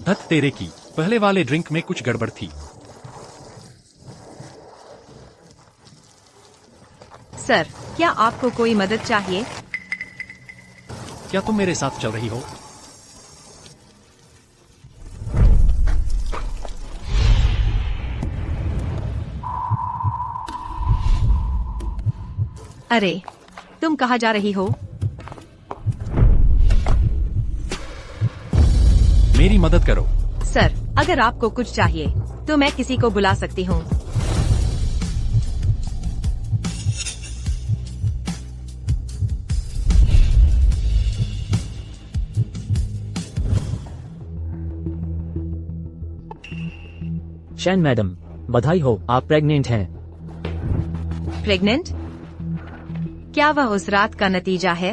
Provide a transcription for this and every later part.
धत तेरे की, पहले वाले ड्रिंक में कुछ गड़बड़ थी। सर, क्या आपको कोई मदद चाहिए? क्या तुम मेरे साथ चल रही हो? अरे, तुम कहाँ जा रही हो? मेरी मदद करो। सर, अगर आपको कुछ चाहिए तो मैं किसी को बुला सकती हूँ। शैन मैडम, बधाई हो, आप प्रेग्नेंट हैं। प्रेग्नेंट? क्या वह उस रात का नतीजा है?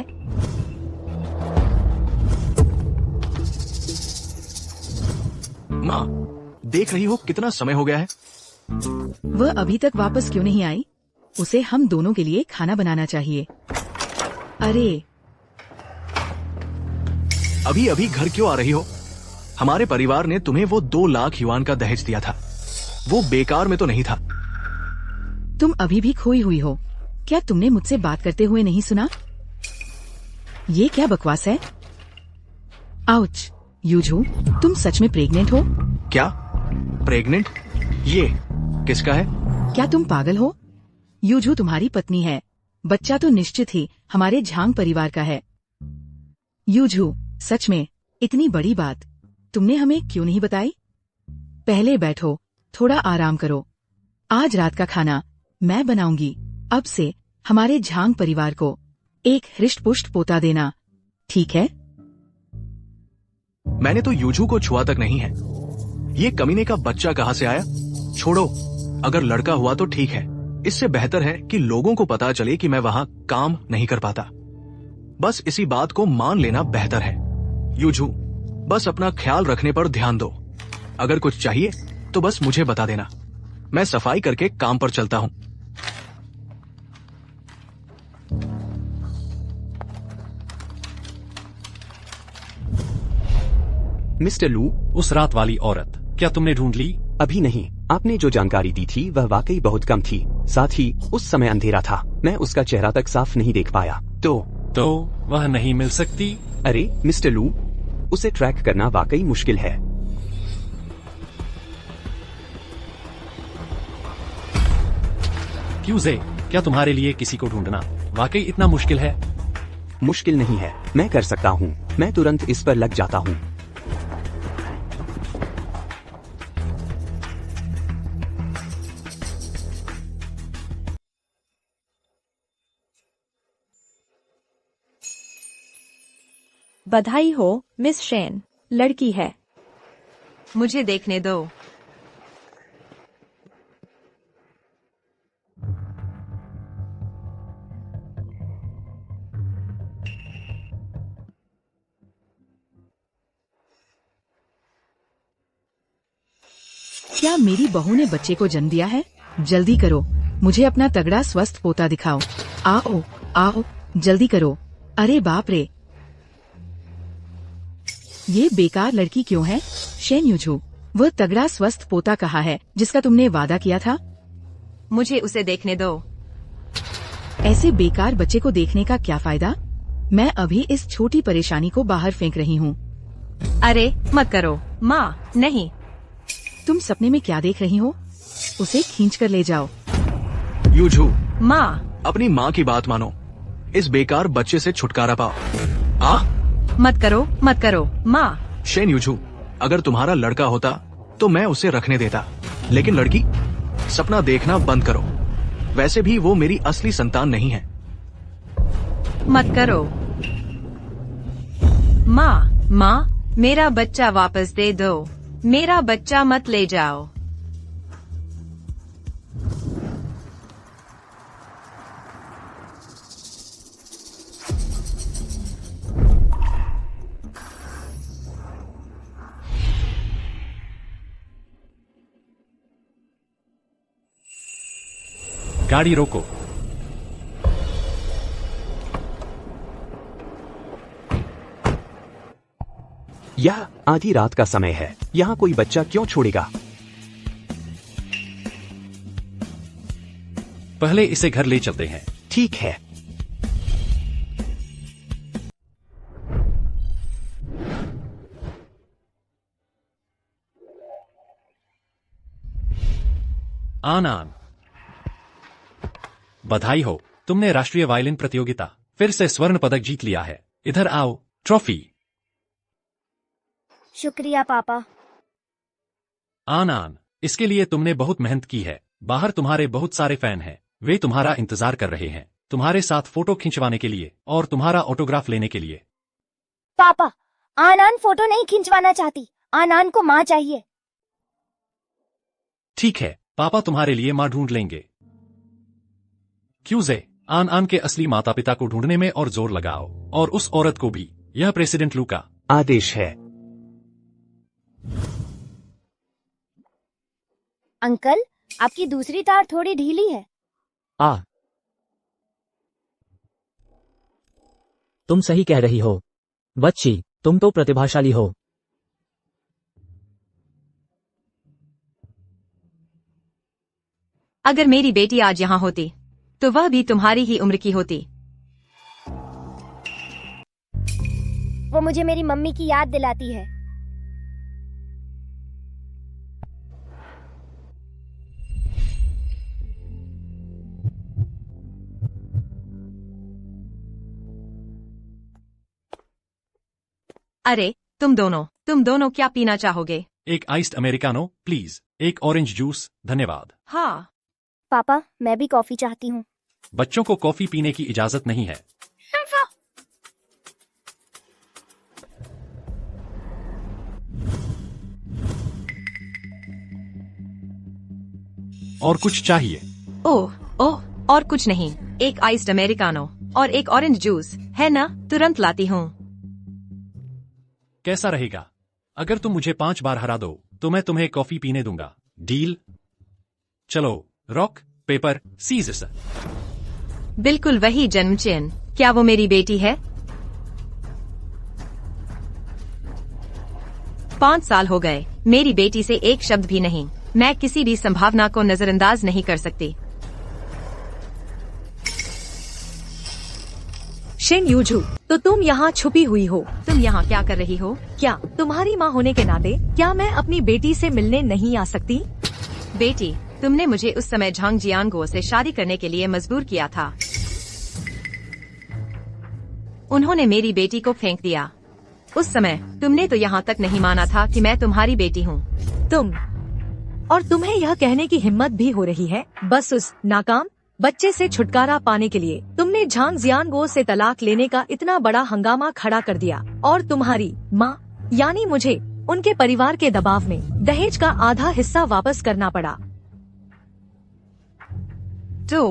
माँ, देख रही हो कितना समय हो गया है। वह अभी तक वापस क्यों नहीं आई? उसे हम दोनों के लिए खाना बनाना चाहिए। अरे, अभी अभी घर क्यों आ रही हो? हमारे परिवार ने तुम्हें वो 2 लाख युआन का दहेज दिया था। वो बेकार में तो नहीं था। तुम अभी भी खोई हुई हो। क्या तुमने मुझसे बात करते हुए नहीं सुना? ये क्या बकवास है? आउच, यूजू, तुम सच में प्रेग्नेंट हो? क्या? प्रेग्नेंट? ये किसका है? क्या तुम पागल हो? यूजू तुम्हारी पत्नी है। बच्चा तो निश्चित ही हमारे झांग परिवार का है। यूजू, सच में इतनी बड़ी बात तुमने हमें क्यों नहीं बताई? पहले बैठो, थोड़ा आराम करो। आज रात का खाना मैं बनाऊंगी। अब से हमारे झांग परिवार को एक हृष्ट-पुष्ट पोता देना, ठीक है? मैंने तो यूजू को छुआ तक नहीं है। ये कमीने का बच्चा कहाँ से आया? छोड़ो, अगर लड़का हुआ तो ठीक है। इससे बेहतर है कि लोगों को पता चले कि मैं वहाँ काम नहीं कर पाता। बस इसी बात को मान लेना बेहतर है। यूजू, बस अपना ख्याल रखने पर ध्यान दो। अगर कुछ चाहिए तो बस मुझे बता देना। मैं सफाई करके काम पर चलता हूँ। मिस्टर लू, उस रात वाली औरत क्या तुमने ढूंढ ली? अभी नहीं। आपने जो जानकारी दी थी वह वाकई बहुत कम थी। साथ ही उस समय अंधेरा था, मैं उसका चेहरा तक साफ नहीं देख पाया। तो वह नहीं मिल सकती? अरे मिस्टर लू, उसे ट्रैक करना वाकई मुश्किल है। क्यूजे, क्या तुम्हारे लिए किसी को ढूंढना वाकई इतना मुश्किल है? मुश्किल नहीं है, मैं कर सकता हूँ। मैं तुरंत इस पर लग जाता हूँ। बधाई हो मिस शेन, लड़की है। मुझे देखने दो। क्या मेरी बहू ने बच्चे को जन्म दिया है? जल्दी करो, मुझे अपना तगड़ा स्वस्थ पोता दिखाओ। आओ, आओ, जल्दी करो। अरे बाप रे, ये बेकार लड़की क्यों है? शेन यूजू, वह तगड़ा स्वस्थ पोता कहाँ है जिसका तुमने वादा किया था? मुझे उसे देखने दो। ऐसे बेकार बच्चे को देखने का क्या फायदा? मैं अभी इस छोटी परेशानी को बाहर फेंक रही हूँ। अरे मत करो माँ, नहीं। तुम सपने में क्या देख रही हो? उसे खींच कर ले जाओ। यूजू, माँ, अपनी माँ की बात मानो। इस बेकार बच्चे से छुटकारा पाओ। मत करो, मत करो माँ। शेन यूजू, अगर तुम्हारा लड़का होता तो मैं उसे रखने देता, लेकिन लड़की? सपना देखना बंद करो। वैसे भी वो मेरी असली संतान नहीं है। मत करो माँ। माँ, मेरा बच्चा वापस दे दो। मेरा बच्चा मत ले जाओ। गाड़ी रोको। यह आधी रात का समय है, यहाँ कोई बच्चा क्यों छोड़ेगा? पहले इसे घर ले चलते हैं। ठीक है। आन। बधाई हो, तुमने राष्ट्रीय वायलिन प्रतियोगिता फिर से स्वर्ण पदक जीत लिया है। इधर आओ, ट्रॉफी। शुक्रिया पापा। आन, इसके लिए तुमने बहुत मेहनत की है। बाहर तुम्हारे बहुत सारे फैन हैं, वे तुम्हारा इंतजार कर रहे हैं, तुम्हारे साथ फोटो खिंचवाने के लिए और तुम्हारा ऑटोग्राफ लेने के लिए। पापा, आनान फोटो नहीं खिंचवाना चाहती, आनान को माँ चाहिए। ठीक है, पापा तुम्हारे लिए माँ ढूंढ लेंगे। क्यूजे, आन के असली माता पिता को ढूंढने में और जोर लगाओ, और उस औरत को भी। यह प्रेसिडेंट लू का आदेश है। अंकल, आपकी दूसरी तार थोड़ी ढीली है। तुम सही कह रही हो बच्ची, तुम तो प्रतिभाशाली हो। अगर मेरी बेटी आज यहाँ होती तो वह भी तुम्हारी ही उम्र की होती। वो मुझे मेरी मम्मी की याद दिलाती है। अरे तुम दोनों क्या पीना चाहोगे? एक आइस्ड अमेरिकानो प्लीज, एक ऑरेंज जूस धन्यवाद। हाँ। पापा, मैं भी कॉफी चाहती हूँ। बच्चों को कॉफी पीने की इजाजत नहीं है। और कुछ चाहिए? ओह, और कुछ नहीं। एक आइस्ड अमेरिकानो और एक ऑरेंज जूस है ना? तुरंत लाती हूँ। कैसा रहेगा? अगर तुम मुझे 5 बार हरा दो तो मैं तुम्हें कॉफी पीने दूंगा। डील? चलो, रॉक पेपर सीजर्स। बिल्कुल वही जन्म चिन्ह। क्या वो मेरी बेटी है? 5 साल हो गए, मेरी बेटी से एक शब्द भी नहीं। मैं किसी भी संभावना को नजरअंदाज नहीं कर सकती। शेन यूजू, तो तुम यहाँ छुपी हुई हो। तुम यहाँ क्या कर रही हो? क्या तुम्हारी माँ होने के नाते क्या मैं अपनी बेटी से मिलने नहीं आ सकती? बेटी, तुमने मुझे उस समय झांग जियांगो से शादी करने के लिए मजबूर किया था। उन्होंने मेरी बेटी को फेंक दिया। उस समय तुमने तो यहाँ तक नहीं माना था कि मैं तुम्हारी बेटी हूँ। और तुम्हें यह कहने की हिम्मत भी हो रही है बस उस नाकाम बच्चे से छुटकारा पाने के लिए तुमने झांग जियांगो से तलाक लेने का इतना बड़ा हंगामा खड़ा कर दिया, और तुम्हारी माँ यानी मुझे उनके परिवार के दबाव में दहेज का आधा हिस्सा वापस करना पड़ा। तो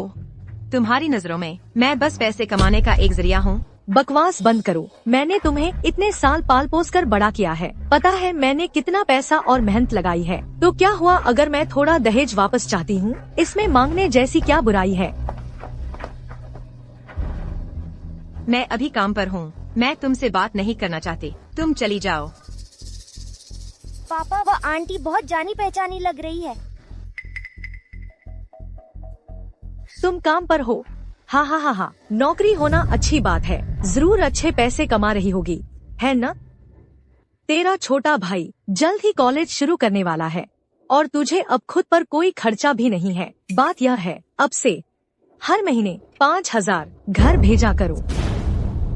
तुम्हारी नजरों में मैं बस पैसे कमाने का एक जरिया हूँ? बकवास बंद करो। मैंने तुम्हें इतने साल पाल पोस कर बड़ा किया है। पता है मैंने कितना पैसा और मेहनत लगाई है। तो क्या हुआ अगर मैं थोड़ा दहेज वापस चाहती हूँ? इसमें मांगने जैसी क्या बुराई है? मैं अभी काम पर हूँ, मैं तुमसे बात नहीं करना चाहती। तुम चली जाओ। पापा, वो आंटी बहुत जानी पहचानी लग रही है। तुम काम पर हो? हाँ, नौकरी होना अच्छी बात है। जरूर अच्छे पैसे कमा रही होगी, है न? तेरा छोटा भाई जल्द ही कॉलेज शुरू करने वाला है और तुझे अब खुद पर कोई खर्चा भी नहीं है। बात यह है, अब से हर महीने 5,000 घर भेजा करो।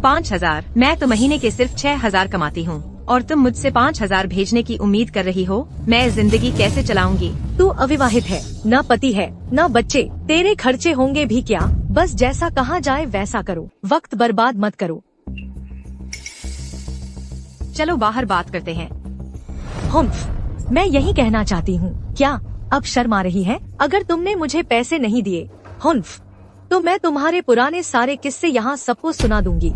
5,000? मैं तो महीने के सिर्फ 6,000 कमाती हूँ और तुम मुझसे 5,000 भेजने की उम्मीद कर रही हो? मैं जिंदगी कैसे चलाऊंगी? तू अविवाहित है, न पति है न बच्चे। तेरे खर्चे होंगे भी क्या? बस जैसा कहा जाए वैसा करो, वक्त बर्बाद मत करो। चलो बाहर बात करते हैं। हुम्फ, मैं यही कहना चाहती हूँ। क्या अब शर्म आ रही है? अगर तुमने मुझे पैसे नहीं दिए हुम्फ, तो मैं तुम्हारे पुराने सारे किस्से यहाँ सबको सुना दूंगी।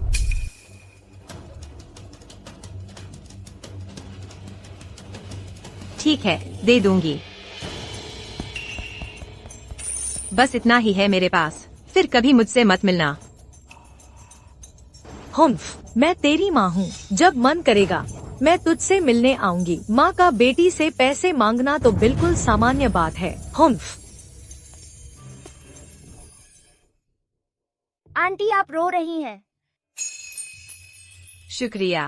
ठीक है, दे दूंगी। बस इतना ही है मेरे पास, फिर कभी मुझसे मत मिलना। हुम्फ, मैं तेरी माँ हूँ, जब मन करेगा मैं तुझसे मिलने आऊंगी। माँ का बेटी से पैसे मांगना तो बिल्कुल सामान्य बात है। हुम्फ। आंटी आप रो रही हैं। शुक्रिया।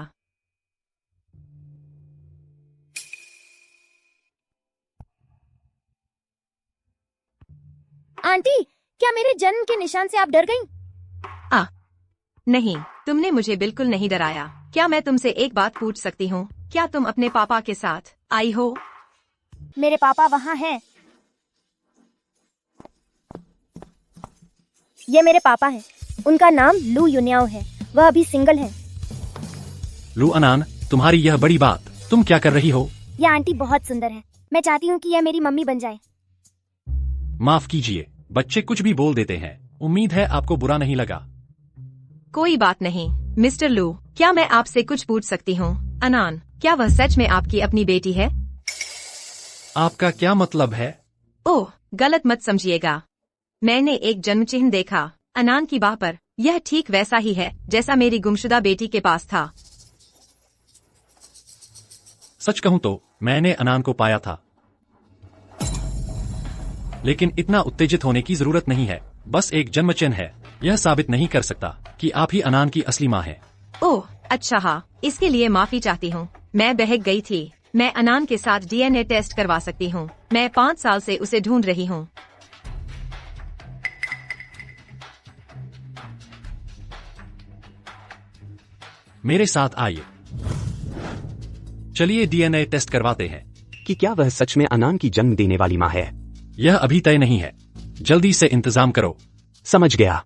आंटी क्या मेरे जन्म के निशान से आप डर गईं? नहीं, तुमने मुझे बिल्कुल नहीं डराया। क्या मैं तुमसे एक बात पूछ सकती हूँ? क्या तुम अपने पापा के साथ आई हो? मेरे पापा वहाँ हैं। ये मेरे पापा हैं। उनका नाम लू यून्याओ है। वह अभी सिंगल है। लू अनान, तुम्हारी यह बड़ी बात, तुम क्या कर रही हो? यह आंटी बहुत सुंदर है। मैं चाहती हूँ कि यह मेरी मम्मी बन जाए। माफ कीजिए, बच्चे कुछ भी बोल देते हैं। उम्मीद है आपको बुरा नहीं लगा। कोई बात नहीं। मिस्टर लू, क्या मैं आपसे कुछ पूछ सकती हूँ? अनान, क्या वह सच में आपकी अपनी बेटी है? आपका क्या मतलब है? ओह, गलत मत समझिएगा। मैंने एक जन्म चिन्ह देखा अनान की बाह पर। यह ठीक वैसा ही है जैसा मेरी गुमशुदा बेटी के पास था। सच कहूँ तो मैंने अनान को पाया था, लेकिन इतना उत्तेजित होने की जरूरत नहीं है। बस एक जन्म चिन्ह है, यह साबित नहीं कर सकता कि आप ही अनान की असली माँ हैं। ओह अच्छा, हाँ, इसके लिए माफी चाहती हूँ। मैं बहक गई थी। मैं अनान के साथ डीएनए टेस्ट करवा सकती हूँ। मैं 5 साल से उसे ढूंढ रही हूँ। मेरे साथ आइए, चलिए डीएनए टेस्ट करवाते हैं। कि क्या वह सच में अनान की जन्म देने वाली माँ है? यह अभी तय नहीं है, जल्दी से इंतजाम करो। समझ गया।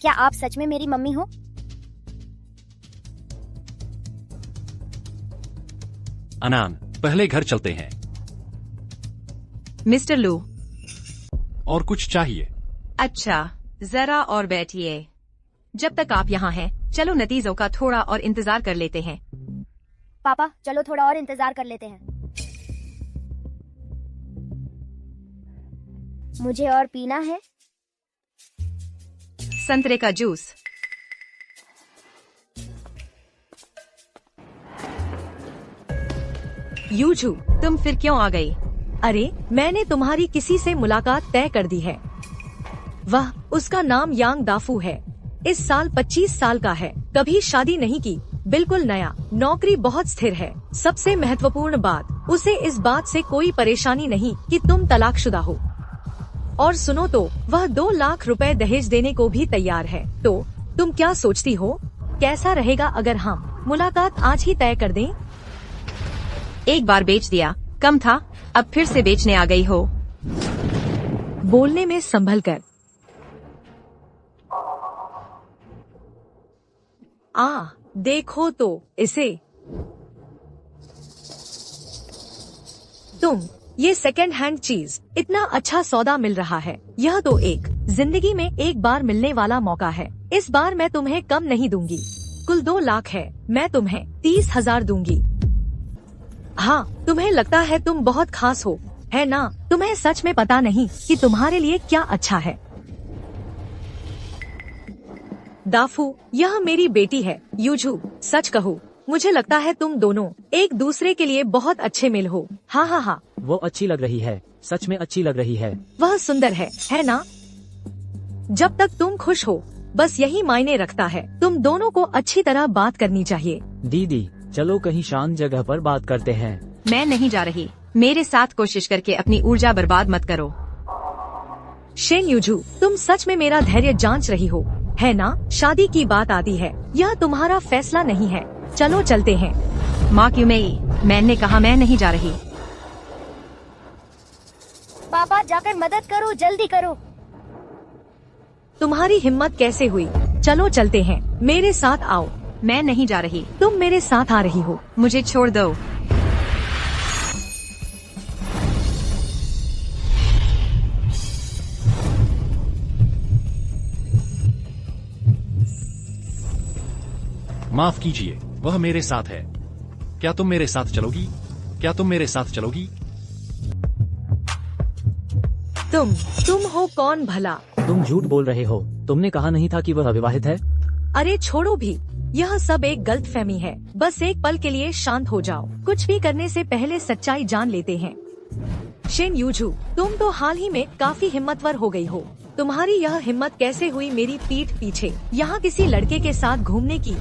क्या आप सच में मेरी मम्मी हो? अनान, पहले घर चलते हैं। मिस्टर लू, और कुछ चाहिए? अच्छा, जरा और बैठिए। जब तक आप यहाँ हैं, चलो नतीजों का थोड़ा और इंतजार कर लेते हैं। पापा चलो थोड़ा और इंतजार कर लेते हैं। मुझे और पीना है। संतरे का जूस। यूजू, तुम फिर क्यों आ गई? अरे मैंने तुम्हारी किसी से मुलाकात तय कर दी है। वह, उसका नाम यांग दाफू है। इस साल 25 साल का है। कभी शादी नहीं की, बिल्कुल नया, नौकरी बहुत स्थिर है। सबसे महत्वपूर्ण बात, उसे इस बात से कोई परेशानी नहीं कि तुम तलाकशुदा हो। और सुनो तो, वह 2 लाख रुपए दहेज देने को भी तैयार है। तो तुम क्या सोचती हो? कैसा रहेगा अगर हम मुलाकात आज ही तय कर दें? एक बार बेच दिया, कम था, अब फिर से बेचने आ गई हो। बोलने में संभल कर। देखो तो इसे। तुम, ये सेकंड हैंड चीज, इतना अच्छा सौदा मिल रहा है। यह तो एक जिंदगी में एक बार मिलने वाला मौका है। इस बार मैं तुम्हें कम नहीं दूंगी। कुल 2 लाख है, मैं तुम्हें 30,000 दूंगी। हाँ, तुम्हें लगता है तुम बहुत खास हो, है ना? तुम्हें सच में पता नहीं कि तुम्हारे लिए क्या अच्छा है। दाफू, यह मेरी बेटी है। यूजू, सच कहूँ, मुझे लगता है तुम दोनों एक दूसरे के लिए बहुत अच्छे मेल हो। हाँ हाँ हाँ, वो अच्छी लग रही है, सच में अच्छी लग रही है। वह सुंदर है ना? जब तक तुम खुश हो, बस यही मायने रखता है। तुम दोनों को अच्छी तरह बात करनी चाहिए। दीदी, चलो कहीं शांत जगह पर बात करते हैं। मैं नहीं जा रही। मेरे साथ कोशिश करके अपनी ऊर्जा बर्बाद मत करो। शेन यूजू, तुम सच में मेरा धैर्य जांच रही हो, है ना? शादी की बात आती है, यह तुम्हारा फैसला नहीं है। चलो चलते हैं। माँ क्यों मई? मैंने कहा मैं नहीं जा रही। पापा जाकर मदद करो, जल्दी करो। तुम्हारी हिम्मत कैसे हुई? चलो चलते हैं, मेरे साथ आओ। मैं नहीं जा रही। तुम मेरे साथ आ रही हो। मुझे छोड़ दो। माफ कीजिए, वह मेरे साथ है। क्या तुम मेरे साथ चलोगी? क्या तुम मेरे साथ चलोगी? तुम हो कौन भला? तुम झूठ बोल रहे हो। तुमने कहा नहीं था कि वह अविवाहित है? अरे छोड़ो भी, यह सब एक गलतफहमी है। बस एक पल के लिए शांत हो जाओ। कुछ भी करने से पहले सच्चाई जान लेते हैं। शेन यूजू, तुम तो हाल ही में काफी हिम्मतवर हो गई हो। तुम्हारी यह हिम्मत कैसे हुई मेरी पीठ पीछे यहाँ किसी लड़के के साथ घूमने की?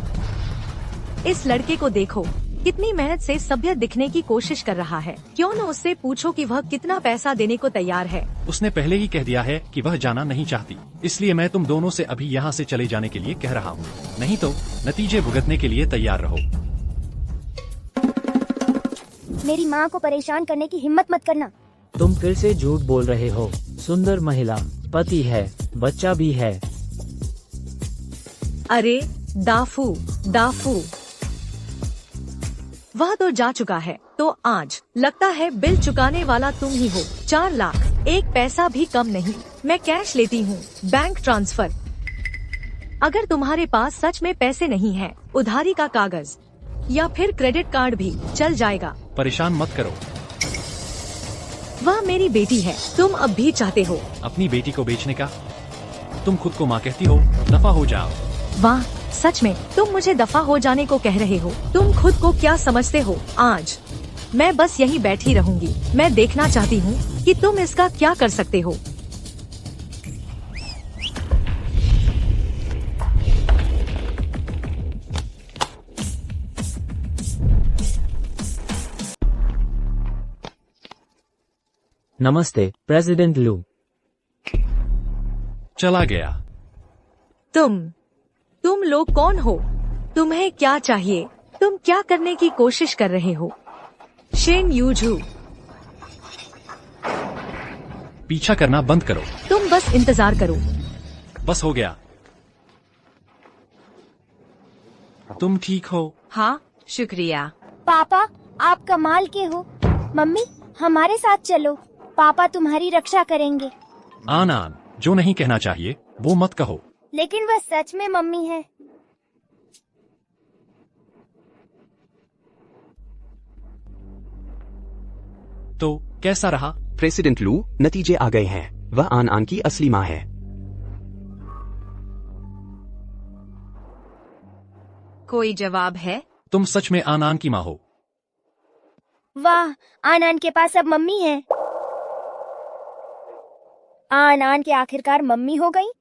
इस लड़के को देखो, कितनी मेहनत से सभ्य दिखने की कोशिश कर रहा है। क्यों न उससे पूछो कि वह कितना पैसा देने को तैयार है। उसने पहले ही कह दिया है कि वह जाना नहीं चाहती, इसलिए मैं तुम दोनों से अभी यहाँ से चले जाने के लिए कह रहा हूँ, नहीं तो नतीजे भुगतने के लिए तैयार रहो। मेरी माँ को परेशान करने की हिम्मत मत करना। तुम फिर से झूठ बोल रहे हो। सुंदर महिला, पति है, बच्चा भी है। अरे दाफू दाफू, वह तो जा चुका है। तो आज लगता है बिल चुकाने वाला तुम ही हो। 4 लाख, एक पैसा भी कम नहीं। मैं कैश लेती हूँ, बैंक ट्रांसफर। अगर तुम्हारे पास सच में पैसे नहीं है, उधारी का कागज या फिर क्रेडिट कार्ड भी चल जाएगा। परेशान मत करो। वह मेरी बेटी है, तुम अब भी चाहते हो अपनी बेटी को बेचने का? तुम खुद को माँ कहती हो, दफा हो जाओ। वाह, सच में तुम मुझे दफा हो जाने को कह रहे हो? तुम खुद को क्या समझते हो? आज मैं बस यहीं बैठी रहूंगी। मैं देखना चाहती हूँ कि तुम इसका क्या कर सकते हो। नमस्ते प्रेसिडेंट लू। चला गया। तुम लोग कौन हो? तुम्हें क्या चाहिए? तुम क्या करने की कोशिश कर रहे हो? शेन यूजू, पीछा करना बंद करो। तुम बस इंतजार करो। बस हो गया। तुम ठीक हो? हाँ, शुक्रिया। पापा, आप कमाल के हो। मम्मी, हमारे साथ चलो, पापा तुम्हारी रक्षा करेंगे। आन, जो नहीं कहना चाहिए वो मत कहो। लेकिन वह सच में मम्मी है। तो कैसा रहा? प्रेसिडेंट लू, नतीजे आ गए हैं। वह आन की असली माँ है। कोई जवाब है? तुम सच में आन की माँ हो? वाह, आन के पास अब मम्मी है। आन के आखिरकार मम्मी हो गई।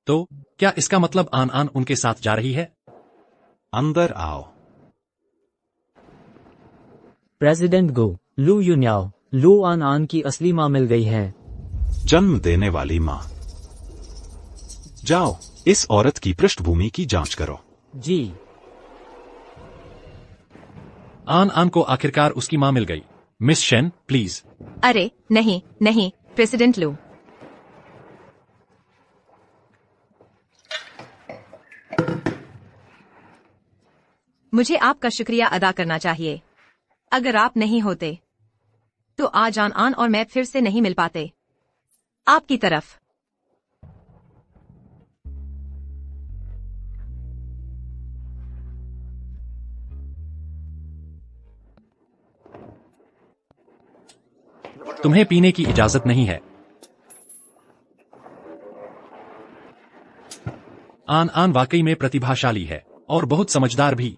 तो क्या इसका मतलब आन उनके साथ जा रही है? अंदर आओ। प्रेसिडेंट गो, लू यून्याओ, लू आन की असली माँ मिल गई है। जन्म देने वाली माँ। जाओ, इस औरत की पृष्ठभूमि की जांच करो। जी। आन को आखिरकार उसकी माँ मिल गई। Miss Shen, please. अरे नहीं, प्रेसिडेंट लू। मुझे आपका शुक्रिया अदा करना चाहिए। अगर आप नहीं होते तो आज आन और मैं फिर से नहीं मिल पाते आपकी तरफ। तुम्हें पीने की इजाजत नहीं है। आन वाकई में प्रतिभाशाली है और बहुत समझदार भी।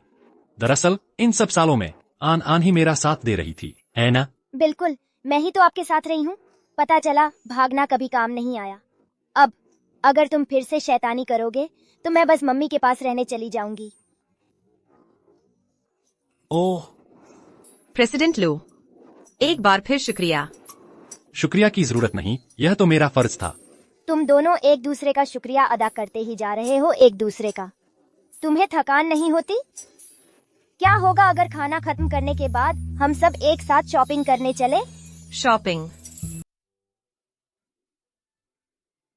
दरअसल इन सब सालों में आन ही मेरा साथ दे रही थी, है ना? बिल्कुल, मैं ही तो आपके साथ रही हूँ। पता चला भागना कभी काम नहीं आया। अब अगर तुम फिर से शैतानी करोगे तो मैं बस मम्मी के पास रहने चली जाऊंगी। ओह, प्रेसिडेंट लू, एक बार फिर शुक्रिया। शुक्रिया की जरूरत नहीं, यह तो मेरा फर्ज था। तुम दोनों एक दूसरे का शुक्रिया अदा करते ही जा रहे हो, एक दूसरे का। तुम्हें थकान नहीं होती? क्या होगा अगर खाना खत्म करने के बाद हम सब एक साथ शॉपिंग करने चले? शॉपिंग?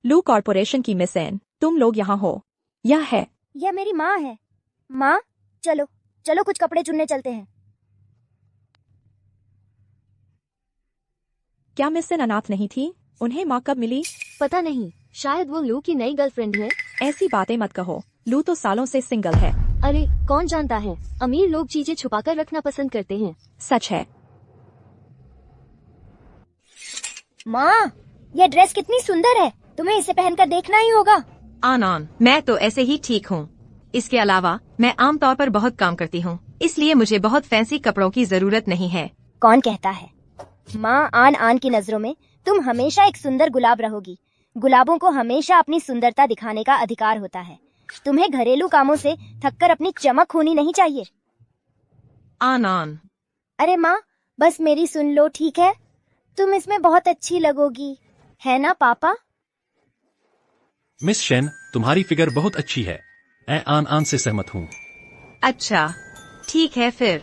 लू कॉर्पोरेशन की मिस एन, तुम लोग यहाँ हो। यह है। यह मेरी माँ है। माँ, चलो चलो कुछ कपड़े चुनने चलते हैं। क्या मिस एन अनाथ नहीं थी? उन्हें माँ कब मिली? पता नहीं, शायद वो लू की नई गर्लफ्रेंड है। ऐसी बातें मत कहो, लू तो सालों से सिंगल है। अरे कौन जानता है, अमीर लोग चीजें छुपाकर रखना पसंद करते हैं। सच है। माँ, यह ड्रेस कितनी सुंदर है, तुम्हें इसे पहनकर देखना ही होगा। आनन, मैं तो ऐसे ही ठीक हूँ। इसके अलावा मैं आमतौर पर बहुत काम करती हूँ, इसलिए मुझे बहुत फैंसी कपड़ों की जरूरत नहीं है। कौन कहता है? माँ, आन आन की नजरों में तुम हमेशा एक सुंदर गुलाब रहोगी। गुलाबों को हमेशा अपनी सुंदरता दिखाने का अधिकार होता है। तुम्हें घरेलू कामों से थककर अपनी चमक खोनी नहीं चाहिए। आनन, अरे माँ, बस मेरी सुन लो, ठीक है? तुम इसमें बहुत अच्छी लगोगी, है ना पापा? मिस शेन, तुम्हारी फिगर बहुत अच्छी है। मैं आन आन से सहमत हूँ। अच्छा, ठीक है फिर।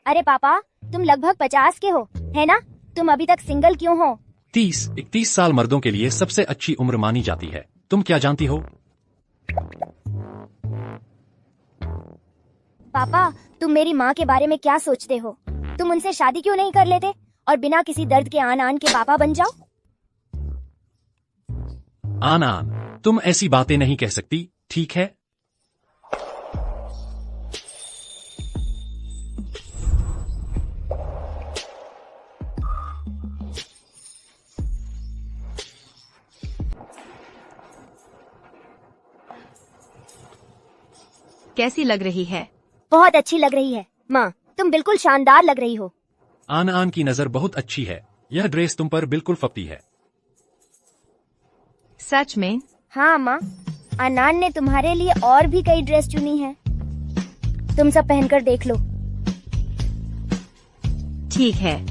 अरे पापा, तुम लगभग 50 के हो, है ना? तुम अभी तक सिंगल क्यों हो? 30-31 साल मर्दों के लिए सबसे अच्छी उम्र मानी जाती है। तुम क्या जानती हो? पापा, तुम मेरी माँ के बारे में क्या सोचते हो? तुम उनसे शादी क्यों नहीं कर लेते और बिना किसी दर्द के आन आन के पापा बन जाओ? आन आन, तुम ऐसी बातें नहीं कह सकती, ठीक है? कैसी लग रही है? बहुत अच्छी लग रही है माँ, तुम बिल्कुल शानदार लग रही हो। आन आन की नजर बहुत अच्छी है। यह ड्रेस तुम पर बिल्कुल फपती है। सच में? हाँ माँ, अनान ने तुम्हारे लिए और भी कई ड्रेस चुनी है। तुम सब पहनकर देख लो। ठीक है।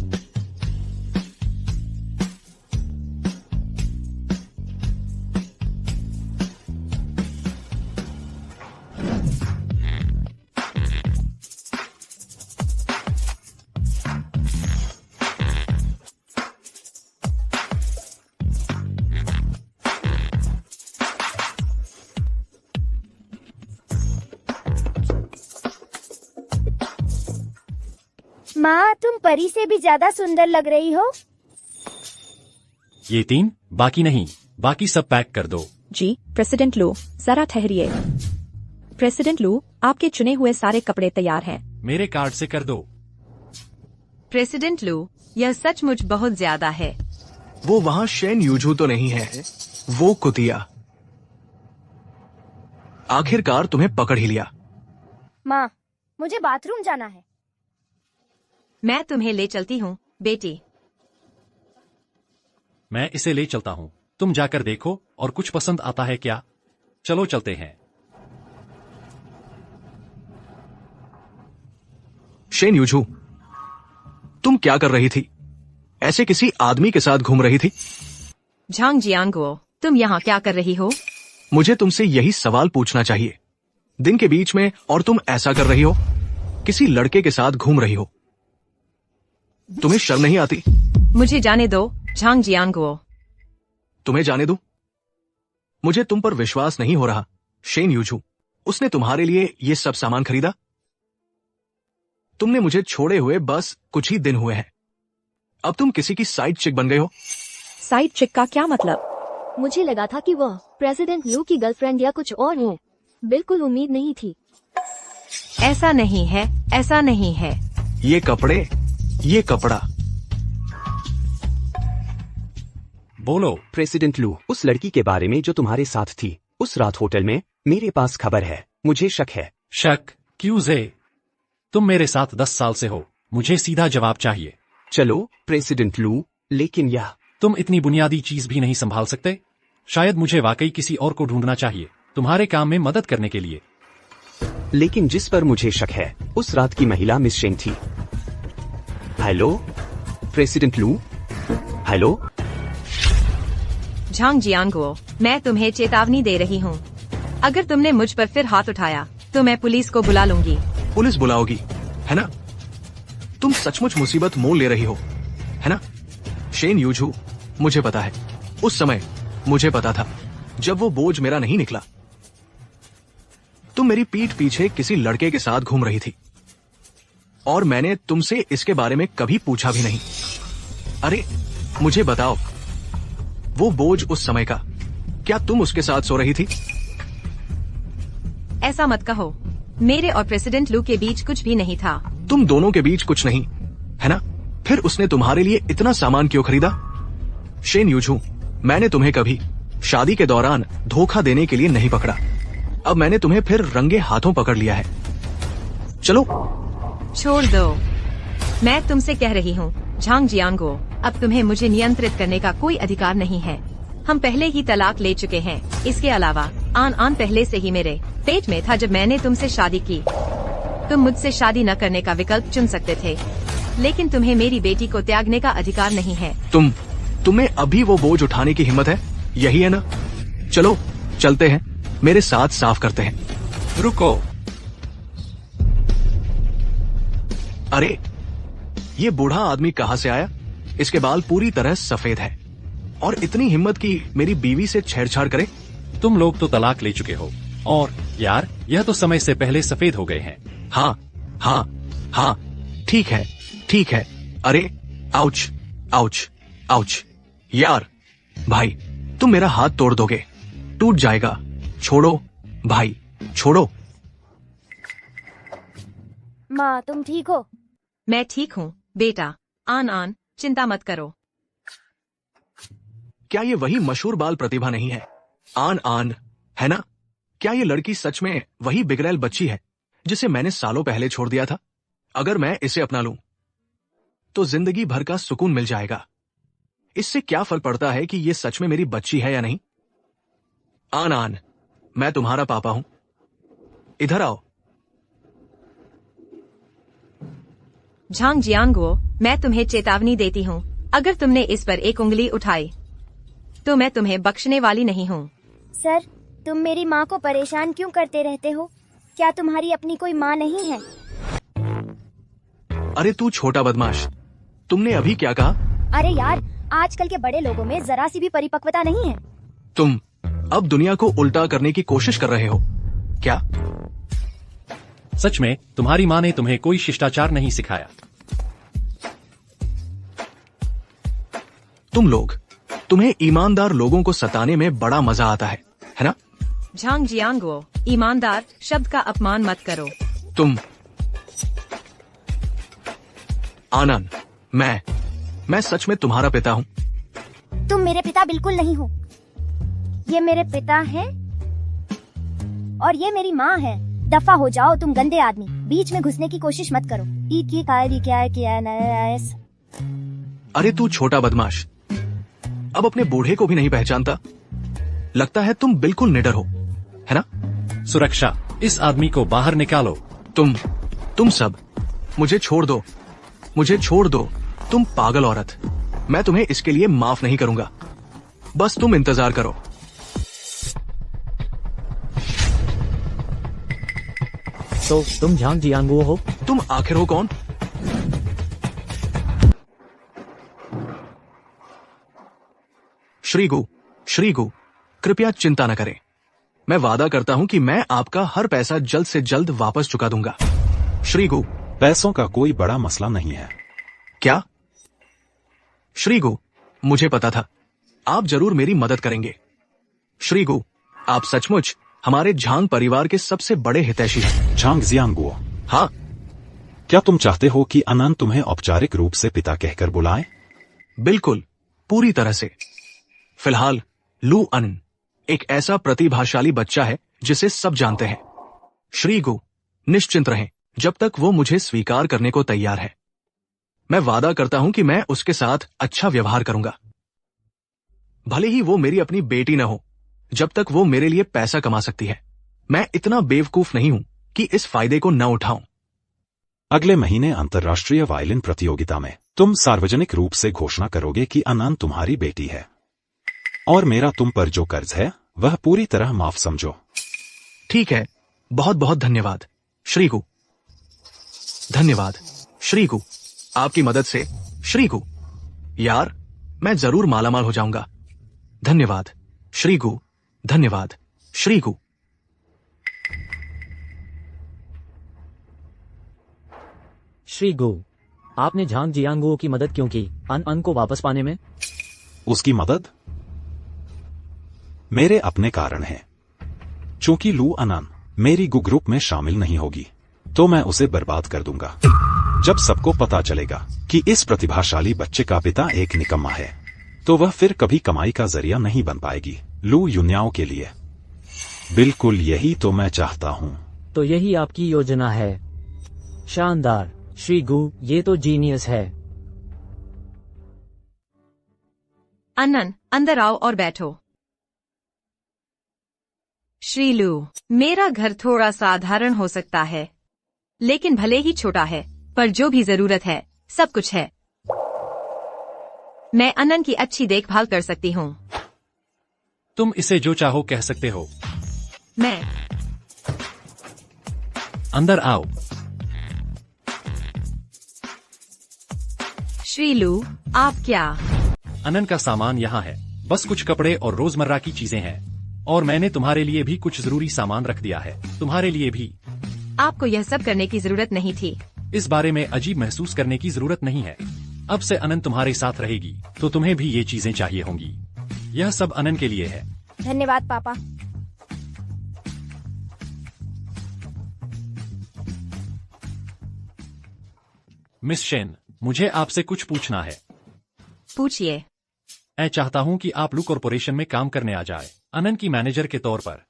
माँ, तुम परी से भी ज्यादा सुंदर लग रही हो। ये 3, बाकी नहीं। बाकी सब पैक कर दो। जी, प्रेसिडेंट लू, जरा ठहरिए। प्रेसिडेंट लू, आपके चुने हुए सारे कपड़े तैयार हैं। मेरे कार्ड से कर दो। प्रेसिडेंट लू, यह सचमुच बहुत ज्यादा है। वो वहाँ शेन यूजू तो नहीं है, वो कुतिया। आखिरकार तुम्हें पकड़ ही लिया। माँ, मुझे बाथरूम जाना है। मैं तुम्हें ले चलती हूँ, बेटी। मैं इसे ले चलता हूँ। तुम जाकर देखो और कुछ पसंद आता है क्या? चलो चलते हैं। शेन यूजू, तुम क्या कर रही थी? ऐसे किसी आदमी के साथ घूम रही थी? झांग जियांगो, तुम यहाँ क्या कर रही हो? मुझे तुमसे यही सवाल पूछना चाहिए। दिन के बीच में और तुम ऐसा कर रही हो? किसी लड़के के साथ घूम रही हो? तुम्हें शर्म नहीं आती? मुझे जाने दो, झांग जियांगो। तुम्हें जाने दूं? मुझे तुम पर विश्वास नहीं हो रहा। शेन यूजू, उसने तुम्हारे लिए ये सब सामान खरीदा? तुमने मुझे छोड़े हुए बस कुछ ही दिन हुए हैं। अब तुम किसी की साइड चिक बन गए हो। साइड चिक का क्या मतलब? मुझे लगा था कि वह प्रेसिडेंट लू की गर्लफ्रेंड या कुछ और हो। बिल्कुल उम्मीद नहीं थी। ऐसा नहीं है, ऐसा नहीं है। ये कपड़े, ये कपड़ा। बोलो। प्रेसिडेंट लू, उस लड़की के बारे में जो तुम्हारे साथ थी उस रात होटल में, मेरे पास खबर है। मुझे शक है। शक? क्यों जे? तुम मेरे साथ 10 साल से हो। मुझे सीधा जवाब चाहिए। चलो प्रेसिडेंट लू, लेकिन यह तुम इतनी बुनियादी चीज भी नहीं संभाल सकते? शायद मुझे वाकई किसी और को ढूंढना चाहिए तुम्हारे काम में मदद करने के लिए। लेकिन जिस पर मुझे शक है उस रात की महिला मिस शेन थी। हेलो प्रेसिडेंट लू। हेलो झांग जियांगो, मैं तुम्हें चेतावनी दे रही हूँ। अगर तुमने मुझ पर फिर हाथ उठाया तो मैं पुलिस को बुला लूंगी। पुलिस बुलाओगी, है ना? तुम सचमुच मुसीबत मोल ले रही हो, है ना? शेन यूजू, मुझे पता है। उस समय मुझे पता था जब वो बोझ मेरा नहीं निकला। तुम मेरी पीठ पीछे किसी लड़के के साथ घूम रही थी और मैंने तुमसे इसके बारे में कभी पूछा भी नहीं। अरे मुझे बताओ, वो बोझ उस समय का, क्या तुम उसके साथ सो रही थी? ऐसा मत कहो। मेरे और प्रेसिडेंट लू के बीच कुछ भी नहीं था। तुम दोनों के बीच कुछ नहीं है ना? फिर उसने तुम्हारे लिए इतना सामान क्यों खरीदा? शेन यूझू, मैंने तुम्हें कभी शादी के दौरान धोखा देने के लिए नहीं पकड़ा। अब मैंने तुम्हें फिर रंगे हाथों पकड़ लिया है। चलो। छोड़ दो, मैं तुमसे कह रही हूँ झांग जियांगो, अब तुम्हें मुझे नियंत्रित करने का कोई अधिकार नहीं है। हम पहले ही तलाक ले चुके हैं। इसके अलावा आन आन पहले से ही मेरे पेट में था जब मैंने तुमसे शादी की। तुम मुझसे शादी न करने का विकल्प चुन सकते थे, लेकिन तुम्हें मेरी बेटी को त्यागने का अधिकार नहीं है। तुम्हें अभी वो बोझ उठाने की हिम्मत है, यही है ना? चलो चलते हैं, मेरे साथ साफ करते हैं। रुको। अरे ये बूढ़ा आदमी कहाँ से आया? इसके बाल पूरी तरह सफेद है और इतनी हिम्मत की मेरी बीवी से छेड़छाड़ करे। तुम लोग तो तलाक ले चुके हो और यार यह तो समय से पहले सफेद हो गए हैं। हाँ हाँ हाँ, ठीक है ठीक है। अरे आउच आउच आउच। यार भाई, तुम मेरा हाथ तोड़ दोगे, टूट जाएगा। छोड़ो भाई, छोड़ो। माँ तुम ठीक हो? मैं ठीक हूँ बेटा। आन आन, चिंता मत करो। क्या ये वही मशहूर बाल प्रतिभा नहीं है? आन आन, है ना? क्या ये लड़की सच में वही बिगड़ैल बच्ची है जिसे मैंने सालों पहले छोड़ दिया था? अगर मैं इसे अपना लूं तो जिंदगी भर का सुकून मिल जाएगा। इससे क्या फर्क पड़ता है कि ये सच में मेरी बच्ची है या नहीं? आन आन, मैं तुम्हारा पापा हूं, इधर आओ। झांग जियांगो, मैं तुम्हें चेतावनी देती हूँ, अगर तुमने इस पर एक उंगली उठाई तो मैं तुम्हें बख्शने वाली नहीं हूँ। सर, तुम मेरी माँ को परेशान क्यों करते रहते हो? क्या तुम्हारी अपनी कोई माँ नहीं है? अरे तू छोटा बदमाश, तुमने अभी क्या कहा? अरे यार, आजकल के बड़े लोगों में जरा सी भी परिपक्वता नहीं है। तुम अब दुनिया को उल्टा करने की कोशिश कर रहे हो क्या? सच में तुम्हारी माँ ने तुम्हें कोई शिष्टाचार नहीं सिखाया। तुम्हें ईमानदार लोगों को सताने में बड़ा मजा आता है ना? झांग जियांगो, ईमानदार शब्द का अपमान मत करो। तुम आनंद, मैं सच में तुम्हारा पिता हूँ। तुम मेरे पिता बिल्कुल नहीं हो। ये मेरे पिता हैं और ये मेरी माँ है। दफा हो जाओ तुम गंदे आदमी, बीच में घुसने की कोशिश मत करो। अरे तू छोटा बदमाश, अब अपने बूढ़े को भी नहीं पहचानता? लगता है तुम बिल्कुल निडर हो, है ना? सुरक्षा, इस आदमी को बाहर निकालो। तुम सब मुझे छोड़ दो, मुझे छोड़ दो। तुम पागल औरत, मैं तुम्हें इसके लिए माफ नहीं करूंगा। बस तुम इंतजार करो। तो तुम झांग जियांगो हो? तुम आखिर हो कौन? श्रीगु, कृपया चिंता न करें। मैं वादा करता हूं कि मैं आपका हर पैसा जल्द से जल्द वापस चुका दूंगा। श्रीगु, पैसों का कोई बड़ा मसला नहीं है। क्या? श्रीगु, मुझे पता था आप जरूर मेरी मदद करेंगे। श्रीगु, आप सचमुच हमारे झांग परिवार के सबसे बड़े हितैषी हैं। झांग जियांगो, हाँ। क्या तुम चाहते हो कि अनंत तुम्हें औपचारिक रूप से पिता कहकर बुलाए? बिल्कुल, पूरी तरह से। फिलहाल लू अन एक ऐसा प्रतिभाशाली बच्चा है जिसे सब जानते हैं। श्रीगु, निश्चिंत रहें जब तक वो मुझे स्वीकार करने को तैयार है। मैं वादा करता हूं कि मैं उसके साथ अच्छा व्यवहार करूंगा। भले ही वो मेरी अपनी बेटी न हो, जब तक वो मेरे लिए पैसा कमा सकती है। मैं इतना बेवकूफ नहीं हूं कि इस फायदे को न उठाऊं। अगले महीने अंतर्राष्ट्रीय वायलिन प्रतियोगिता में तुम सार्वजनिक रूप से घोषणा करोगे कि अनंत तुम्हारी बेटी है, और मेरा तुम पर जो कर्ज है वह पूरी तरह माफ समझो। ठीक है, बहुत बहुत धन्यवाद श्रीगु। धन्यवाद श्रीगु, आपकी मदद से। श्रीगु, यार मैं जरूर मालामाल हो जाऊंगा। धन्यवाद श्रीगु, धन्यवाद श्रीगु। श्रीगु, आपने झांग जियांगो की मदद क्यों की अन को वापस पाने में? उसकी मदद मेरे अपने कारण है। चूंकि लू अनन मेरी गु ग्रुप में शामिल नहीं होगी तो मैं उसे बर्बाद कर दूंगा। जब सबको पता चलेगा कि इस प्रतिभाशाली बच्चे का पिता एक निकम्मा है तो वह फिर कभी कमाई का जरिया नहीं बन पाएगी लू युन्याओं के लिए। बिल्कुल यही तो मैं चाहता हूँ। तो यही आपकी योजना है। शानदार श्री गु, ये तो जीनियस है। अनन, अंदर आओ और बैठो। श्रीलू, मेरा घर थोड़ा साधारण हो सकता है लेकिन भले ही छोटा है पर जो भी जरूरत है सब कुछ है। मैं अनन की अच्छी देखभाल कर सकती हूँ। तुम इसे जो चाहो कह सकते हो। मैं अंदर आओ। श्रीलू, आप क्या? अनन का सामान यहाँ है, बस कुछ कपड़े और रोजमर्रा की चीजें हैं और मैंने तुम्हारे लिए भी कुछ जरूरी सामान रख दिया है। तुम्हारे लिए भी। आपको यह सब करने की जरूरत नहीं थी। इस बारे में अजीब महसूस करने की जरूरत नहीं है। अब से अनन तुम्हारे साथ रहेगी तो तुम्हें भी ये चीजें चाहिए होंगी। यह सब अनन के लिए है। धन्यवाद पापा। मिस शेन, मुझे आपसे कुछ पूछना है। पूछिए। मैं चाहता हूँ कि आप लू कॉरपोरेशन में काम करने आ जाए, अनन की मैनेजर के तौर पर।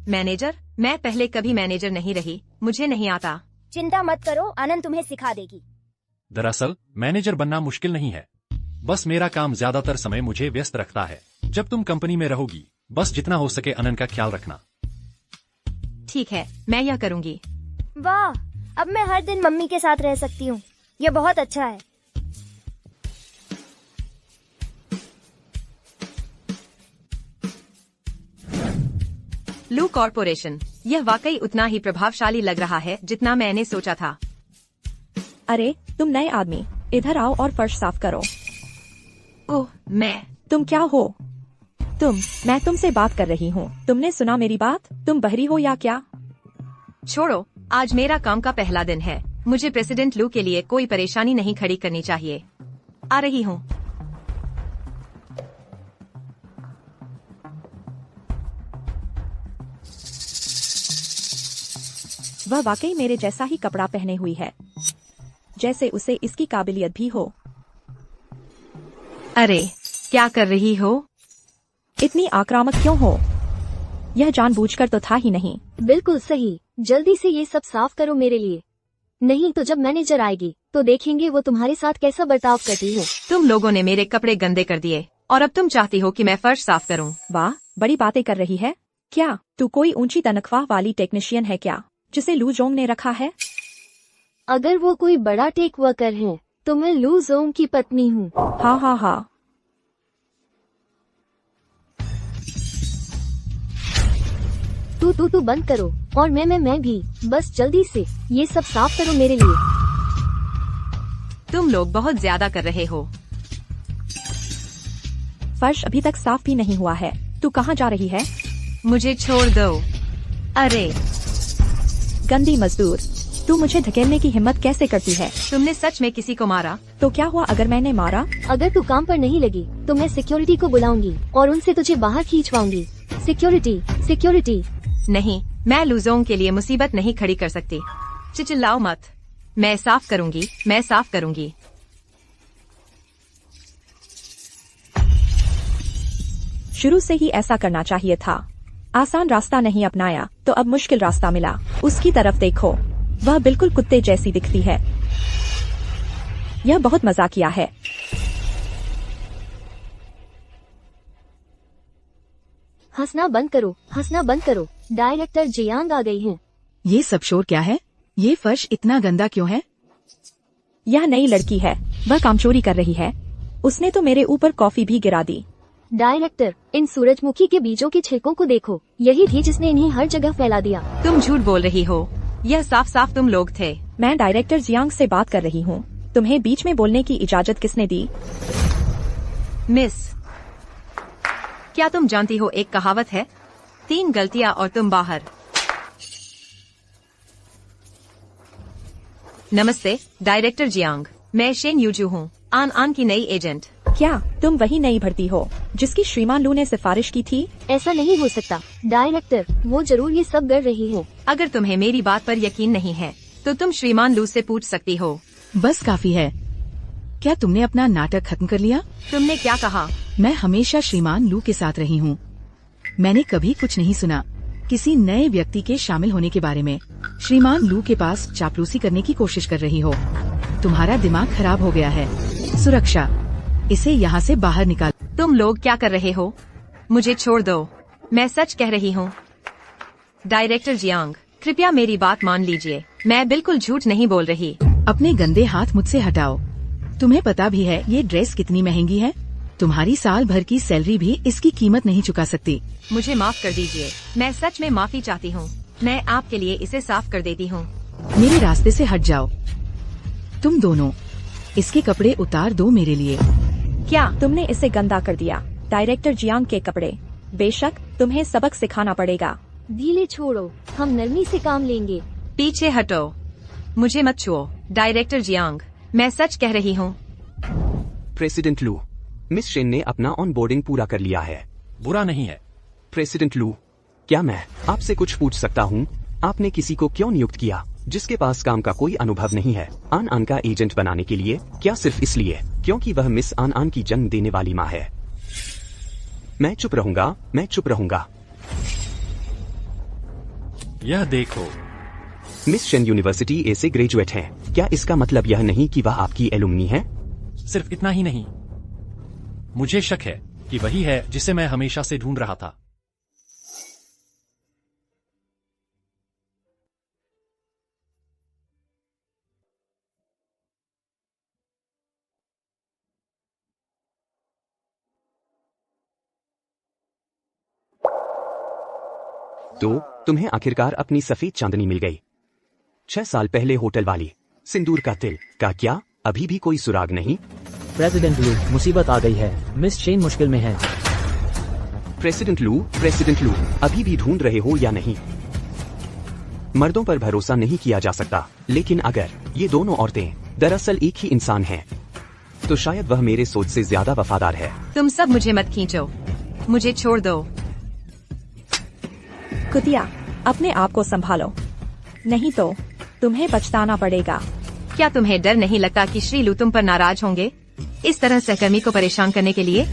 मैनेजर? मैं पहले कभी मैनेजर नहीं रही, मुझे नहीं आता। चिंता मत करो, अनन तुम्हें सिखा देगी। दरअसल मैनेजर बनना मुश्किल नहीं है, बस मेरा काम ज्यादातर समय मुझे व्यस्त रखता है। जब तुम कंपनी में रहोगी बस जितना हो सके अनन का ख्याल रखना। ठीक है, मैं यह करूँगी। वाह, अब मैं हर दिन मम्मी के साथ रह सकती हूँ। यह बहुत अच्छा है। लू कॉरपोरेशन, यह वाकई उतना ही प्रभावशाली लग रहा है जितना मैंने सोचा था। अरे तुम नए आदमी, इधर आओ और फर्श साफ करो। ओह, मैं। तुम क्या हो? मैं तुमसे बात कर रही हूँ। तुमने सुना मेरी बात? तुम बहरी हो या क्या? छोड़ो, आज मेरा काम का पहला दिन है। मुझे प्रेसिडेंट लू के लिए कोई परेशानी नहीं खड़ी करनी चाहिए। आ रही हूँ। वह वाकई मेरे जैसा ही कपड़ा पहने हुई है, जैसे उसे इसकी काबिलियत भी हो। अरे, क्या कर रही हो? इतनी आक्रामक क्यों हो? यह जानबूझकर तो था ही नहीं। बिल्कुल सही। जल्दी से ये सब साफ करो मेरे लिए, नहीं तो जब मैनेजर आएगी तो देखेंगे वो तुम्हारे साथ कैसा बर्ताव करती है। तुम लोगों ने मेरे कपड़े गंदे कर दिए और अब तुम चाहती हो कि मैं फर्श साफ करूं। वाह, बड़ी बातें कर रही है। क्या तू कोई ऊंची तनख्वाह वाली टेक्नीशियन है क्या, जिसे लू जोंग ने रखा है? अगर वो कोई बड़ा टेक वर्कर है तो मैं लू जोंग की पत्नी हूँ। हाँ हाँ हाँ। तू बंद करो और मैं भी। बस जल्दी से ये सब साफ करो मेरे लिए। तुम लोग बहुत ज्यादा कर रहे हो। फर्श अभी तक साफ भी नहीं हुआ है। तू कहाँ जा रही है? मुझे छोड़ दो। अरे गंदी मजदूर, तू मुझे धकेलने की हिम्मत कैसे करती है? तुमने सच में किसी को मारा? तो क्या हुआ अगर मैंने मारा? अगर तू काम पर नहीं लगी तो मैं सिक्योरिटी को बुलाऊंगी और उनसे तुझे बाहर खींचवाऊंगी। सिक्योरिटी। नहीं, मैं लूजोंग के लिए मुसीबत नहीं खड़ी कर सकती। चिल्लाओ मत। मैं साफ करूंगी। शुरू से ही ऐसा करना चाहिए था। आसान रास्ता नहीं अपनाया तो अब मुश्किल रास्ता मिला। उसकी तरफ देखो, वह बिल्कुल कुत्ते जैसी दिखती है। यह बहुत मजाकिया है। हंसना बंद करो। डायरेक्टर जियांग आ गई हैं। ये सब शोर क्या है? ये फर्श इतना गंदा क्यों है? यह नई लड़की है, वह कामचोरी कर रही है। उसने तो मेरे ऊपर कॉफी भी गिरा दी। डायरेक्टर, इन सूरजमुखी के बीजों के छिलकों को देखो। यही थी जिसने इन्हें हर जगह फैला दिया। तुम झूठ बोल रही हो। यह साफ साफ तुम लोग थे। मैं डायरेक्टर जियांग से बात कर रही हूँ। तुम्हें बीच में बोलने की इजाजत किसने दी? मिस, क्या तुम जानती हो एक कहावत है, 3 गलतियां और तुम बाहर। नमस्ते डायरेक्टर जियांग, मैं शेन यूजू हूँ, आन की नई एजेंट। क्या तुम वही नई भर्ती हो जिसकी श्रीमान लू ने सिफारिश की थी? ऐसा नहीं हो सकता डायरेक्टर, वो जरूर ये सब कर रही हो। अगर तुम्हें मेरी बात पर यकीन नहीं है तो तुम श्रीमान लू से पूछ सकती हो। बस काफी है। क्या तुमने अपना नाटक खत्म कर लिया? तुमने क्या कहा? मैं हमेशा श्रीमान लू के साथ रही हूँ। मैंने कभी कुछ नहीं सुना किसी नए व्यक्ति के शामिल होने के बारे में। श्रीमान लू के पास चापलूसी करने की कोशिश कर रही हो। तुम्हारा दिमाग खराब हो गया है। सुरक्षा, इसे यहाँ से बाहर निकाल। तुम लोग क्या कर रहे हो? मुझे छोड़ दो, मैं सच कह रही हूँ। डायरेक्टर जियांग, कृपया मेरी बात मान लीजिए, मैं बिल्कुल झूठ नहीं बोल रही। अपने गंदे हाथ मुझसे हटाओ। तुम्हें पता भी है ये ड्रेस कितनी महंगी है? तुम्हारी साल भर की सैलरी भी इसकी कीमत नहीं चुका सकती। मुझे माफ कर दीजिए, मैं सच में माफी चाहती हूँ। मैं आपके लिए इसे साफ कर देती हूँ। मेरे रास्ते से हट जाओ। तुम दोनों, इसके कपड़े उतार दो मेरे लिए। क्या तुमने इसे गंदा कर दिया? डायरेक्टर जियांग के कपड़े। बेशक तुम्हें सबक सिखाना पड़ेगा। ढीले छोड़ो, हम नरमी से काम लेंगे। पीछे हटो, मुझे मत छुओ। डायरेक्टर जियांग, मैं सच कह रही हूँ। प्रेसिडेंट लू, मिस शेन ने अपना ऑन बोर्डिंग पूरा कर लिया है। बुरा नहीं है। प्रेसिडेंट लू, क्या मैं आपसे कुछ पूछ सकता हूँ? आपने किसी को क्यों नियुक्त किया जिसके पास काम का कोई अनुभव नहीं है आन आन का एजेंट बनाने के लिए? क्या सिर्फ इसलिए क्योंकि वह मिस आन आन की जन्म देने वाली माँ है? मैं चुप रहूंगा, मैं चुप रहूंगा। यह देखो, मिस शेन यूनिवर्सिटी ए से ग्रेजुएट हैं। क्या इसका मतलब यह नहीं कि वह आपकी एलुमनी है? सिर्फ इतना ही नहीं, मुझे शक है कि वही है जिसे मैं हमेशा से ढूंढ रहा था। तो तुम्हें आखिरकार अपनी सफेद चांदनी मिल गई। 6 साल पहले होटल वाली सिंदूर का तिल का क्या अभी भी कोई सुराग नहीं? प्रेसिडेंट लू, मुसीबत आ गई है। मिस शेन मुश्किल में है। प्रेसिडेंट लू, अभी भी ढूंढ रहे हो या नहीं? मर्दों पर भरोसा नहीं किया जा सकता, लेकिन अगर ये दोनों औरतें दरअसल एक ही इंसान हैं, तो शायद वह मेरे सोच से ज्यादा वफादार है। तुम सब मुझे मत खींचो, मुझे छोड़ दो। कुतिया, अपने आप को संभालो, नहीं तो तुम्हें पछताना पड़ेगा। क्या तुम्हें डर नहीं लगता कि श्री लू तुम पर नाराज होंगे इस तरह सहकर्मी को परेशान करने के लिए?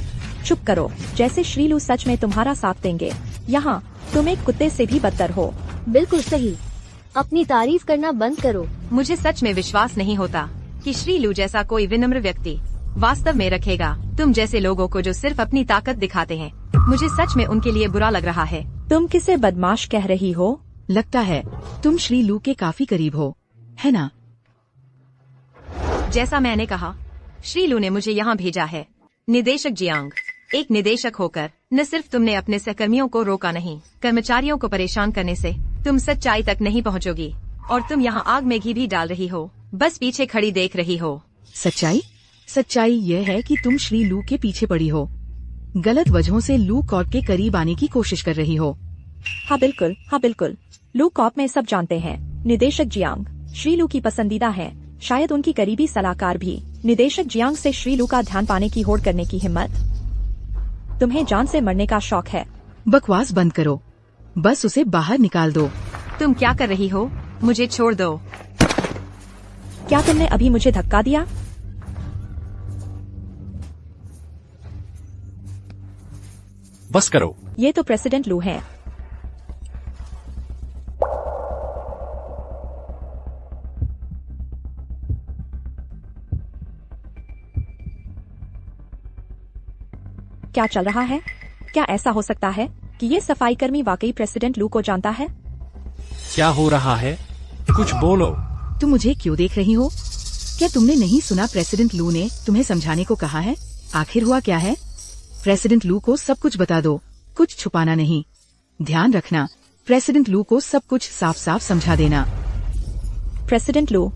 चुप करो, जैसे श्री लू सच में तुम्हारा साथ देंगे। यहाँ तुम एक कुत्ते से भी बदतर हो। बिल्कुल सही, अपनी तारीफ करना बंद करो। मुझे सच में विश्वास नहीं होता कि श्री लू जैसा कोई विनम्र व्यक्ति वास्तव में रखेगा तुम जैसे लोगों को जो सिर्फ अपनी ताकत दिखाते हैं। मुझे सच में उनके लिए बुरा लग रहा है। तुम किसे बदमाश कह रही हो? लगता है तुम श्री लू के काफी करीब हो, है ना? जैसा मैंने कहा, श्री लू ने मुझे यहाँ भेजा है। निदेशक जियांग, एक निदेशक होकर न सिर्फ तुमने अपने सहकर्मियों को रोका नहीं, कर्मचारियों को परेशान करने से तुम सच्चाई तक नहीं पहुँचोगी। और तुम यहाँ आग में घी भी डाल रही हो, बस पीछे खड़ी देख रही हो। सच्चाई? सच्चाई यह है कि तुम श्री लू के पीछे पड़ी हो, गलत वजहों से लू कॉर्प के करीब आने की कोशिश कर रही हो। हाँ बिल्कुल, लू कॉर्प में सब जानते हैं। निदेशक जियांग श्री लू की पसंदीदा है, शायद उनकी करीबी सलाहकार भी। निदेशक जियांग से श्री लू का ध्यान पाने की होड़ करने की हिम्मत? तुम्हें जान से मरने का शौक है। बकवास बंद करो, बस उसे बाहर निकाल दो। तुम क्या कर रही हो? मुझे छोड़ दो। क्या तुमने अभी मुझे धक्का दिया? बस करो। ये तो प्रेसिडेंट लू हैं। क्या चल रहा है? क्या ऐसा हो सकता है कि ये सफाई कर्मी वाकई प्रेसिडेंट लू को जानता है? क्या हो रहा है? कुछ बोलो। तुम मुझे क्यों देख रही हो? क्या तुमने नहीं सुना प्रेसिडेंट लू ने तुम्हें समझाने को कहा है? आखिर हुआ क्या है? प्रेसिडेंट लू को सब कुछ बता दो, कुछ छुपाना नहीं। ध्यान रखना, प्रेसिडेंट लू को सब कुछ साफ साफ समझा देना। प्रेसिडेंट लू,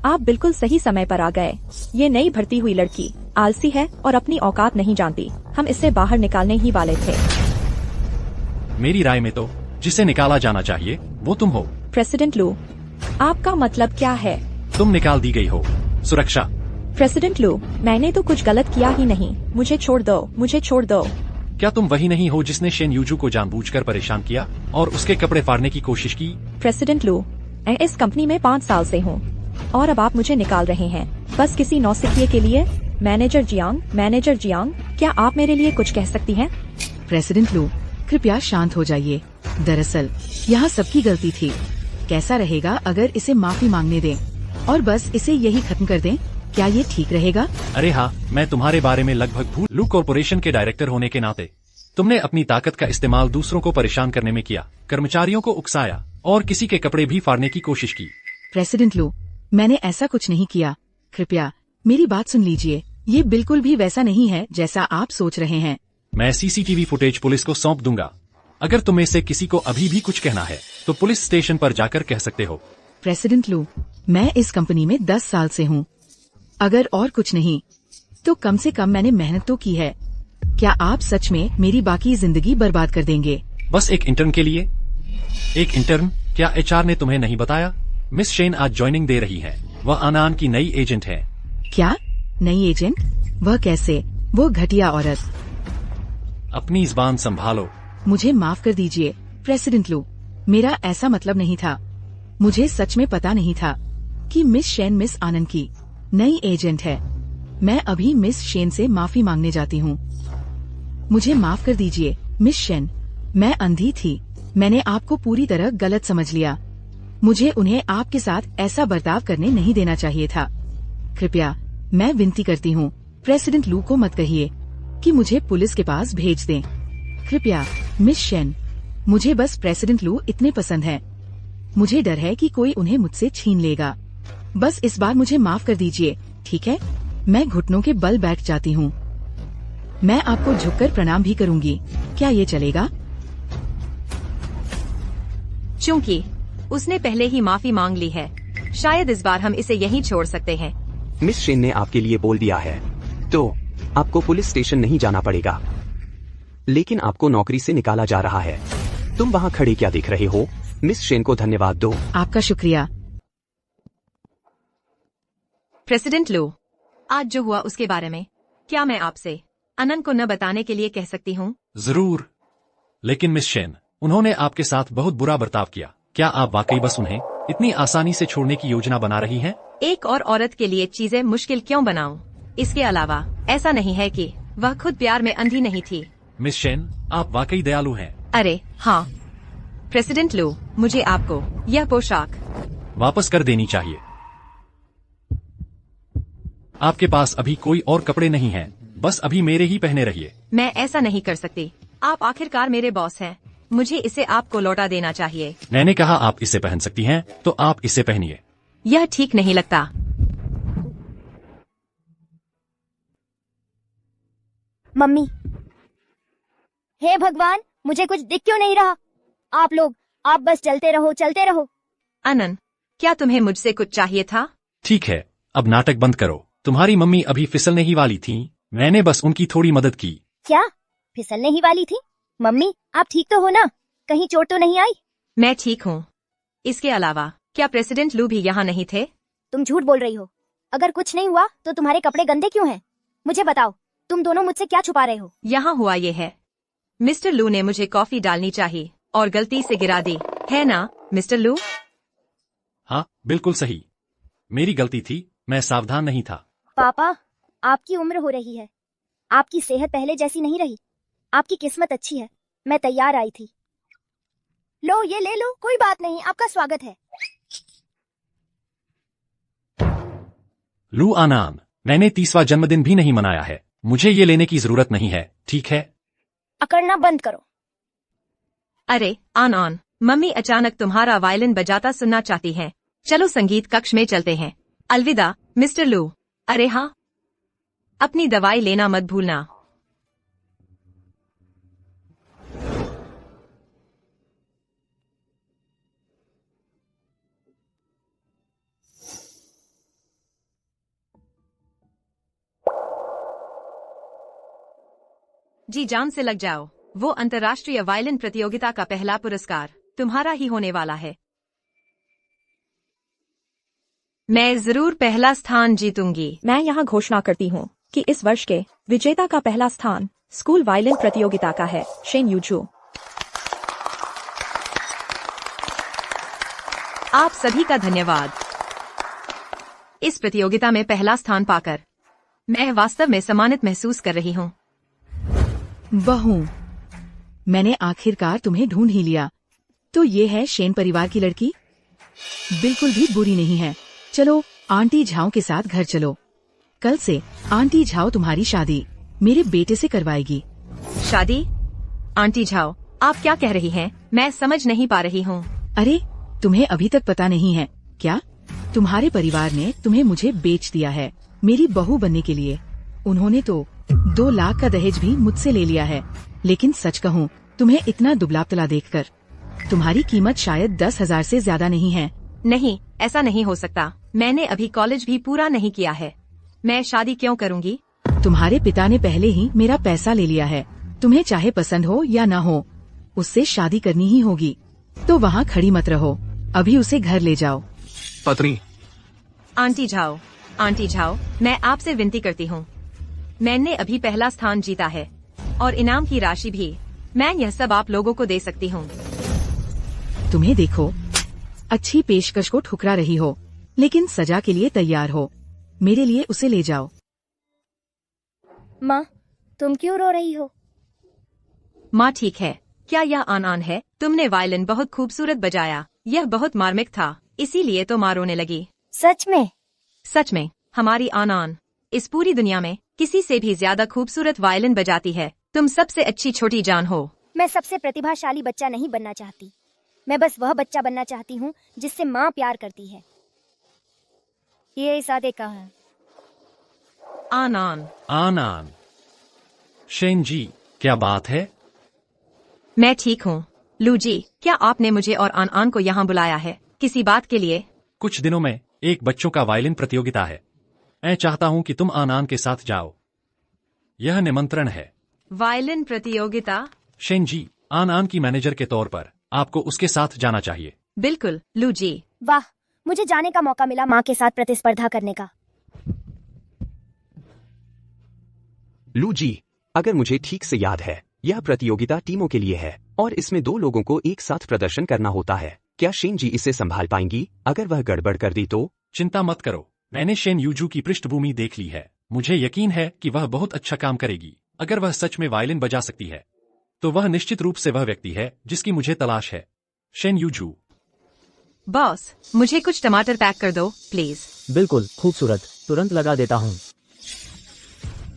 आप बिल्कुल सही समय पर आ गए। ये नई भर्ती हुई लड़की आलसी है और अपनी औकात नहीं जानती। हम इसे बाहर निकालने ही वाले थे। मेरी राय में तो जिसे निकाला जाना चाहिए वो तुम हो। प्रेसिडेंट लू, आपका मतलब क्या है? तुम निकाल दी गई हो। सुरक्षा। प्रेसिडेंट लू, मैंने तो कुछ गलत किया ही नहीं, मुझे छोड़ दो, मुझे छोड़ दो। क्या तुम वही नहीं हो जिसने शेन यूजू को जानबूझकर परेशान किया और उसके कपड़े फाड़ने की कोशिश की? प्रेसिडेंट लू, मैं इस कंपनी में 5 साल से हूँ और अब आप मुझे निकाल रहे हैं बस किसी नौसिखिए के लिए? मैनेजर जियांग, क्या आप मेरे लिए कुछ कह सकती हैं? प्रेसिडेंट लू, कृपया शांत हो जाइए। दरअसल यहाँ सबकी गलती थी। कैसा रहेगा अगर इसे माफी मांगने दें और बस इसे यही खत्म कर दें? क्या ये ठीक रहेगा? अरे हाँ, मैं तुम्हारे बारे में लगभग भूल। लू कॉरपोरेशन के डायरेक्टर होने के नाते तुमने अपनी ताकत का इस्तेमाल दूसरों को परेशान करने में किया, कर्मचारियों को उकसाया और किसी के कपड़े भी फाड़ने की कोशिश की। प्रेसिडेंट लू, मैंने ऐसा कुछ नहीं किया। कृपया मेरी बात सुन लीजिए। ये बिल्कुल भी वैसा नहीं है जैसा आप सोच रहे हैं। मैं सीसीटीवी फुटेज पुलिस को सौंप दूंगा। अगर तुम में से किसी को अभी भी कुछ कहना है तो पुलिस स्टेशन पर जाकर कह सकते हो। प्रेसिडेंट लू, मैं इस कंपनी में 10 साल से हूँ। अगर और कुछ नहीं तो कम से कम मैंने मेहनत तो की है। क्या आप सच में मेरी बाकी जिंदगी बर्बाद कर देंगे? बस एक इंटर्न के लिए? एक इंटर्न? क्या एचआर ने तुम्हें नहीं बताया? मिस शेन आज ज्वाइनिंग दे रही है। वह आनान की नई एजेंट है। क्या नई एजेंट? वह कैसे? वो घटिया औरत। अपनी जुबान संभालो। मुझे माफ कर दीजिए प्रेसिडेंट लू, मेरा ऐसा मतलब नहीं था। मुझे सच में पता नहीं था कि मिस शेन मिस आनंद की नई एजेंट है। मैं अभी मिस शेन से माफी मांगने जाती हूँ। मुझे माफ कर दीजिए मिस शेन, मैं अंधी थी। मैंने आपको पूरी तरह गलत समझ लिया। मुझे उन्हें आपके साथ ऐसा बर्ताव करने नहीं देना चाहिए था। कृपया मैं विनती करती हूँ, प्रेसिडेंट लू को मत कहिए कि मुझे पुलिस के पास भेज दें। कृपया मिस शेन, मुझे बस प्रेसिडेंट लू इतने पसंद हैं। मुझे डर है कि कोई उन्हें मुझसे छीन लेगा। बस इस बार मुझे माफ कर दीजिए, ठीक है? मैं घुटनों के बल बैठ जाती हूँ। मैं आपको झुककर प्रणाम भी करूँगी। क्या ये चलेगा? चूंकि उसने पहले ही माफी मांग ली है, शायद इस बार हम इसे यहीं छोड़ सकते हैं। मिस शेन ने आपके लिए बोल दिया है तो आपको पुलिस स्टेशन नहीं जाना पड़ेगा, लेकिन आपको नौकरी से निकाला जा रहा है। तुम वहाँ खड़े क्या देख रहे हो? मिस शेन को धन्यवाद दो। आपका शुक्रिया। प्रेसिडेंट लू, आज जो हुआ उसके बारे में क्या मैं आपसे अनंत को न बताने के लिए कह सकती हूँ? जरूर, लेकिन मिस शेन, उन्होंने आपके साथ बहुत बुरा बर्ताव किया। क्या आप वाकई बस उन्हें इतनी आसानी से छोड़ने की योजना बना रही हैं? एक और औरत के लिए चीजें मुश्किल क्यों बनाऊं? इसके अलावा ऐसा नहीं है कि वह खुद प्यार में अंधी नहीं थी। मिस शेन, आप वाकई दयालु हैं। अरे हाँ प्रेसिडेंट लू, मुझे आपको यह पोशाक वापस कर देनी चाहिए। आपके पास अभी कोई और कपड़े नहीं हैं, बस अभी मेरे ही पहने रहिए। मैं ऐसा नहीं कर सकती। आप आखिरकार मेरे बॉस हैं। मुझे इसे आपको लौटा देना चाहिए। मैंने कहा आप इसे पहन सकती हैं, तो आप इसे पहनिए। यह ठीक नहीं लगता। मम्मी, हे भगवान, मुझे कुछ दिख क्यों नहीं रहा? आप बस चलते रहो, चलते रहो। अनन, क्या तुम्हें मुझसे कुछ चाहिए था? ठीक है, अब नाटक बंद करो। तुम्हारी मम्मी अभी फिसलने ही वाली थी, मैंने बस उनकी थोड़ी मदद की। क्या फिसलने ही वाली थी? मम्मी, आप ठीक तो हो ना? कहीं चोट तो नहीं आई? मैं ठीक हूँ। इसके अलावा क्या प्रेसिडेंट लू भी यहाँ नहीं थे? तुम झूठ बोल रही हो। अगर कुछ नहीं हुआ तो तुम्हारे कपड़े गंदे क्यों हैं? मुझे बताओ, तुम दोनों मुझसे क्या छुपा रहे हो? यहाँ हुआ ये है, मिस्टर लू ने मुझे कॉफी डालनी चाहिए और गलती से गिरा दी, है ना मिस्टर लू? हाँ, बिल्कुल सही। मेरी गलती थी, मैं सावधान नहीं था। पापा, आपकी उम्र हो रही है। आपकी सेहत पहले जैसी नहीं रही। आपकी किस्मत अच्छी है। मैं तैयार आई थी। लो, ये ले लो, कोई बात नहीं, आपका स्वागत है। लू आनान, मैंने 30वां जन्मदिन भी नहीं मनाया है। मुझे ये लेने की जरूरत नहीं है, ठीक है? अकड़ना बंद करो। अरे आन, मम्मी अचानक तुम्हारा वायलिन बजाता सुनना चाहती हैं। चलो संगीत कक्ष में चलते हैं। अलविदा मिस्टर लू। अरे हाँ, अपनी दवाई लेना मत भूलना। जी जान से लग जाओ। वो अंतर्राष्ट्रीय वायलिन प्रतियोगिता का पहला पुरस्कार तुम्हारा ही होने वाला है। मैं जरूर पहला स्थान जीतूंगी। मैं यहाँ घोषणा करती हूँ कि इस वर्ष के विजेता का पहला स्थान स्कूल वायलिन प्रतियोगिता का है शेन यूजू। आप सभी का धन्यवाद। इस प्रतियोगिता में पहला स्थान पाकर मैं वास्तव में सम्मानित महसूस कर रही हूँ। बहू, मैंने आखिरकार तुम्हें ढूंढ ही लिया। तो ये है शेन परिवार की लड़की। बिल्कुल भी बुरी नहीं है। चलो आंटी झाओ के साथ घर चलो। कल से आंटी झाओ तुम्हारी शादी मेरे बेटे से करवाएगी। शादी? आंटी झाओ, आप क्या कह रही हैं? मैं समझ नहीं पा रही हूँ। अरे, तुम्हें अभी तक पता नहीं है क्या? तुम्हारे परिवार ने तुम्हें मुझे बेच दिया है मेरी बहू बनने के लिए। उन्होंने तो 2 लाख का दहेज भी मुझसे ले लिया है। लेकिन सच कहूँ, तुम्हें इतना दुबला पतला देखकर तुम्हारी कीमत शायद 10,000 से ज्यादा नहीं है। नहीं, ऐसा नहीं हो सकता। मैंने अभी कॉलेज भी पूरा नहीं किया है। मैं शादी क्यों करूँगी? तुम्हारे पिता ने पहले ही मेरा पैसा ले लिया है। तुम्हें चाहे पसंद हो या न हो, उससे शादी करनी ही होगी। तो वहाँ खड़ी मत रहो, अभी उसे घर ले जाओ। पत्नी। आंटी झाओ, मैं आपसे विनती करती हूँ। मैंने अभी पहला स्थान जीता है और इनाम की राशि भी। मैं यह सब आप लोगों को दे सकती हूँ। तुम्हें देखो, अच्छी पेशकश को ठुकरा रही हो, लेकिन सजा के लिए तैयार हो। मेरे लिए उसे ले जाओ। माँ, तुम क्यों रो रही हो? माँ ठीक है। क्या यह आन है? तुमने वायलिन बहुत खूबसूरत बजाया। यह बहुत मार्मिक था, इसीलिए तो माँ रोने लगी। सच में? सच में। हमारी आन इस पूरी दुनिया में किसी से भी ज्यादा खूबसूरत वायलिन बजाती है। तुम सबसे अच्छी छोटी जान हो। मैं सबसे प्रतिभाशाली बच्चा नहीं बनना चाहती। मैं बस वह बच्चा बनना चाहती हूँ जिससे माँ प्यार करती है। ये सादे कहा है। आन। शेन जी, क्या बात है? मैं ठीक हूँ। लू जी, क्या आपने मुझे और आन को यहाँ बुलाया है? किसी बात के लिए? कुछ दिनों में एक बच्चों का वायलिन प्रतियोगिता है। मैं चाहता हूँ कि तुम आन के साथ जाओ। यह निमंत्रण है। वायलिन प्रतियोगिता? शेन जी, आन की मैनेजर के तौर पर आपको उसके साथ जाना चाहिए। बिल्कुल लू जी। वाह, मुझे जाने का मौका मिला माँ के साथ प्रतिस्पर्धा करने का। लू जी, अगर मुझे ठीक से याद है, यह प्रतियोगिता टीमों के लिए है और इसमें 2 लोगों को एक साथ प्रदर्शन करना होता है। क्या शेन जी इसे संभाल पाएंगी? अगर वह गड़बड़ कर दी तो? चिंता मत करो, मैंने शेन यूजू की पृष्ठभूमि देख ली है। मुझे यकीन है कि वह बहुत अच्छा काम करेगी। अगर वह सच में वायलिन बजा सकती है तो वह निश्चित रूप से वह व्यक्ति है जिसकी मुझे तलाश है। Shane yuzu. बॉस, मुझे कुछ टमाटर पैक कर दो प्लीज। बिल्कुल, खूबसूरत, तुरंत लगा देता हूँ।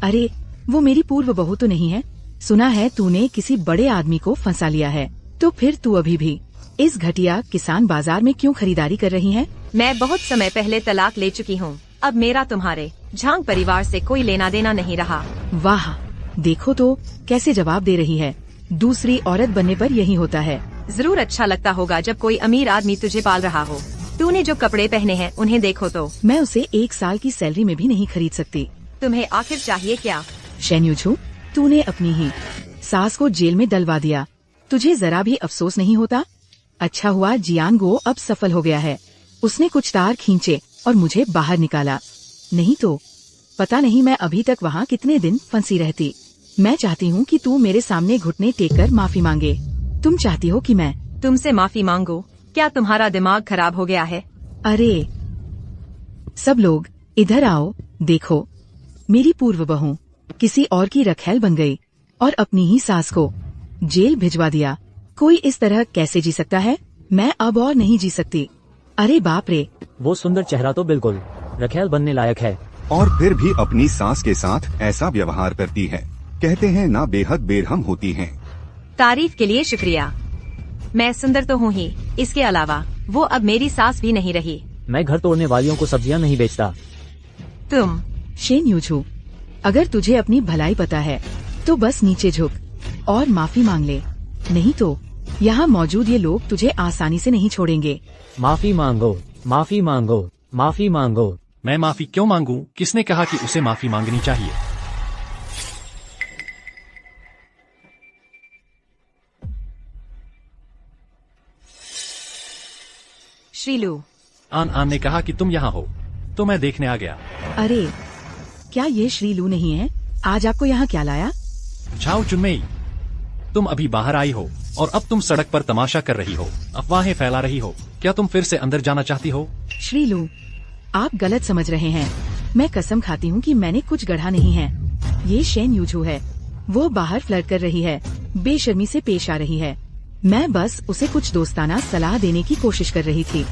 अरे, वो मेरी पूर्व बहू तो नहीं है? सुना है तूने किसी बड़े आदमी को फंसा लिया है। तो फिर तू अभी भी इस घटिया किसान बाजार में क्यों खरीदारी कर रही है? मैं बहुत समय पहले तलाक ले चुकी हूँ। अब मेरा तुम्हारे झांग परिवार से कोई लेना देना नहीं रहा। वाह, देखो तो कैसे जवाब दे रही है। दूसरी औरत बनने पर यही होता है। जरूर अच्छा लगता होगा जब कोई अमीर आदमी तुझे पाल रहा हो। तूने जो कपड़े पहने हैं उन्हें देखो तो। मैं उसे 1 साल की सैलरी में भी नहीं खरीद सकती। तुम्हें आखिर चाहिए क्या? शेन यूजू, तूने अपनी ही सास को जेल में डलवा दिया। तुझे जरा भी अफसोस नहीं होता? अच्छा हुआ जियांगो अब सफल हो गया है। उसने कुछ तार खींचे और मुझे बाहर निकाला। नहीं तो पता नहीं मैं अभी तक वहाँ कितने दिन फंसी रहती। मैं चाहती हूँ कि तू मेरे सामने घुटने टेक कर माफी मांगे। तुम चाहती हो कि मैं तुमसे माफी मांगू? क्या तुम्हारा दिमाग खराब हो गया है? अरे, सब लोग इधर आओ। देखो, मेरी पूर्व बहू किसी और की रखैल बन गई और अपनी ही सास को जेल भिजवा दिया। कोई इस तरह कैसे जी सकता है? मैं अब और नहीं जी सकती। अरे बाप रे, वो सुंदर चेहरा तो बिल्कुल रखेल बनने लायक है। और फिर भी अपनी सास के साथ ऐसा व्यवहार करती है। कहते हैं ना, बेहद बेरहम होती हैं। तारीफ के लिए शुक्रिया। मैं सुंदर तो हूँ ही, इसके अलावा वो अब मेरी सास भी नहीं रही। मैं घर तोड़ने वालियों को सब्जियां नहीं बेचता। तुम शेन यूजू, अगर तुझे अपनी भलाई पता है तो बस नीचे झुक और माफी मांग ले। नहीं तो यहाँ मौजूद ये लोग तुझे आसानी से नहीं छोड़ेंगे। माफी मांगो, माफी मांगो, माफी मांगो। मैं माफी क्यों मांगूं? किसने कहा कि उसे माफी मांगनी चाहिए? श्रीलू, आन ने कहा कि तुम यहाँ हो। तो मैं देखने आ गया। अरे क्या ये श्रीलू नहीं है? आज आपको यहाँ क्या लाया? झाओ चुनमेई, तुम अभी बाहर आई हो और अब तुम सड़क पर तमाशा कर रही हो, अफवाहें फैला रही हो। क्या तुम फिर से अंदर जाना चाहती हो? श्रीलू, आप गलत समझ रहे हैं। मैं कसम खाती हूँ कि मैंने कुछ गढ़ा नहीं है। ये शेन यूजू है। वो बाहर फ्लर्ट कर रही है, बेशर्मी से पेश आ रही है। मैं बस उसे कुछ दोस्ताना सलाह देने की कोशिश कर रही थी।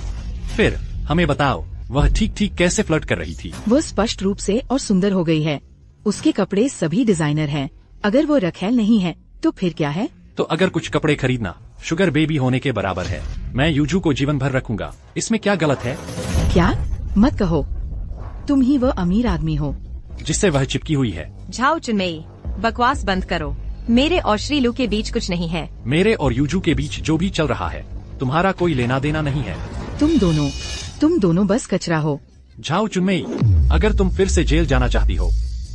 फिर हमें बताओ, वह ठीक ठीक कैसे फ्लर्ट कर रही थी? वो स्पष्ट रूप से और सुंदर हो गई है। उसके कपड़े सभी डिजाइनर हैं। अगर वो रखेल नहीं है तो फिर क्या है? तो अगर कुछ कपड़े खरीदना शुगर बेबी होने के बराबर है, मैं यूजू को जीवन भर रखूंगा। इसमें क्या गलत है? क्या? मत कहो, तुम ही वह अमीर आदमी हो जिससे वह चिपकी हुई है। झाओ चुनमेई, बकवास बंद करो। मेरे और श्रीलू के बीच कुछ नहीं है। मेरे और यूजू के बीच जो भी चल रहा है तुम्हारा कोई लेना देना नहीं है। तुम दोनों बस कचरा हो। झाओ चुनमेई, अगर तुम फिर से जेल जाना चाहती हो,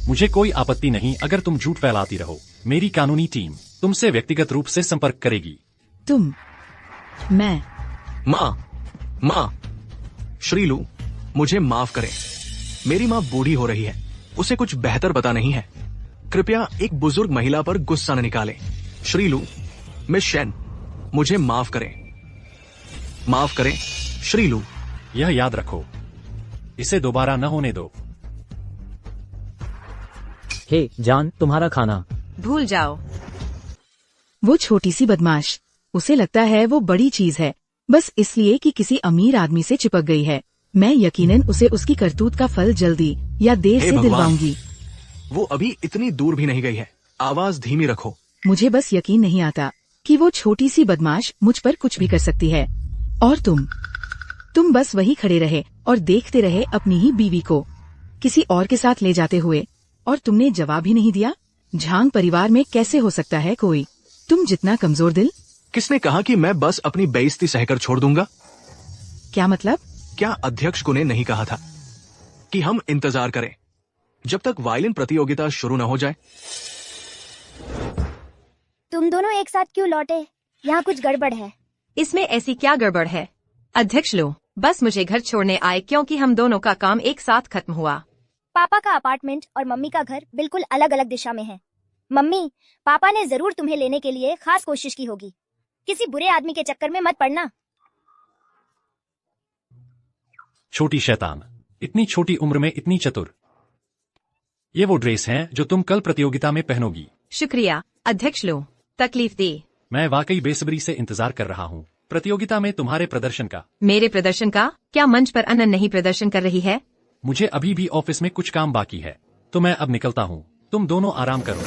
मुझे कोई आपत्ति नहीं अगर तुम झूठ फैलाती रहो। मेरी कानूनी टीम तुमसे व्यक्तिगत रूप से संपर्क करेगी। मैं माँ, श्रीलू, मुझे माफ करें। मेरी माँ बूढ़ी हो रही है, उसे कुछ बेहतर पता नहीं है। कृपया एक बुजुर्ग महिला पर गुस्सा न निकालें। श्रीलू, मिस शेन, मुझे माफ करें। माफ करें श्रीलू। यह याद रखो, इसे दोबारा न होने दो। हे जान, तुम्हारा खाना। भूल जाओ। वो छोटी सी बदमाश, उसे लगता है वो बड़ी चीज है, बस इसलिए कि किसी अमीर आदमी से चिपक गई है। मैं यकीनन उसे उसकी करतूत का फल जल्दी या देर से दिलवाऊंगी। वो अभी इतनी दूर भी नहीं गई है। आवाज धीमी रखो। मुझे बस यकीन नहीं आता कि वो छोटी सी बदमाश मुझ पर कुछ भी कर सकती है। और तुम बस वही खड़े रहे और देखते रहे अपनी ही बीवी को किसी और के साथ ले जाते हुए, और तुमने जवाब ही नहीं दिया। झांग परिवार में कैसे हो सकता है कोई तुम जितना कमजोर दिल? किसने कहा कि मैं बस अपनी बेइज्जती सहकर छोड़ दूंगा? क्या मतलब? क्या अध्यक्ष को ने नहीं कहा था कि हम इंतजार करें जब तक वायलिन प्रतियोगिता शुरू न हो जाए? तुम दोनों एक साथ क्यों लौटे? यहाँ कुछ गड़बड़ है। इसमें ऐसी क्या गड़बड़ है? अध्यक्ष लो बस मुझे घर छोड़ने आए क्योंकि हम दोनों का काम एक साथ खत्म हुआ। पापा का अपार्टमेंट और मम्मी का घर बिल्कुल अलग अलग दिशा में है। मम्मी, पापा ने जरूर तुम्हें लेने के लिए खास कोशिश की होगी। किसी बुरे आदमी के चक्कर में मत पड़ना। छोटी शैतान, इतनी छोटी उम्र में इतनी चतुर। ये वो ड्रेस हैं जो तुम कल प्रतियोगिता में पहनोगी। शुक्रिया अध्यक्ष लो, तकलीफ दी। मैं वाकई बेसब्री से इंतजार कर रहा हूँ प्रतियोगिता में तुम्हारे प्रदर्शन का। मेरे प्रदर्शन का? क्या मंच पर अनन नहीं प्रदर्शन कर रही है? मुझे अभी भी ऑफिस में कुछ काम बाकी है, तो मैं अब निकलता हूँ। तुम दोनों आराम करो।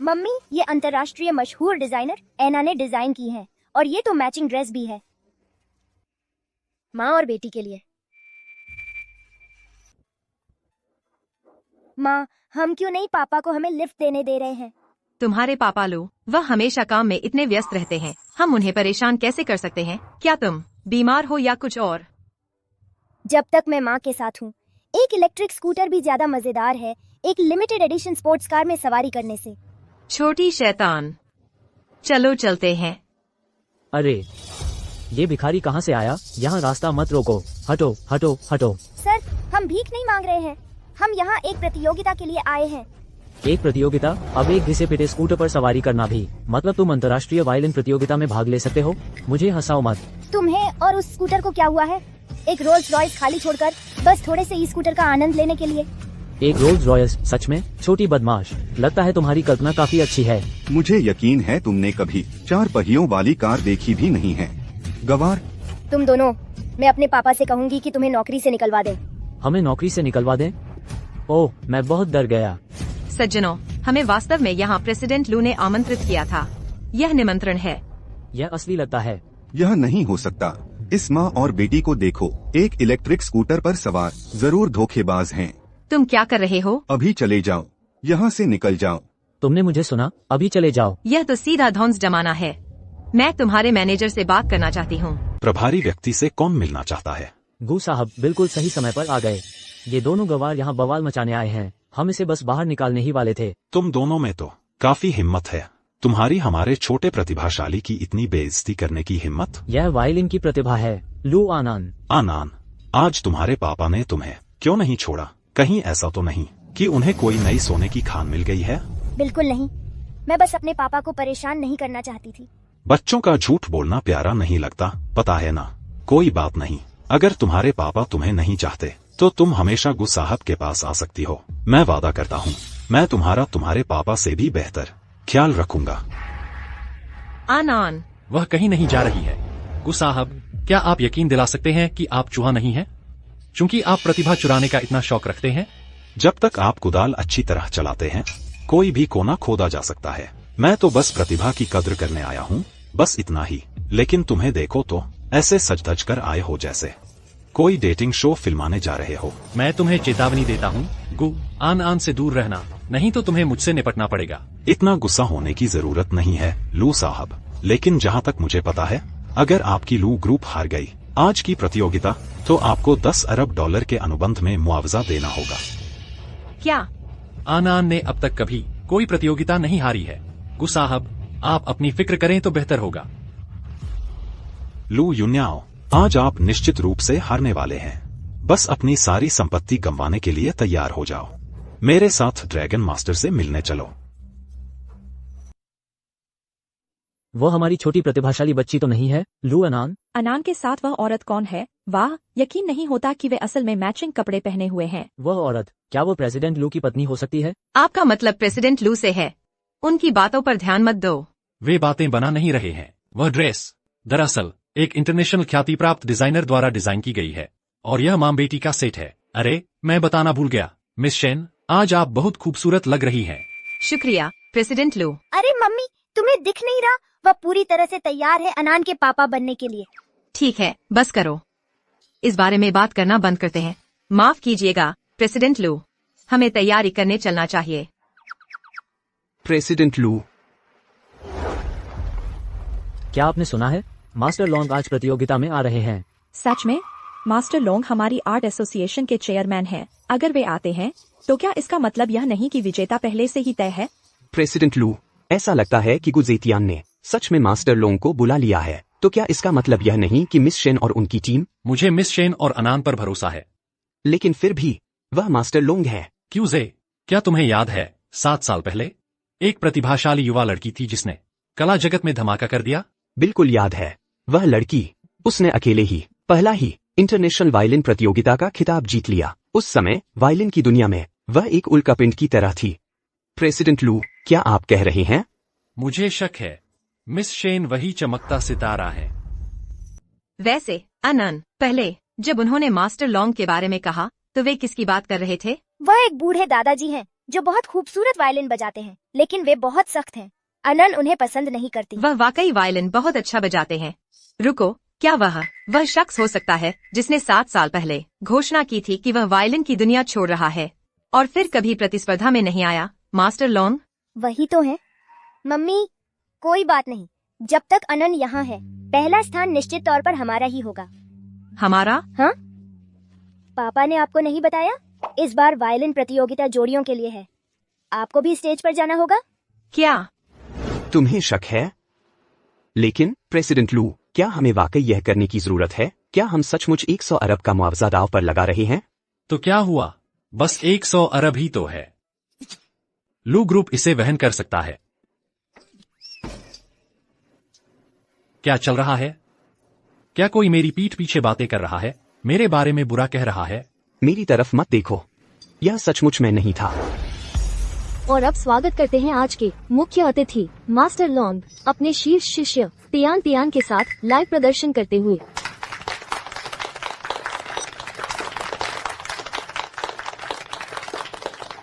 मम्मी, ये अंतर्राष्ट्रीय मशहूर डिजाइनर एना ने डिजाइन की है और ये तो मैचिंग ड्रेस भी है माँ और बेटी के लिए। माँ, हम क्यों नहीं पापा को हमें लिफ्ट देने दे रहे हैं? तुम्हारे पापा लो, वह हमेशा काम में इतने व्यस्त रहते हैं, हम उन्हें परेशान कैसे कर सकते हैं? क्या तुम बीमार हो या कुछ और? जब तक मैं माँ के साथ हूँ, एक इलेक्ट्रिक स्कूटर भी ज्यादा मजेदार है एक लिमिटेड एडिशन स्पोर्ट्स कार में सवारी करने से। छोटी शैतान, चलो चलते हैं। अरे ये भिखारी कहाँ से आया? यहाँ रास्ता मत रोको, हटो हटो हटो। सर, हम भीख नहीं मांग रहे हैं, हम यहाँ एक प्रतियोगिता के लिए आए हैं। एक प्रतियोगिता? अब एक घिसे पिटे स्कूटर पर सवारी करना भी? मतलब तुम अंतर्राष्ट्रीय वायलिन प्रतियोगिता में भाग ले सकते हो? मुझे हंसाओ मत। तुम्हें और उस स्कूटर को क्या हुआ है? एक रोल्स रॉयस खाली छोड़कर बस थोड़े से ई स्कूटर का आनंद लेने के लिए। एक रोल्स रॉयस? सच में? छोटी बदमाश, लगता है तुम्हारी कल्पना काफी अच्छी है। मुझे यकीन है तुमने कभी 4 पहियों वाली कार देखी भी नहीं है। गवार, तुम दोनों, मैं अपने पापा से कहूँगी कि तुम्हें नौकरी से निकलवा दें। हमें नौकरी से निकलवा दें? ओह, मैं बहुत डर गया। सज्जनों, हमें वास्तव में यहाँ प्रेसिडेंट लू ने आमंत्रित किया था। यह निमंत्रण है। यह असली लगता है। यह नहीं हो सकता। इस माँ और बेटी को देखो, एक इलेक्ट्रिक स्कूटर पर सवार, जरूर धोखेबाज हैं। तुम क्या कर रहे हो? अभी चले जाओ, यहाँ से निकल जाओ। तुमने मुझे सुना, अभी चले जाओ। यह तो सीधा धौंस जमाना है। मैं तुम्हारे मैनेजर से बात करना चाहती हूँ। प्रभारी व्यक्ति से कौन मिलना चाहता है? गू साहब बिल्कुल सही समय पर आ गए। ये दोनों गवार यहाँ बवाल मचाने आए हैं। हम इसे बस बाहर निकालने ही वाले थे। तुम दोनों में तो काफी हिम्मत है। तुम्हारी हमारे छोटे प्रतिभाशाली की इतनी बेइज्जती करने की हिम्मत? यह वायलिन की प्रतिभा है लू आनान। आनान, आज तुम्हारे पापा ने तुम्हें क्यों नहीं छोड़ा? कहीं ऐसा तो नहीं कि उन्हें कोई नई सोने की खान मिल गई है? बिल्कुल नहीं, मैं बस अपने पापा को परेशान नहीं करना चाहती थी। बच्चों का झूठ बोलना प्यारा नहीं लगता, पता है ना? कोई बात नहीं, अगर तुम्हारे पापा तुम्हें नहीं चाहते तो तुम हमेशा गुस साहब के पास आ सकती हो। मैं वादा करता हूँ मैं तुम्हारे पापा से भी बेहतर ख्याल रखूंगा। आनान, वह कहीं नहीं जा रही है। गु साहब, क्या आप यकीन दिला सकते हैं कि आप चूहा नहीं हैं? चूंकि आप प्रतिभा चुराने का इतना शौक रखते हैं। जब तक आप कुदाल अच्छी तरह चलाते हैं कोई भी कोना खोदा जा सकता है। मैं तो बस प्रतिभा की कद्र करने आया हूँ, बस इतना ही। लेकिन तुम्हें देखो तो ऐसे सज धज कर आए हो जैसे कोई डेटिंग शो फिल्माने जा रहे हो। मैं तुम्हें चेतावनी देता हूँ, गु आन से दूर रहना, नहीं तो तुम्हें मुझसे निपटना पड़ेगा। इतना गुस्सा होने की जरूरत नहीं है लू साहब, लेकिन जहाँ तक मुझे पता है अगर आपकी लू ग्रुप हार गई आज की प्रतियोगिता तो आपको 10 अरब डॉलर के अनुबंध में मुआवजा देना होगा। क्या? आनान ने अब तक कभी कोई प्रतियोगिता नहीं हारी है। गु साहब, आप अपनी फिक्र करें तो बेहतर होगा। लू यून्याओ, आज आप निश्चित रूप से हारने वाले हैं। बस अपनी सारी संपत्ति गंवाने के लिए तैयार हो जाओ। मेरे साथ ड्रैगन मास्टर से मिलने चलो। वो हमारी छोटी प्रतिभाशाली बच्ची तो नहीं है लू अनान? अनान के साथ वह औरत कौन है? वाह, यकीन नहीं होता कि वे असल में मैचिंग कपड़े पहने हुए हैं। वह औरत, क्या वो प्रेसिडेंट लू की पत्नी हो सकती है? आपका मतलब प्रेसिडेंट लू से है? उनकी बातों पर ध्यान मत दो। वे बातें बना नहीं रहे हैं। वह ड्रेस दरअसल एक इंटरनेशनल ख्याति प्राप्त डिजाइनर द्वारा डिजाइन की गई है और यह मां बेटी का सेट है। अरे, मैं बताना भूल गया, मिस शेन, आज आप बहुत खूबसूरत लग रही हैं। शुक्रिया प्रेसिडेंट लू। अरे मम्मी, तुम्हें दिख नहीं रहा? वह पूरी तरह से तैयार है अनान के पापा बनने के लिए। ठीक है, बस करो, इस बारे में बात करना बंद करते हैं। माफ कीजिएगा प्रेसिडेंट लू, हमें तैयारी करने चलना चाहिए। प्रेसिडेंट लू, क्या आपने सुना है? मास्टर लॉन्ग आज प्रतियोगिता में आ रहे हैं। सच में? मास्टर लोंग हमारी आर्ट एसोसिएशन के चेयरमैन हैं। अगर वे आते हैं तो क्या इसका मतलब यह नहीं कि विजेता पहले से ही तय है? प्रेसिडेंट लू, ऐसा लगता है कि गुजेतियान ने सच में मास्टर लोंग को बुला लिया है। तो क्या इसका मतलब यह नहीं कि मिस शेन और उनकी टीम? मुझे मिस शेन और अनान पर भरोसा है। लेकिन फिर भी वह मास्टर लोंग है। क्यों जे, क्या तुम्हें याद है 7 साल पहले एक प्रतिभाशाली युवा लड़की थी जिसने कला जगत में धमाका कर दिया? बिल्कुल याद है। वह लड़की, उसने अकेले ही पहला ही इंटरनेशनल वायलिन प्रतियोगिता का खिताब जीत लिया। उस समय वायलिन की दुनिया में वह एक उल्कापिंड की तरह थी। प्रेसिडेंट लू, क्या आप कह रहे हैं? मुझे शक है मिस शेन वही चमकता सितारा है। वैसे अनन, पहले जब उन्होंने मास्टर लॉन्ग के बारे में कहा तो वे किसकी बात कर रहे थे? वह एक बूढ़े दादाजी हैं जो बहुत खूबसूरत वायलिन बजाते हैं, लेकिन वे बहुत सख्त हैं। अनन उन्हें पसंद नहीं करती। वह वाकई वायलिन बहुत अच्छा बजाते हैं। रुको, क्या वह शख्स हो सकता है जिसने 7 साल पहले घोषणा की थी कि वह वायलिन की दुनिया छोड़ रहा है और फिर कभी प्रतिस्पर्धा में नहीं आया? मास्टर लॉन्ग वही तो है। मम्मी, कोई बात नहीं, जब तक अनन यहाँ है पहला स्थान निश्चित तौर पर हमारा ही होगा। हमारा? हाँ, पापा ने आपको नहीं बताया? इस बार वायलिन प्रतियोगिता जोड़ियों के लिए है। आपको भी स्टेज पर जाना होगा। क्या तुम्हें शक है? लेकिन प्रेसिडेंट लू, क्या हमें वाकई यह करने की जरूरत है? क्या हम सचमुच 100 अरब का मुआवजा दाव पर लगा रहे हैं? तो क्या हुआ, बस 100 अरब ही तो है। लू ग्रुप इसे वहन कर सकता है। क्या चल रहा है? क्या कोई मेरी पीठ पीछे बातें कर रहा है, मेरे बारे में बुरा कह रहा है? मेरी तरफ मत देखो, यह सचमुच मैं नहीं था। और अब स्वागत करते हैं आज के मुख्य अतिथि मास्टर लॉन्ग अपने शीर्ष शिष्य तियान तियान के साथ लाइव प्रदर्शन करते हुए।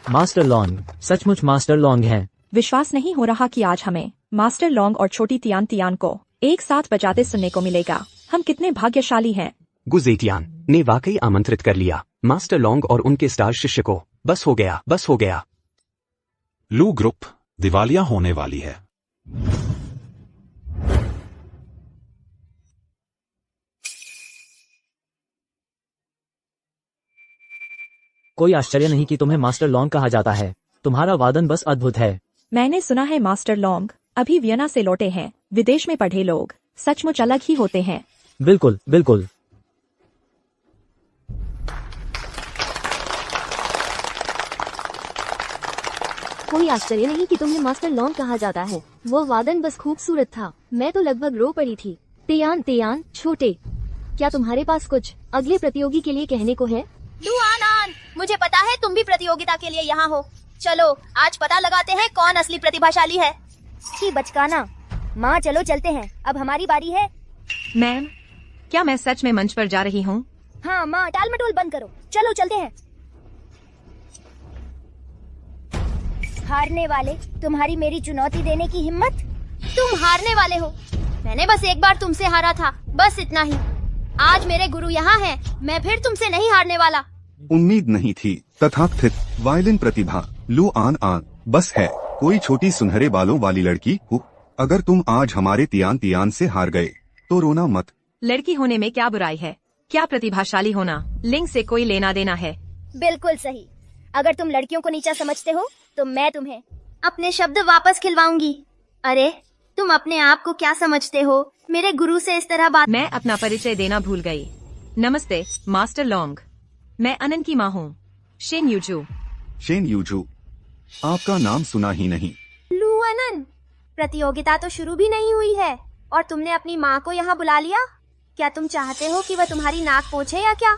मास्टर लॉन्ग सचमुच मास्टर लॉन्ग हैं। विश्वास नहीं हो रहा कि आज हमें मास्टर लॉन्ग और छोटी तियान तियान को एक साथ बजाते सुनने को मिलेगा। हम कितने भाग्यशाली हैं। गुजेतियान ने वाकई आमंत्रित कर लिया मास्टर लॉन्ग और उनके स्टार शिष्य को। बस हो गया, बस हो गया। लू ग्रुप दिवालिया होने वाली है। कोई आश्चर्य नहीं कि तुम्हें मास्टर लॉन्ग कहा जाता है। तुम्हारा वादन बस अद्भुत है। मैंने सुना है मास्टर लॉन्ग, अभी वियना से लौटे हैं। विदेश में पढ़े लोग सचमुच अलग ही होते हैं। बिल्कुल बिल्कुल। कोई आश्चर्य नहीं कि तुम्हें मास्टर लॉन्ग कहा जाता है। वो वादन बस खूबसूरत था, मैं तो लगभग रो पड़ी थी। तेयान छोटे, क्या तुम्हारे पास कुछ अगले प्रतियोगी के लिए कहने को है? लुआन, मुझे पता है तुम भी प्रतियोगिता के लिए यहाँ हो। चलो आज पता लगाते हैं कौन असली प्रतिभाशाली है। ठीक बचकाना, माँ चलो चलते हैं, अब हमारी बारी है। मैम, क्या मैं सच में मंच पर जा रही हूँ? हाँ माँ, टाल मटोल बंद करो, चलो चलते हैं। हारने वाले, तुम्हारी मेरी चुनौती देने की हिम्मत? तुम हारने वाले हो। मैंने बस एक बार तुमसे हारा था, बस इतना ही। आज मेरे गुरु यहाँ हैं, मैं फिर तुमसे नहीं हारने वाला। उम्मीद नहीं थी। तथाकथित वायलिन प्रतिभा लुआन बस है कोई छोटी सुनहरे बालों वाली लड़की हो। अगर तुम आज हमारे तियान से हार गए तो रोना मत। लड़की होने में क्या बुराई है? क्या प्रतिभाशाली होना लिंग से कोई लेना देना है? बिल्कुल सही। अगर तुम लड़कियों को नीचा समझते हो तो मैं तुम्हें अपने शब्द वापस खिलवाऊंगी। अरे तुम अपने आप को क्या समझते हो? मेरे गुरु से इस तरह बात। मैं अपना परिचय देना भूल गई। नमस्ते मास्टर लॉन्ग, मैं अनन की माँ हूँ, शेन यूजू। आपका नाम सुना ही नहीं। लुआन, प्रतियोगिता तो शुरू भी नहीं हुई है और तुमने अपनी माँ को यहाँ बुला लिया। क्या तुम चाहते हो कि वह तुम्हारी नाक पोंछे या क्या?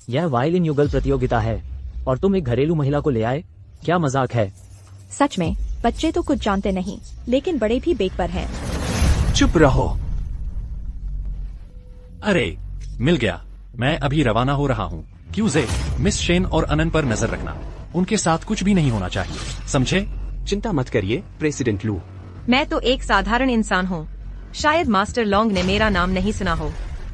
यह वायलिन युगल प्रतियोगिता है और तुम एक घरेलू महिला को ले आए? क्या मजाक है? सच में बच्चे तो कुछ जानते नहीं, लेकिन बड़े भी बेक पर हैं। चुप रहो। अरे मिल गया, मैं अभी रवाना हो रहा हूँ। क्यूजे, मिस शेन और अनन पर नजर रखना, उनके साथ कुछ भी नहीं होना चाहिए, समझे? चिंता मत करिए प्रेसिडेंट लू। मैं तो एक साधारण इंसान हूँ। शायद मास्टर लॉन्ग ने मेरा नाम नहीं सुना हो,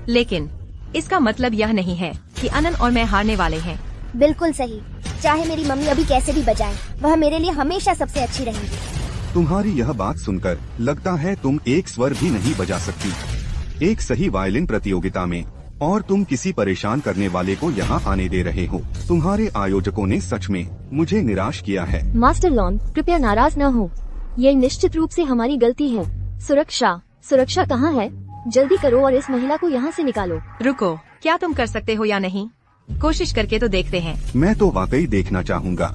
लेकिन इसका मतलब यह नहीं है कि अनन और मैं हारने वाले हैं। बिल्कुल सही। चाहे मेरी मम्मी अभी कैसे भी बजाए, वह मेरे लिए हमेशा सबसे अच्छी रहेंगी। तुम्हारी यह बात सुनकर लगता है तुम एक स्वर भी नहीं बजा सकती एक सही वायलिन प्रतियोगिता में, और तुम किसी परेशान करने वाले को यहाँ आने दे रहे हो। तुम्हारे आयोजकों ने सच में मुझे निराश किया है। मास्टर लॉन्ग, कृपया नाराज न हो, ये निश्चित रूप से हमारी गलती है। सुरक्षा कहाँ है? जल्दी करो और इस महिला को यहाँ से निकालो। रुको, क्या तुम कर सकते हो या नहीं? कोशिश करके तो देखते हैं। मैं तो वाकई देखना चाहूँगा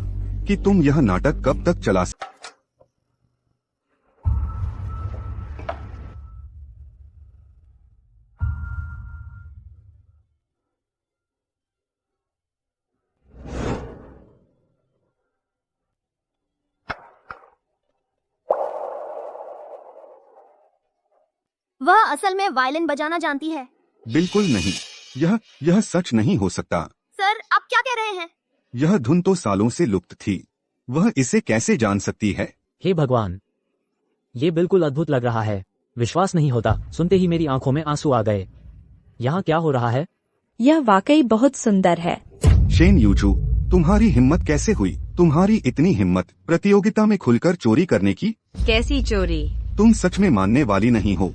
कि तुम यह नाटक कब तक चला वह असल में वायलिन बजाना जानती है। बिल्कुल नहीं, यह सच नहीं हो सकता। सर, आप क्या कह रहे हैं? यह धुन तो सालों से लुप्त थी, वह इसे कैसे जान सकती है? हे भगवान, ये बिल्कुल अद्भुत लग रहा है। विश्वास नहीं होता, सुनते ही मेरी आंखों में आंसू आ गए। यहाँ क्या हो रहा है? यह वाकई बहुत सुंदर है। शेन यूजू, तुम्हारी हिम्मत कैसे हुई? तुम्हारी इतनी हिम्मत प्रतियोगिता में खुलकर चोरी करने की? कैसी चोरी? तुम सच में मानने वाली नहीं हो।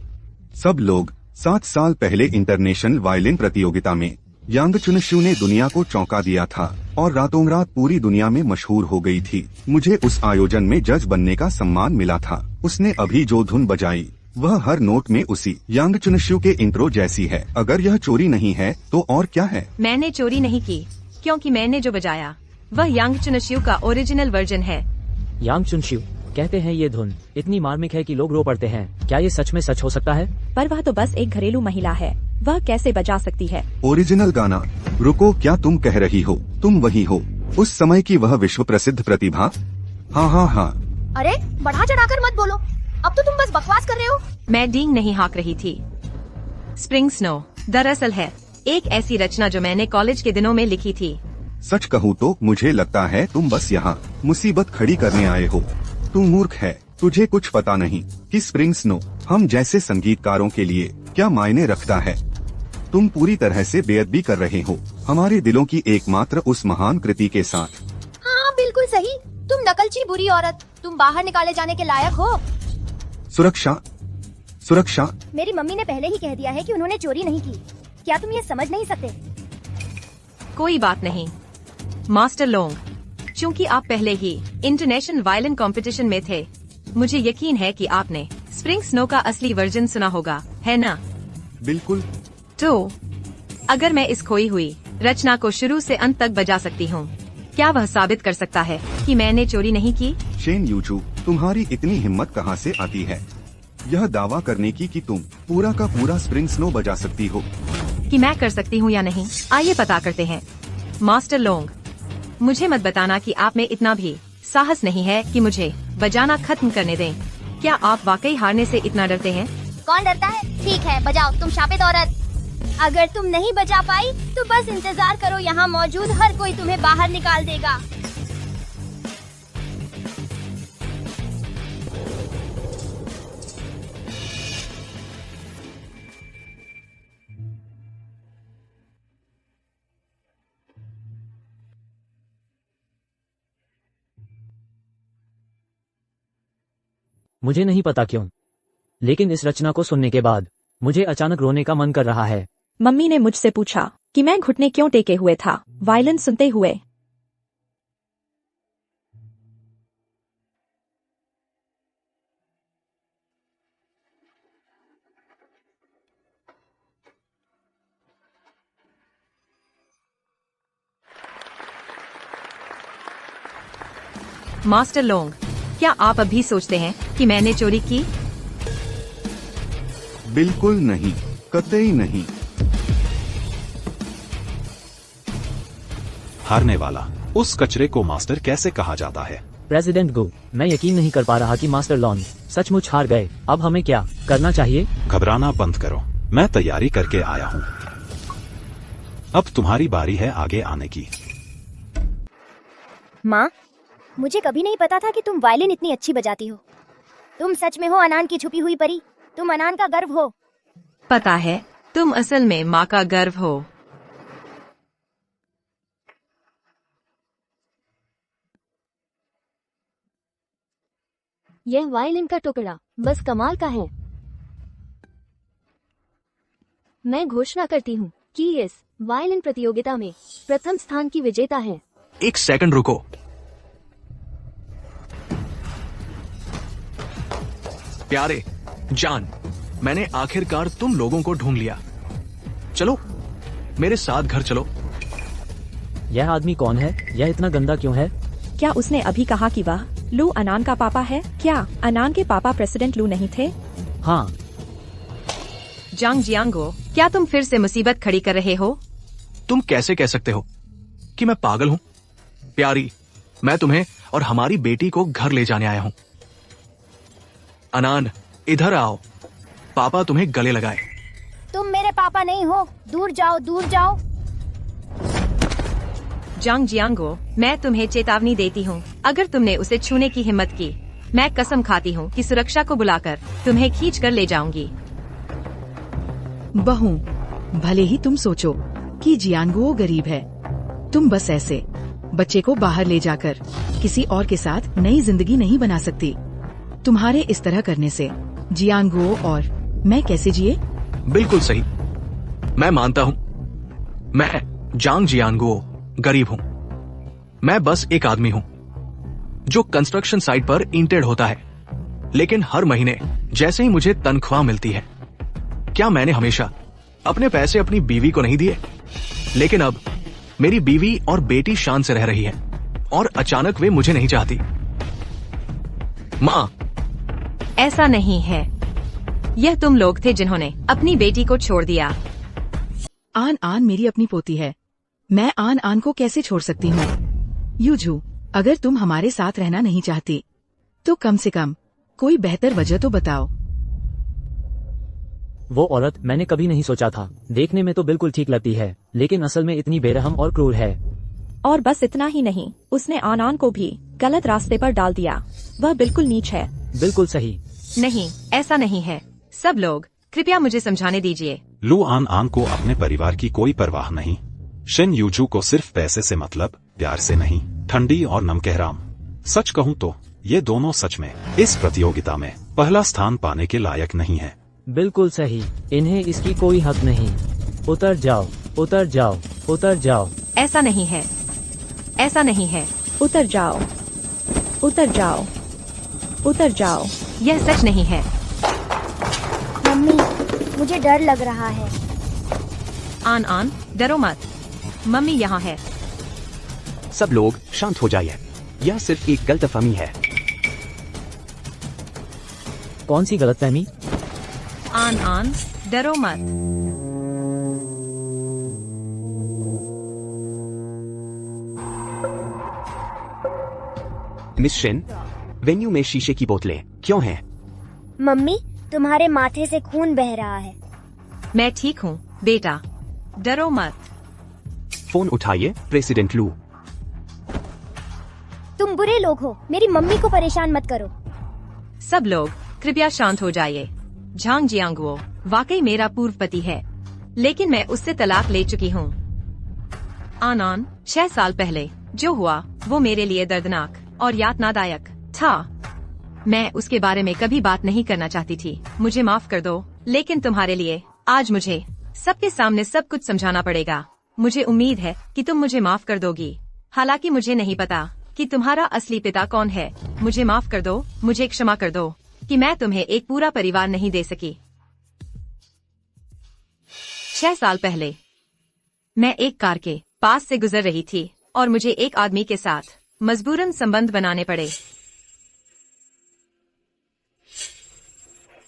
सब लोग 7 साल पहले इंटरनेशनल वायलिन प्रतियोगिता में यांग चुनशु ने दुनिया को चौंका दिया था और रातों रात पूरी दुनिया में मशहूर हो गई थी। मुझे उस आयोजन में जज बनने का सम्मान मिला था। उसने अभी जो धुन बजाई वह हर नोट में उसी यांग चुनशु के इंट्रो जैसी है। अगर यह चोरी नहीं है तो और क्या है? मैंने चोरी नहीं की, क्योंकि मैंने जो बजाया वह यांग चुनशु का ओरिजिनल वर्जन है। यांग चुनशु कहते हैं ये धुन इतनी मार्मिक है कि लोग रो पड़ते हैं। क्या ये सच में सच हो सकता है? पर वह तो बस एक घरेलू महिला है, वह कैसे बजा सकती है? ओरिजिनल गाना? रुको, क्या तुम कह रही हो? तुम वही हो, उस समय की वह विश्व प्रसिद्ध प्रतिभा? हाँ। अरे बढ़ा चढ़ाकर मत बोलो, अब तो तुम बस बकवास कर रहे हो। मैं डींग नहीं हाँक रही थी। स्प्रिंग स्नो दरअसल है एक ऐसी रचना जो मैंने कॉलेज के दिनों में लिखी थी। सच कहूँ तो मुझे लगता है तुम बस यहाँ मुसीबत खड़ी करने आए हो। तू मूर्ख है, तुझे कुछ पता नहीं कि स्प्रिंग स्नो हम जैसे संगीतकारों के लिए क्या मायने रखता है। तुम पूरी तरह से बेअदबी कर रहे हो हमारे दिलों की एकमात्र उस महान कृति के साथ। हाँ बिल्कुल सही, तुम नकलची बुरी औरत, तुम बाहर निकाले जाने के लायक हो। सुरक्षा। मेरी मम्मी ने पहले ही कह दिया है कि उन्होंने चोरी नहीं की। क्या तुम ये समझ नहीं सकते? कोई बात नहीं मास्टर लोंग, क्योंकि आप पहले ही इंटरनेशनल वायलिन कंपटीशन में थे। मुझे यकीन है कि आपने स्प्रिंग स्नो का असली वर्जन सुना होगा, है ना? बिल्कुल। तो अगर मैं इस खोई हुई रचना को शुरू से अंत तक बजा सकती हूँ, क्या वह साबित कर सकता है कि मैंने चोरी नहीं की? शेन यूजू, तुम्हारी इतनी हिम्मत कहाँ से आती है यह दावा करने की कि तुम पूरा का पूरा स्प्रिंग स्नो बजा सकती हो? कि मैं कर सकती हूँ या नहीं, आइए पता करते हैं। मास्टर लोंग, मुझे मत बताना कि आप में इतना भी साहस नहीं है कि मुझे बजाना खत्म करने दें। क्या आप वाकई हारने से इतना डरते हैं? कौन डरता है? ठीक है, बजाओ तुम शापित औरत। अगर तुम नहीं बजा पाई तो बस इंतजार करो, यहाँ मौजूद हर कोई तुम्हें बाहर निकाल देगा। मुझे नहीं पता क्यों, लेकिन इस रचना को सुनने के बाद मुझे अचानक रोने का मन कर रहा है। मम्मी ने मुझसे पूछा कि मैं घुटने क्यों टेके हुए था वायलिन सुनते हुए। मास्टर लोंग, क्या आप अभी सोचते हैं कि मैंने चोरी की? बिल्कुल नहीं, कतई नहीं। हारने वाला उस कचरे को मास्टर कैसे कहा जाता है? प्रेसिडेंट गो, मैं यकीन नहीं कर पा रहा कि मास्टर लॉन सचमुच हार गए। अब हमें क्या करना चाहिए? घबराना बंद करो, मैं तैयारी करके आया हूँ। अब तुम्हारी बारी है आगे आने की। माँ, मुझे कभी नहीं पता था कि तुम वायलिन इतनी अच्छी बजाती हो। तुम सच में हो अनान की छुपी हुई परी। तुम अनान का गर्व हो। पता है, तुम असल में माँ का गर्व हो। यह वायलिन का टुकड़ा बस कमाल का है। मैं घोषणा करती हूँ कि इस वायलिन प्रतियोगिता में प्रथम स्थान की विजेता है। एक सेकंड रुको। प्यारे जान, मैंने आखिरकार तुम लोगों को ढूंढ लिया। चलो मेरे साथ घर चलो। यह आदमी कौन है? यह इतना गंदा क्यों है? क्या उसने अभी कहा कि वह लू अनान का पापा है? क्या अनान के पापा प्रेसिडेंट लू नहीं थे? हाँ। जांग जियांगो, क्या तुम फिर से मुसीबत खड़ी कर रहे हो? तुम कैसे कह सकते हो कि मैं पागल हूँ? प्यारी, मैं तुम्हें और हमारी बेटी को घर ले जाने आया हूँ। अनान, इधर आओ, पापा तुम्हें गले लगाए। तुम मेरे पापा नहीं हो, दूर जाओ, दूर जाओ। जांग जियांगो, मैं तुम्हें चेतावनी देती हूँ, अगर तुमने उसे छूने की हिम्मत की, मैं कसम खाती हूँ कि सुरक्षा को बुलाकर तुम्हें खींच कर ले जाऊंगी। बहू, भले ही तुम सोचो कि जियांगो गरीब है, तुम बस ऐसे बच्चे को बाहर ले जाकर किसी और के साथ नई जिंदगी नहीं बना सकती। तुम्हारे इस तरह करने से जियांगो और मैं कैसे जिए? बिल्कुल सही, मैं मानता हूँ मैं जांग जियांगो गरीब हूँ। मैं बस एक आदमी हूँ जो कंस्ट्रक्शन साइट पर इंटेड होता है, लेकिन हर महीने जैसे ही मुझे तनख्वाह मिलती है, क्या मैंने हमेशा अपने पैसे अपनी बीवी को नहीं दिए? लेकिन अब मेरी बीवी और बेटी शान से रह रही है और अचानक वे मुझे नहीं चाहती। माँ, ऐसा नहीं है, यह तुम लोग थे जिन्होंने अपनी बेटी को छोड़ दिया। आन आन मेरी अपनी पोती है, मैं आन आन को कैसे छोड़ सकती हूँ? यूजू, अगर तुम हमारे साथ रहना नहीं चाहती तो कम से कम कोई बेहतर वजह तो बताओ। वो औरत मैंने कभी नहीं सोचा था। देखने में तो बिल्कुल ठीक लगती है, लेकिन असल में इतनी बेरहम और क्रूर है। और बस इतना ही नहीं, उसने आनान को भी गलत रास्ते पर डाल दिया। वह बिल्कुल नीच है। बिल्कुल सही। नहीं, ऐसा नहीं है। सब लोग कृपया मुझे समझाने दीजिए। लू आन आन को अपने परिवार की कोई परवाह नहीं। शेन यूजू को सिर्फ पैसे से मतलब, प्यार से नहीं। ठंडी और नमकहराम। सच कहूँ तो ये दोनों सच में इस प्रतियोगिता में पहला स्थान पाने के लायक नहीं है। बिल्कुल सही, इन्हें इसकी कोई हक नहीं। उतर जाओ, उतर जाओ, उतर जाओ। ऐसा नहीं है, ऐसा नहीं है। उतर जाओ, उतर जाओ, उतर जाओ। यह सच नहीं है। मम्मी, मुझे डर लग रहा है। आन आन, डरो मत। मम्मी यहाँ है। सब लोग शांत हो जाइए, यह सिर्फ एक गलतफहमी है। कौन सी गलतफहमी? आन आन, डरो मत। मिस शेन, वेन्यू में शीशे की बोतलें क्यों हैं? मम्मी, तुम्हारे माथे से खून बह रहा है। मैं ठीक हूँ बेटा, डरो मत। फोन उठाइए, प्रेसिडेंट लू। तुम बुरे लोग हो, मेरी मम्मी को परेशान मत करो। सब लोग कृपया शांत हो जाइए। झांग जियांगुओ वाकई मेरा पूर्व पति है, लेकिन मैं उससे तलाक ले चुकी हूँ। आनान, 6 साल पहले जो हुआ वो मेरे लिए दर्दनाक और यातनादायक था। मैं उसके बारे में कभी बात नहीं करना चाहती थी। मुझे माफ कर दो, लेकिन तुम्हारे लिए आज मुझे सबके सामने सब कुछ समझाना पड़ेगा। मुझे उम्मीद है कि तुम मुझे माफ कर दोगी, हालांकि मुझे नहीं पता कि तुम्हारा असली पिता कौन है। मुझे माफ कर दो, मुझे क्षमा कर दो कि मैं तुम्हें एक पूरा परिवार नहीं दे सकी। 6 साल पहले मैं एक कार के पास से गुजर रही थी और मुझे एक आदमी के साथ मजबूरन संबंध बनाने पड़े।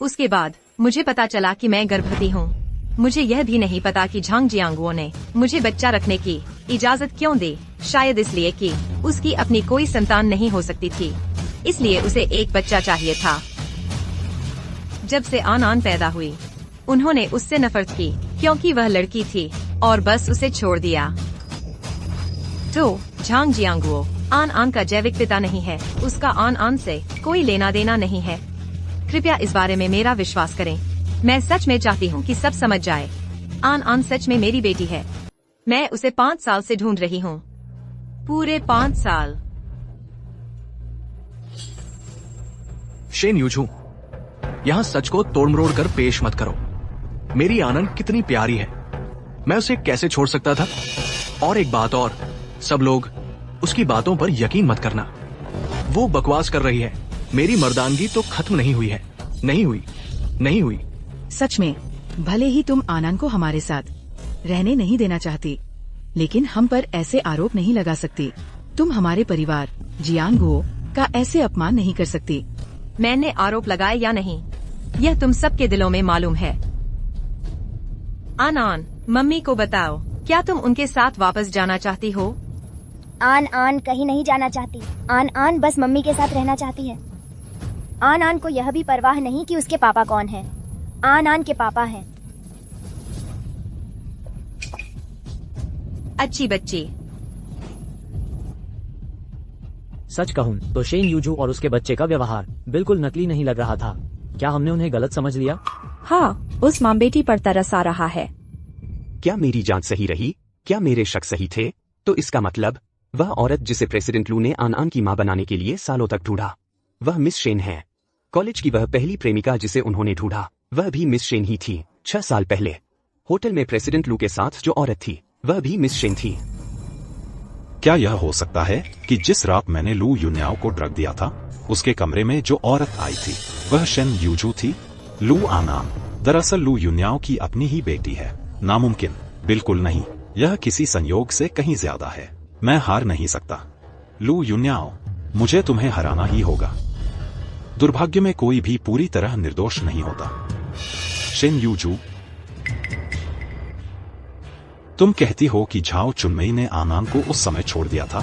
उसके बाद मुझे पता चला कि मैं गर्भवती हूँ। मुझे यह भी नहीं पता कि झांग जियांगुओ ने मुझे बच्चा रखने की इजाजत क्यों दी। शायद इसलिए कि उसकी अपनी कोई संतान नहीं हो सकती थी, इसलिए उसे एक बच्चा चाहिए था। जब से आन आन पैदा हुई, उन्होंने उससे नफरत की क्योंकि वह लड़की थी और बस उसे छोड़ दिया। तो झांग जियांगुओ आन आन का जैविक पिता नहीं है। उसका आन आन से कोई लेना देना नहीं है। कृपया इस बारे में मेरा विश्वास करें। मैं सच में चाहती हूँ कि सब समझ जाए। आन आन सच में मेरी बेटी है। मैं उसे 5 साल से ढूंढ रही हूँ, पूरे 5 साल। शेन यूझू, यहाँ सच को तोड़ मरोड़ कर पेश मत करो। मेरी आनंद कितनी प्यारी है, मैं उसे कैसे छोड़ सकता था। और एक बात और, सब लोग उसकी बातों पर यकीन मत करना। वो बकवास कर रही है। मेरी मर्दानगी तो खत्म नहीं हुई है। नहीं हुई, नहीं हुई। सच में, भले ही तुम आनंद को हमारे साथ रहने नहीं देना चाहती, लेकिन हम पर ऐसे आरोप नहीं लगा सकती। तुम हमारे परिवार जियांगुओ का ऐसे अपमान नहीं कर सकती। मैंने आरोप लगाए या नहीं, यह तुम सबके दिलों में मालूम है। आन आन, मम्मी को बताओ, क्या तुम उनके साथ वापस जाना चाहती हो? आन आन कहीं नहीं जाना चाहती। आन आन बस मम्मी के साथ रहना चाहती है। आन आन को यह भी परवाह नहीं कि उसके पापा कौन है। आन आन के पापा हैं। अच्छी बच्ची। सच कहूँ तो शेन यूजू और उसके बच्चे का व्यवहार बिल्कुल नकली नहीं लग रहा था। क्या हमने उन्हें गलत समझ लिया? हाँ, उस माँ बेटी पर तरस आ रहा है। क्या मेरी जांच सही रही? क्या मेरे शक सही थे? तो इसका मतलब वह औरत जिसे प्रेसिडेंट लू ने आन आन की मां बनाने के लिए सालों तक ढूंढा, वह मिस शेन है। कॉलेज की वह पहली प्रेमिका जिसे उन्होंने ढूंढा, वह भी मिस शेन ही थी। 6 साल पहले होटल में प्रेसिडेंट लू के साथ जो औरत थी, वह भी मिस शेन थी। क्या यह हो सकता है कि जिस रात मैंने लू युन्याओ को ड्रग दिया था, उसके कमरे में जो औरत आई थी वह शेन यूजू थी? लू आनान दरअसल लू युन्याओ की अपनी ही बेटी है। नामुमकिन, बिल्कुल नहीं। यह किसी संयोग से कहीं ज्यादा है। मैं हार नहीं सकता। लू युन्याओ, मुझे तुम्हें हराना ही होगा। दुर्भाग्य में कोई भी पूरी तरह निर्दोष नहीं होता। शेन यूजू, तुम कहती हो कि झाओ चुनमई ने आनान को उस समय छोड़ दिया था।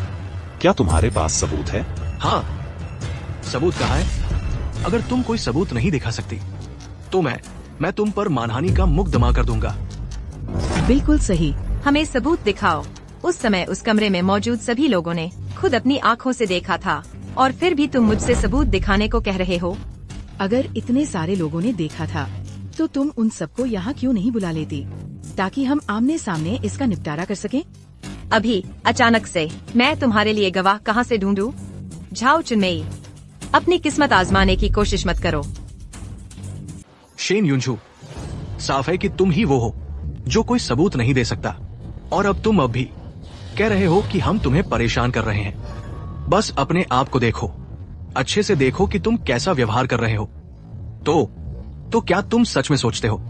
क्या तुम्हारे पास सबूत है? हाँ, सबूत कहाँ है? अगर तुम कोई सबूत नहीं दिखा सकती तो मैं तुम पर मानहानि का मुकदमा कर दूंगा। बिल्कुल सही। हमें सबूत दिखाओ। उस समय उस कमरे में मौजूद सभी लोगों ने खुद अपनी आँखों से देखा था, और फिर भी तुम मुझसे सबूत दिखाने को कह रहे हो। अगर इतने सारे लोगों ने देखा था तो तुम उन सबको यहाँ क्यों नहीं बुला लेती, ताकि हम आमने सामने इसका निपटारा कर सकें? अभी अचानक से मैं तुम्हारे लिए गवाह कहाँ से ढूंढूं? झाओ चुनमई, अपनी किस्मत आजमाने की कोशिश मत करो। शेन यूंझू, साफ है कि तुम ही वो हो जो कोई सबूत नहीं दे सकता, और अब तुम भी कह रहे हो कि हम तुम्हें परेशान कर रहे हैं। बस अपने आप को देखो, अच्छे से देखो कि तुम कैसा व्यवहार कर रहे हो। तो क्या तुम सच में सोचते हो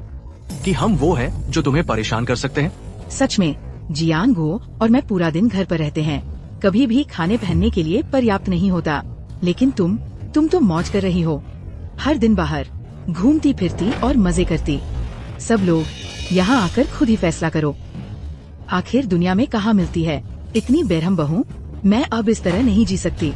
कि हम वो हैं जो तुम्हें परेशान कर सकते हैं? सच में जियान गो और मैं पूरा दिन घर पर रहते हैं, कभी भी खाने पहनने के लिए पर्याप्त नहीं होता। लेकिन तुम तो मौज कर रही हो, हर दिन बाहर घूमती फिरती और मजे करती। सब लोग यहाँ आकर खुद ही फैसला करो, आखिर दुनिया में कहाँ मिलती है इतनी बेरहम बहू। मैं अब इस तरह नहीं जी सकती।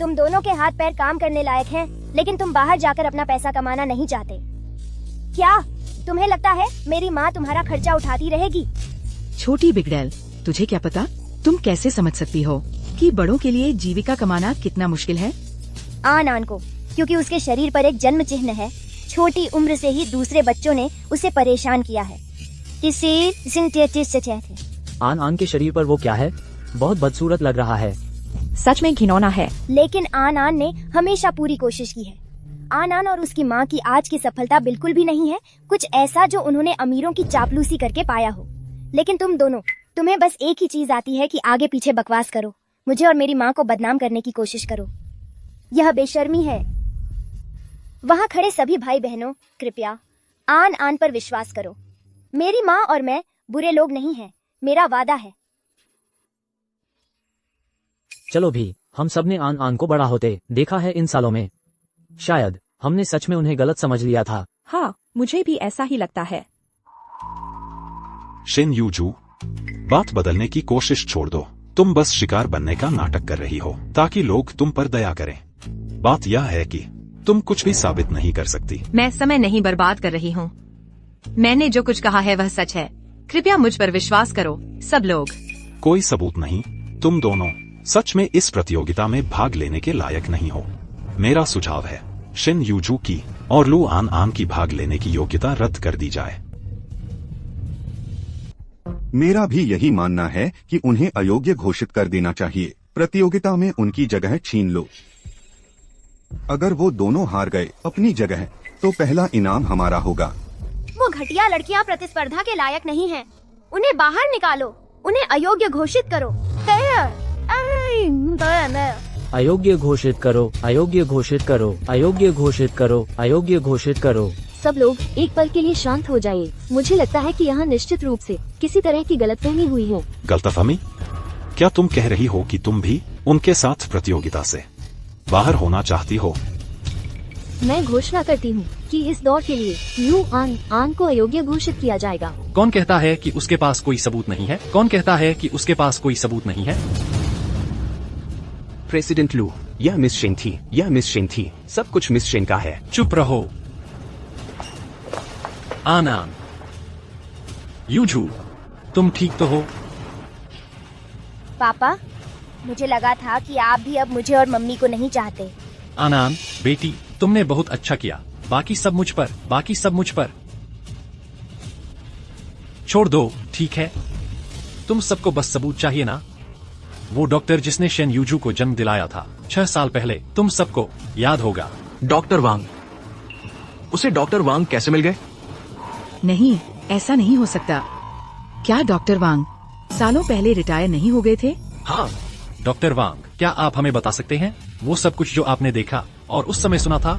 तुम दोनों के हाथ पैर काम करने लायक हैं, लेकिन तुम बाहर जाकर अपना पैसा कमाना नहीं चाहते। क्या तुम्हें लगता है मेरी माँ तुम्हारा खर्चा उठाती रहेगी? छोटी बिगड़ैल, तुझे क्या पता, तुम कैसे समझ सकती हो कि बड़ों के लिए जीविका कमाना कितना मुश्किल है? आन को, क्योंकि उसके शरीर पर एक जन्म चिन्ह है। छोटी उम्र से ही दूसरे बच्चों ने उसे परेशान किया है। आन के शरीर पर वो क्या है? बहुत बदसूरत लग रहा है। सच में घिनौना है। लेकिन आन ने हमेशा पूरी कोशिश की है। आन और उसकी माँ की आज की सफलता बिल्कुल भी नहीं है कुछ ऐसा जो उन्होंने अमीरों की चापलूसी करके पाया हो। लेकिन तुम्हें बस एक ही चीज आती है कि आगे पीछे बकवास करो, मुझे और मेरी माँ को बदनाम करने की कोशिश करो। यह बेशर्मी है। वहाँ खड़े सभी भाई बहनों, कृपया आन पर विश्वास करो। मेरी माँ और मैं बुरे लोग नहीं हैं, मेरा वादा है। चलो भी, हम सब ने आन को बड़ा होते देखा है इन सालों में। शायद हमने सच में उन्हें गलत समझ लिया था। हाँ, मुझे भी ऐसा ही लगता है। शिन यूजू, बात बदलने की कोशिश छोड़ दो। तुम बस शिकार बनने का नाटक कर रही हो ताकि लोग तुम पर दया करें। बात यह है कि तुम कुछ भी साबित नहीं कर सकती। मैं समय नहीं बर्बाद कर रही हूँ। मैंने जो कुछ कहा है वह सच है। कृपया मुझ पर विश्वास करो सब लोग। कोई सबूत नहीं। तुम दोनों सच में इस प्रतियोगिता में भाग लेने के लायक नहीं हो। मेरा सुझाव है शिन यूजू की और लू आन की भाग लेने की योग्यता रद्द कर दी जाए। मेरा भी यही मानना है कि उन्हें अयोग्य घोषित कर देना चाहिए। प्रतियोगिता में उनकी जगह छीन लो। अगर वो दोनों हार गए अपनी जगह, तो पहला इनाम हमारा होगा। वो घटिया लड़कियां प्रतिस्पर्धा के लायक नहीं हैं। उन्हें बाहर निकालो, उन्हें अयोग्य घोषित करो। अयोग्य घोषित करो, अयोग्य घोषित करो, अयोग्य घोषित करो, अयोग्य घोषित करो। सब लोग एक पल के लिए शांत हो जाइए। मुझे लगता है कि यहाँ निश्चित रूप से किसी तरह की गलतफहमी हुई है। गलतफहमी? क्या तुम कह रही हो कि तुम भी उनके साथ प्रतियोगिता से बाहर होना चाहती हो? मैं घोषणा करती हूँ कि इस दौर के लिए लू आन को अयोग्य घोषित किया जाएगा। कौन कहता है कि उसके पास कोई सबूत नहीं है? कौन कहता है कि उसके पास कोई सबूत नहीं है? प्रेसिडेंट लू, यह मिस शेन थी, यह मिस शेन थी, सब कुछ मिस शेन का है। चुप रहो। आन, यूजू, तुम ठीक तो हो? पापा, मुझे लगा था कि आप भी अब मुझे और मम्मी को नहीं चाहते। आन, बेटी, तुमने बहुत अच्छा किया। बाकी सब मुझ पर। छोड़ दो, ठीक है? तुम सबको बस सबूत चाहिए ना? वो डॉक्टर जिसने शेन यूजू को जन्म दिलाया था 6 साल पहले, तुम सबको याद होगा। डॉक्टर वांग, उसे डॉक्टर वांग कैसे मिल गए? नहीं, ऐसा नहीं हो सकता। क्या डॉक्टर वांग सालों पहले रिटायर नहीं हो गए थे? हाँ, डॉक्टर वांग, क्या आप हमें बता सकते हैं वो सब कुछ जो आपने देखा और उस समय सुना था?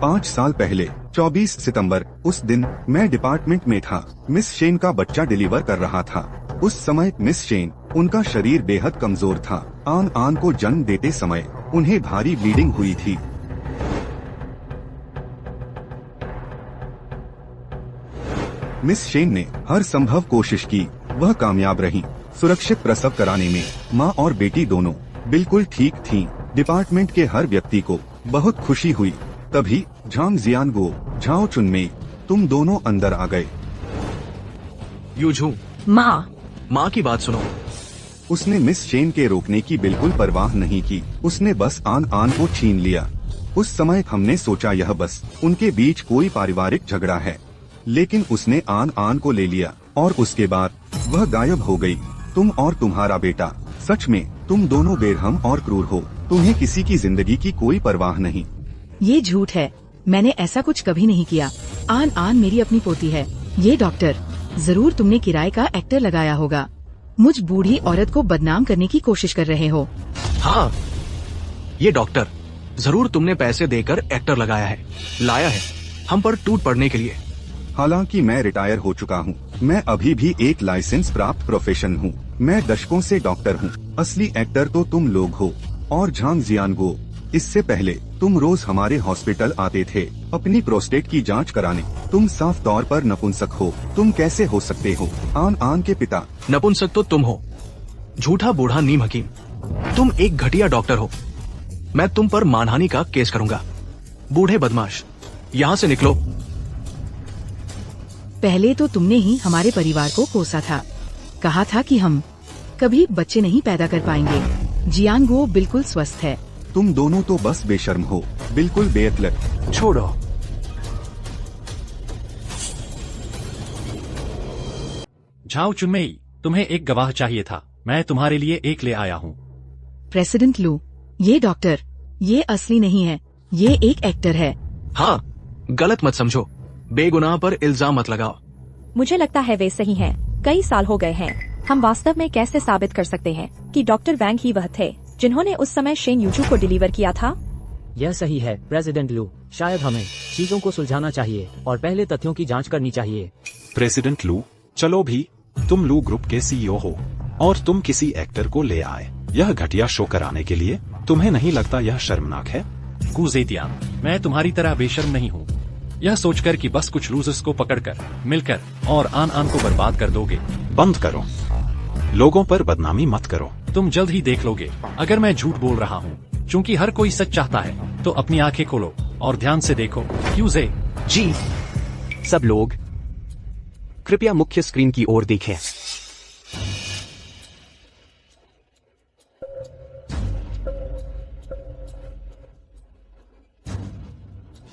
5 साल पहले 24 सितंबर, उस दिन मैं डिपार्टमेंट में था। मिस शेन का बच्चा डिलीवर कर रहा था। उस समय मिस शेन, उनका शरीर बेहद कमजोर था। आन को जन्म देते समय उन्हें भारी ब्लीडिंग हुई थी। मिस शेन ने हर संभव कोशिश की, वह कामयाब रही। सुरक्षित प्रसव कराने में माँ और बेटी दोनों बिल्कुल ठीक थीं। डिपार्टमेंट के हर व्यक्ति को बहुत खुशी हुई। तभी झांग जियानगो, झाओ चुनमे, तुम दोनों अंदर आ गए। यूजू, माँ की बात सुनो। उसने मिस शेन के रोकने की बिल्कुल परवाह नहीं की। उसने बस आन को छीन लिया। उस समय हमने सोचा यह बस उनके बीच कोई पारिवारिक झगड़ा है, लेकिन उसने आन को ले लिया और उसके बाद वह गायब हो गई। तुम और तुम्हारा बेटा, सच में तुम दोनों बेरहम और क्रूर हो। तुम्हें किसी की जिंदगी की कोई परवाह नहीं। ये झूठ है, मैंने ऐसा कुछ कभी नहीं किया। आन मेरी अपनी पोती है। ये डॉक्टर जरूर तुमने किराए का एक्टर लगाया होगा। मुझ बूढ़ी औरत को बदनाम करने की कोशिश कर रहे हो। हाँ, ये डॉक्टर जरूर तुमने पैसे देकर एक्टर लाया है हम पर टूट पड़ने के लिए। हालांकि मैं रिटायर हो चुका हूँ, मैं अभी भी एक लाइसेंस प्राप्त प्रोफेशन हूँ। मैं दशकों से डॉक्टर हूँ। असली एक्टर तो तुम लोग हो। और झांग जियानगो, इससे पहले तुम रोज हमारे हॉस्पिटल आते थे अपनी प्रोस्टेट की जांच कराने। तुम साफ तौर पर नपुंसक हो। तुम कैसे हो सकते हो? आन आन के पिता। नपुंसक तो तुम हो, झूठा बूढ़ा नीम हकीम। तुम एक घटिया डॉक्टर हो। मैं तुम पर मानहानि का केस करूंगा। बूढ़े बदमाश, यहाँ से निकलो। पहले तो तुमने ही हमारे परिवार को कोसा था, कहा था कि हम कभी बच्चे नहीं पैदा कर पाएंगे। जियानगो बिल्कुल स्वस्थ है। तुम दोनों तो बस बेशर्म हो, बिल्कुल बेअक्ल। छोड़ो। झाओ चुनमेई, तुम्हें एक गवाह चाहिए था। मैं तुम्हारे लिए एक ले आया हूँ। प्रेसिडेंट लू, ये डॉक्टर, ये असली नहीं है, ये एक एक्टर है। हाँ, गलत मत समझो। बेगुनाह पर इल्जाम मत लगाओ। मुझे लगता है वे सही हैं। कई साल हो गए हैं। हम वास्तव में कैसे साबित कर सकते हैं कि डॉक्टर वैंग ही वह थे जिन्होंने उस समय शेन यूजू को डिलीवर किया था? यह सही है प्रेसिडेंट लू। शायद हमें चीजों को सुलझाना चाहिए और पहले तथ्यों की जांच करनी चाहिए। प्रेसिडेंट लू, चलो भी, तुम लू ग्रुप के सीईओ हो और तुम किसी एक्टर को ले आए यह घटिया शो कराने के लिए। तुम्हें नहीं लगता यह शर्मनाक है? गुजेतियान, मैं तुम्हारी तरह बेशर्म नहीं हूँ। यह सोचकर कि बस कुछ लूजर्स को पकड़कर, मिलकर और आन को बर्बाद कर दोगे। बंद करो, लोगों पर बदनामी मत करो। तुम जल्द ही देख लोगे अगर मैं झूठ बोल रहा हूँ। चूंकि हर कोई सच चाहता है तो अपनी आंखें खोलो और ध्यान से देखो। यूजे जी, सब लोग कृपया मुख्य स्क्रीन की ओर देखें।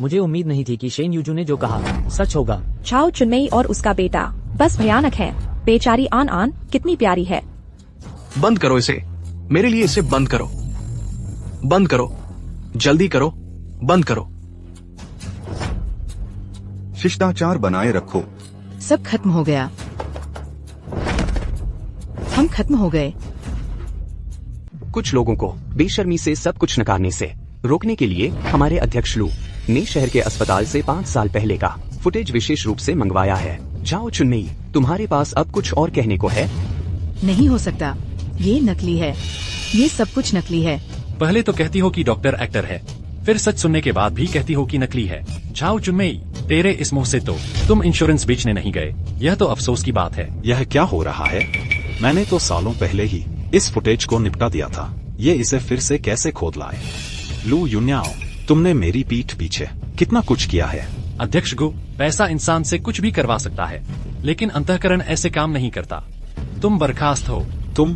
मुझे उम्मीद नहीं थी कि शेन यूजू ने जो कहा सच होगा। झाओ चुनमेई और उसका बेटा बस भयानक है। बेचारी आन कितनी प्यारी है। बंद करो इसे। मेरे लिए इसे बंद करो। बंद करो, जल्दी करो, बंद करो। शिष्टाचार बनाए रखो। सब खत्म हो गया। हम खत्म हो गए। कुछ लोगों को बेशर्मी से सब कुछ नकारने से रोकने के लिए हमारे अध्यक्ष लू ने शहर के अस्पताल से 5 साल पहले का फुटेज विशेष रूप से मंगवाया है। जाओ चुन्नई, तुम्हारे पास अब कुछ और कहने को है? नहीं हो सकता, ये नकली है। ये सब कुछ नकली है। पहले तो कहती हो कि डॉक्टर एक्टर है, फिर सच सुनने के बाद भी कहती हो कि नकली है। झाओ चुनमेई, तेरे इस मुंह से तो तुम इंश्योरेंस बेचने नहीं गए। यह तो अफसोस की बात है। यह क्या हो रहा है? मैंने तो सालों पहले ही इस फुटेज को निपटा दिया था। ये इसे फिर से कैसे खोद लाए? लू यून्याओ, तुमने मेरी पीठ पीछे कितना कुछ किया है। अध्यक्ष गो, पैसा इंसान से कुछ भी करवा सकता है, लेकिन अंतःकरण ऐसे काम नहीं करता। तुम बर्खास्त हो। तुम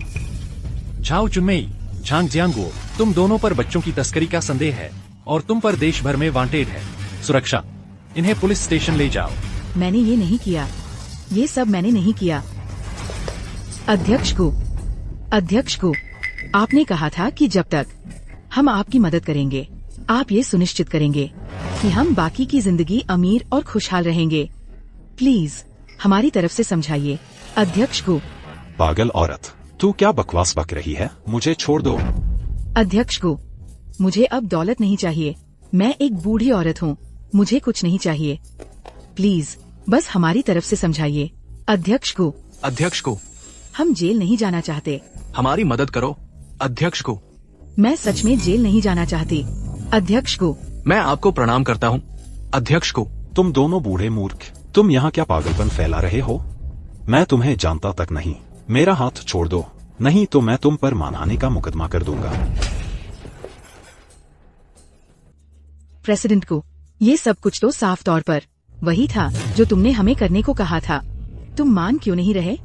झाओ चुनमेई, झांग जियांगो, तुम दोनों पर बच्चों की तस्करी का संदेह है और तुम पर देश भर में वांटेड है सुरक्षा। इन्हें पुलिस स्टेशन ले जाओ। मैंने ये नहीं किया। ये सब मैंने नहीं किया। अध्यक्ष को आपने कहा था कि जब तक हम आपकी मदद करेंगे, आप ये सुनिश्चित करेंगे कि हम बाकी की जिंदगी अमीर और खुशहाल रहेंगे। प्लीज हमारी तरफ से समझाइए अध्यक्ष को। पागल औरत, तू क्या बकवास बक रही है? मुझे छोड़ दो। अध्यक्ष को, मुझे अब दौलत नहीं चाहिए। मैं एक बूढ़ी औरत हूँ, मुझे कुछ नहीं चाहिए। प्लीज बस हमारी तरफ से समझाइए अध्यक्ष को। हम जेल नहीं जाना चाहते। हमारी मदद करो अध्यक्ष को। मैं सच में जेल नहीं जाना चाहती अध्यक्ष को। मैं आपको प्रणाम करता हूँ अध्यक्ष को। तुम दोनों बूढ़े मूर्ख, तुम यहाँ क्या पागलपन फैला रहे हो? मैं तुम्हें जानता तक नहीं। मेरा हाथ छोड़ दो, नहीं तो मैं तुम पर मानहानि का मुकदमा कर दूंगा। प्रेसिडेंट को, ये सब कुछ तो साफ तौर पर वही था जो तुमने हमें करने को कहा था। तुम मान क्यों नहीं रहे?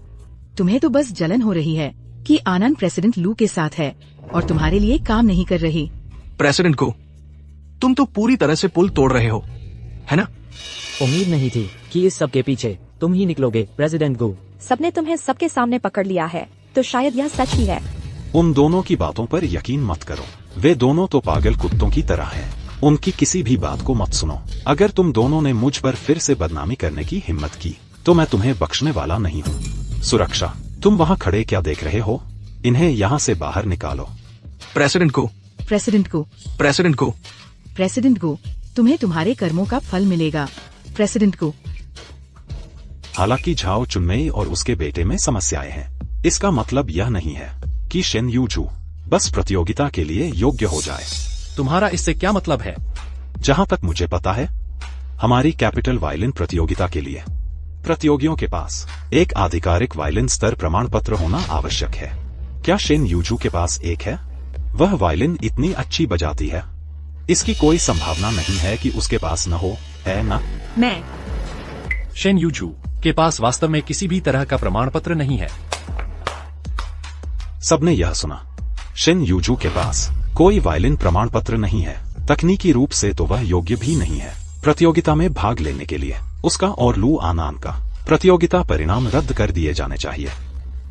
तुम्हें तो बस जलन हो रही है कि आनंद प्रेसिडेंट लू के साथ है और तुम्हारे लिए काम नहीं कर रही। प्रेसिडेंट को, तुम तो पूरी तरह से पुल तोड़ रहे हो, है ना? उम्मीद नहीं थी कि इस सब के पीछे तुम ही निकलोगे प्रेसिडेंट गो। सबने तुम्हें सबके सामने पकड़ लिया है, तो शायद यह सच ही है। उन दोनों की बातों पर यकीन मत करो। वे दोनों तो पागल कुत्तों की तरह हैं। उनकी किसी भी बात को मत सुनो। अगर तुम दोनों ने मुझ पर फिर से बदनामी करने की हिम्मत की तो मैं तुम्हें बख्शने वाला नहीं हूँ। सुरक्षा, तुम वहाँ खड़े क्या देख रहे हो? इन्हें यहाँ से बाहर निकालो। प्रेसिडेंट को प्रेसिडेंट को प्रेसिडेंट को प्रेसिडेंट को तुम्हें तुम्हारे कर्मों का फल मिलेगा। प्रेसिडेंट को। हालांकि झाओ चुनमेई और उसके बेटे में समस्याएं हैं, इसका मतलब यह नहीं है कि शेन यूजू बस प्रतियोगिता के लिए योग्य हो जाए। तुम्हारा इससे क्या मतलब है? जहां तक मुझे पता है, हमारी कैपिटल वायलिन प्रतियोगिता के लिए प्रतियोगियों के पास एक आधिकारिक वायलिन स्तर प्रमाण पत्र होना आवश्यक है। क्या शेन यूजू के पास एक है? वह वायलिन इतनी अच्छी बजाती है, इसकी कोई संभावना नहीं है कि उसके पास न हो, है ना? मैं शेन यूजू के पास वास्तव में किसी भी तरह का प्रमाण पत्र नहीं है। सबने यह सुना। शेन यूजू के पास कोई वायलिन प्रमाण पत्र नहीं है। तकनीकी रूप से तो वह योग्य भी नहीं है प्रतियोगिता में भाग लेने के लिए। उसका और लू आनान का प्रतियोगिता परिणाम रद्द कर दिए जाने चाहिए।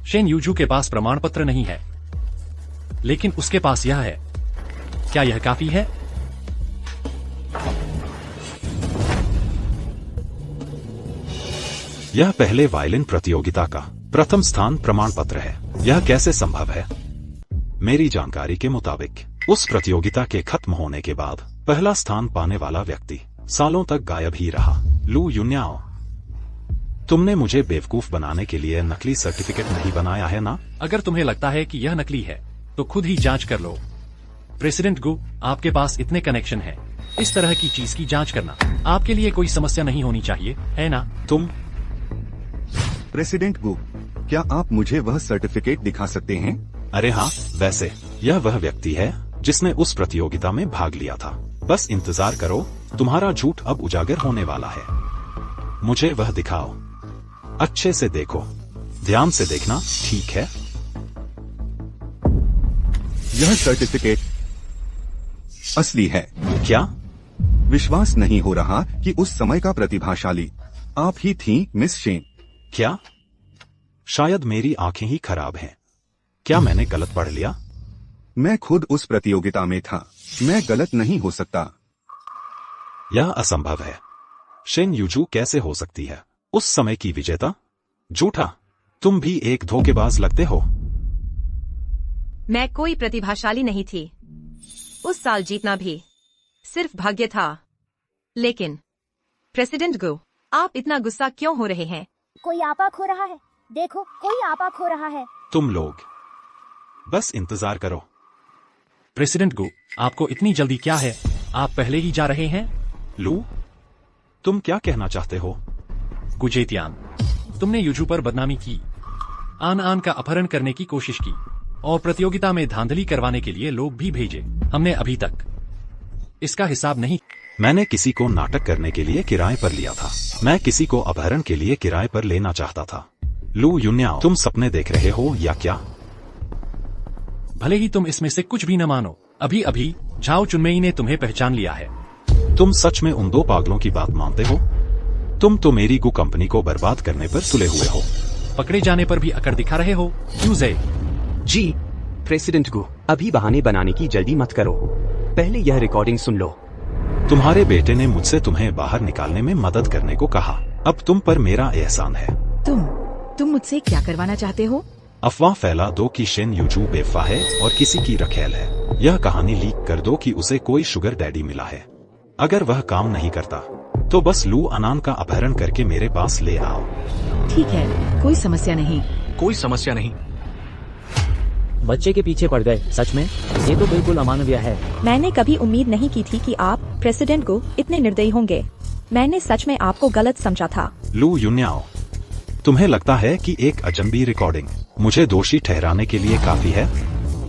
शेन यूजू के पास प्रमाण पत्र नहीं है, लेकिन उसके पास यह है। क्या यह काफी है? यह पहले वायलिन प्रतियोगिता का प्रथम स्थान प्रमाण पत्र है। यह कैसे संभव है? मेरी जानकारी के मुताबिक उस प्रतियोगिता के खत्म होने के बाद पहला स्थान पाने वाला व्यक्ति सालों तक गायब ही रहा। लू युन्याओ, तुमने मुझे बेवकूफ बनाने के लिए नकली सर्टिफिकेट नहीं बनाया है ना? अगर तुम्हें लगता है कि यह नकली है तो खुद ही जांच कर लो। प्रेसिडेंट गु, आपके पास इतने कनेक्शन हैं, इस तरह की चीज की जांच करना आपके लिए कोई समस्या नहीं होनी चाहिए, है ना? तुम प्रेसिडेंट गु, क्या आप मुझे वह सर्टिफिकेट दिखा सकते हैं? अरे हाँ, वैसे यह वह व्यक्ति है जिसने उस प्रतियोगिता में भाग लिया था। बस इंतजार करो, तुम्हारा झूठ अब उजागर होने वाला है। मुझे वह दिखाओ। अच्छे से देखो, ध्यान से देखना, ठीक है? यह सर्टिफिकेट असली है। क्या? विश्वास नहीं हो रहा कि उस समय का प्रतिभाशाली आप ही थीं, मिस शेन। क्या? शायद मेरी आंखें ही खराब हैं। क्या मैंने गलत पढ़ लिया? मैं खुद उस प्रतियोगिता में था, मैं गलत नहीं हो सकता। यह असंभव है। शेन यूजू कैसे हो सकती है उस समय की विजेता? झूठा, तुम भी एक धोखेबाज लगते हो। मैं कोई प्रतिभाशाली नहीं थी। उस साल जीतना भी सिर्फ भाग्य था। लेकिन प्रेसिडेंट गो, आप इतना गुस्सा क्यों हो रहे हैं? कोई आपा खो रहा है, देखो कोई आपा खो रहा है। तुम लोग बस इंतजार करो। प्रेसिडेंट गु, आपको इतनी जल्दी क्या है? आप पहले ही जा रहे हैं। लू, तुम क्या कहना चाहते हो? गुजेतियान, तुमने यूजू पर बदनामी की, आन का अपहरण करने की कोशिश की और प्रतियोगिता में धांधली करवाने के लिए लोग भी भेजे। हमने अभी तक इसका हिसाब नहीं। मैंने किसी को नाटक करने के लिए किराए पर लिया था। मैं किसी को अपहरण के लिए किराए पर लेना चाहता था। लू युन्याओ, तुम सपने देख रहे हो या क्या? भले ही तुम इसमें से कुछ भी न मानो, अभी अभी झाओ चुनमेई ने तुम्हें पहचान लिया है। तुम सच में उन दो पागलों की बात मानते हो? तुम तो मेरी गु कंपनी को बर्बाद करने पर तुले हुए हो। पकड़े जाने पर भी अकड़ दिखा रहे हो, यूजे। जी प्रेसिडेंट गु, अभी बहाने बनाने की जल्दी मत करो, पहले यह रिकॉर्डिंग सुन लो। तुम्हारे बेटे ने मुझसे तुम्हें बाहर निकालने में मदद करने को कहा। अब तुम पर मेरा एहसान है। तुम मुझसे क्या करवाना चाहते हो? अफवाह फैला दो कि शेन यूजू बेवफा है और किसी की रखेल है। यह कहानी लीक कर दो कि उसे कोई शुगर डैडी मिला है। अगर वह काम नहीं करता तो बस लू अनान का अपहरण करके मेरे पास ले आओ। ठीक है, कोई समस्या नहीं। कोई समस्या नहीं। बच्चे के पीछे पड़ गए, सच में? ये तो बिल्कुल अमानवीय है। मैंने कभी उम्मीद नहीं की थी कि आप प्रेसिडेंट को इतने निर्दयी होंगे। मैंने सच में आपको गलत समझा था। लू युन्याओ, तुम्हें लगता है कि एक अजनबी रिकॉर्डिंग मुझे दोषी ठहराने के लिए काफी है?